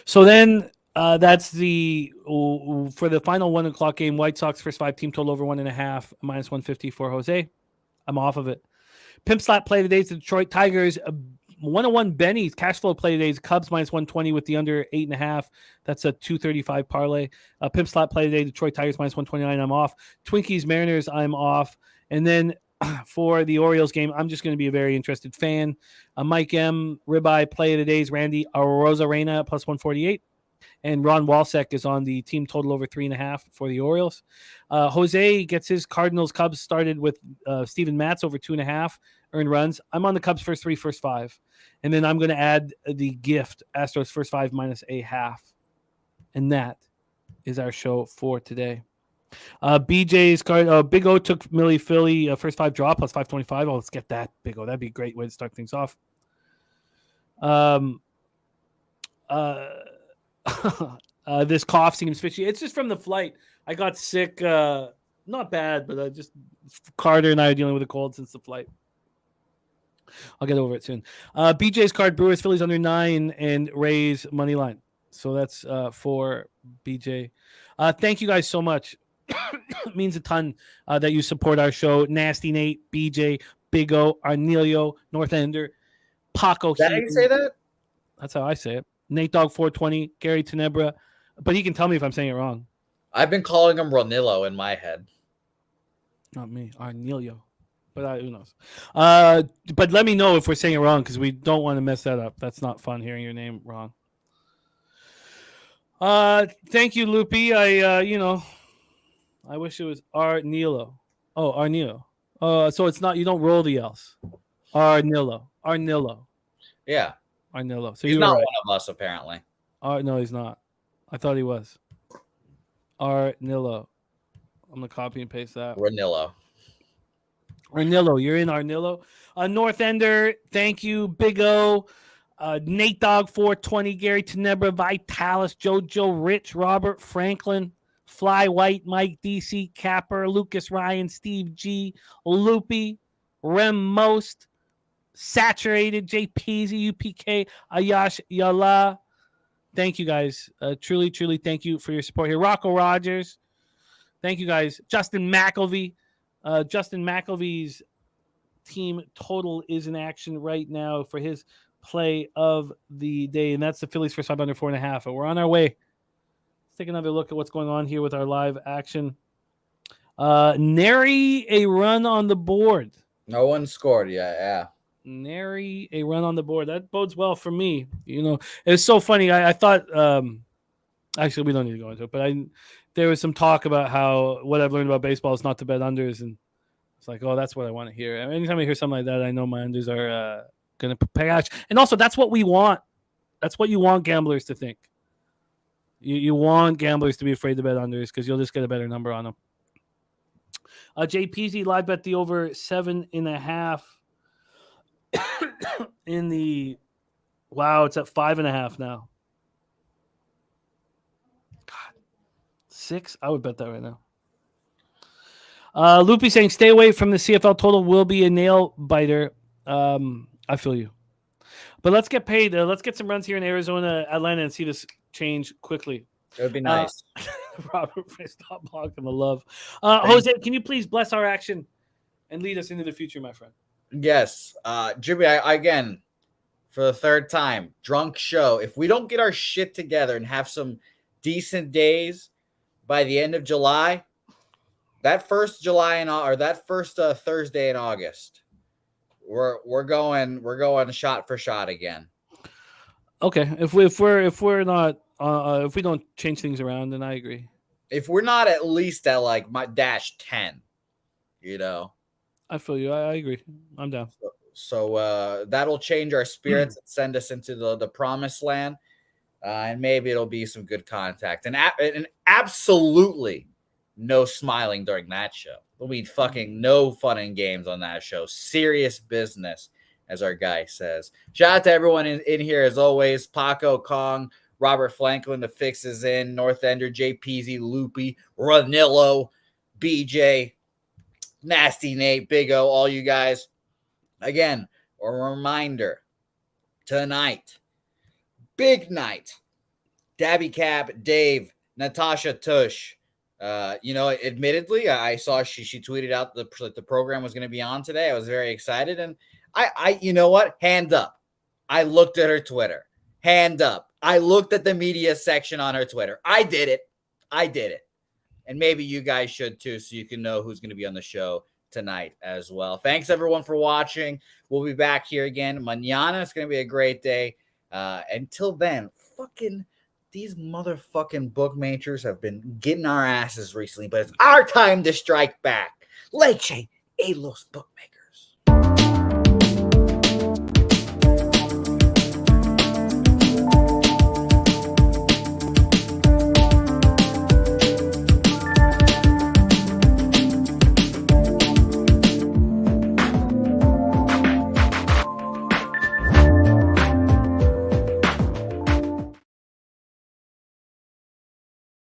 So then that's the for the final 1 o'clock game. White Sox first 5 team total over 1.5 minus 150 for Jose. I'm off of it. Pimp slot play today's the Detroit Tigers. 101 Benny's cash flow play today's Cubs minus 120 with the under 8.5. That's a 235 parlay. Pimp slot play today Detroit Tigers minus 129. I'm off. Twinkies Mariners. I'm off. And then for the Orioles game, I'm just going to be a very interested fan. Mike M. Ribeye play of the days. Randy Arozarena plus 148. And Ron Walsek is on the team total over 3.5 for the Orioles. Jose gets his Cardinals Cubs started with Steven Matz over 2.5 earned runs. I'm on the Cubs first 3, first 5. And then I'm going to add the gift, Astros first 5 minus a half. And that is our show for today. BJ's card. Big O took Millie Philly first 5 draw plus 525. Oh, let's get that, Big O. That'd be a great way to start things off. This cough seems fishy. It's just from the flight. I got sick. Not bad, but just Carter and I are dealing with a cold since the flight. I'll get over it soon. BJ's card. Brewers Phillies under 9 and Rays money line. So that's for BJ. Thank you guys so much. It means a ton that you support our show. Nasty Nate, BJ, Big O, Arnelio, North Ender, Paco. Did you say that? That's how I say it. Nate Dogg 420, Gary Tenebra. But he can tell me if I'm saying it wrong. I've been calling him Ronillo in my head. Not me, Arnelio. But who knows? But let me know if we're saying it wrong because we don't want to mess that up. That's not fun hearing your name wrong. Thank you, Loopy. I wish it was Arnilo. Oh, Arnilo. So it's not, you don't roll the L's. Arnilo. Yeah. Arnilo. So he's not right. One of us, apparently. No, he's not. I thought he was. Arnilo. I'm going to copy and paste that. Arnilo, you're in Arnilo. North Ender, thank you. Big O. Nate Dogg 420, Gary Tenebra, Vitalis, Jojo, Rich, Robert, Franklin, Fly White, Mike, DC, Capper, Lucas Ryan, Steve G, Loopy, Rem Most, Saturated, JPZ, UPK, Ayash Yala. Thank you guys. Truly, truly thank you for your support here. Rocco Rogers, Thank you, guys. Justin McElvey. Justin McElvey's team total is in action right now for his play of the day, and that's the Phillies first 5 under 4.5. And we're on our way. Let's take another look at what's going on here with our live action. Nary a run on the board. No one scored yet. Yeah. Nary a run on the board. That bodes well for me. You know, it's so funny. I thought, actually, we don't need to go into it, but there was some talk about how what I've learned about baseball is not to bet unders, and it's like, oh, that's what I want to hear. And anytime I hear something like that, I know my unders are going to pay out. And also, that's what we want. That's what you want gamblers to think. You want gamblers to be afraid to bet unders because you'll just get a better number on them. JPZ live bet the over 7.5 in the it's at 5.5 now. God, 6. I would bet that right now. Loopy saying stay away from the CFL total will be a nail biter. I feel you. But let's get paid. Let's get some runs here in Arizona, Atlanta, and see this change quickly. It would be nice. Robert, stop blocking the love. Jose, can you please bless our action and lead us into the future, my friend? Yes. Jimmy, again, for the third time, drunk show. If we don't get our shit together and have some decent days by the end of July, that first Thursday in August, we're going shot for shot again. Okay, if we're not if we don't change things around, then I agree. If we're not at least at like my -10, you know. I feel you. I agree. I'm down. So that'll change our spirits and send us into the promised land, and maybe it'll be some good contact and absolutely no smiling during that show. There'll be fucking no fun and games on that show. Serious business, as our guy says. Shout out to everyone in here as always. Paco, Kong, Robert Franklin, the fix is in. North Ender, JPZ, Loopy, Ranillo, BJ, Nasty Nate, Big O, all you guys. Again, a reminder, tonight, big night. Dabby Cap, Dave, Natasha Tush. Admittedly, I saw she tweeted out the program was going to be on today. I was very excited. And I you know what? Hand up. I looked at her Twitter. Hand up. I looked at the media section on her Twitter. I did it. And maybe you guys should too, so you can know who's going to be on the show tonight as well. Thanks everyone for watching. We'll be back here again mañana. It's going to be a great day. Until then, these motherfucking bookmakers have been getting our asses recently, but it's our time to strike back. Leche a los bookmakers.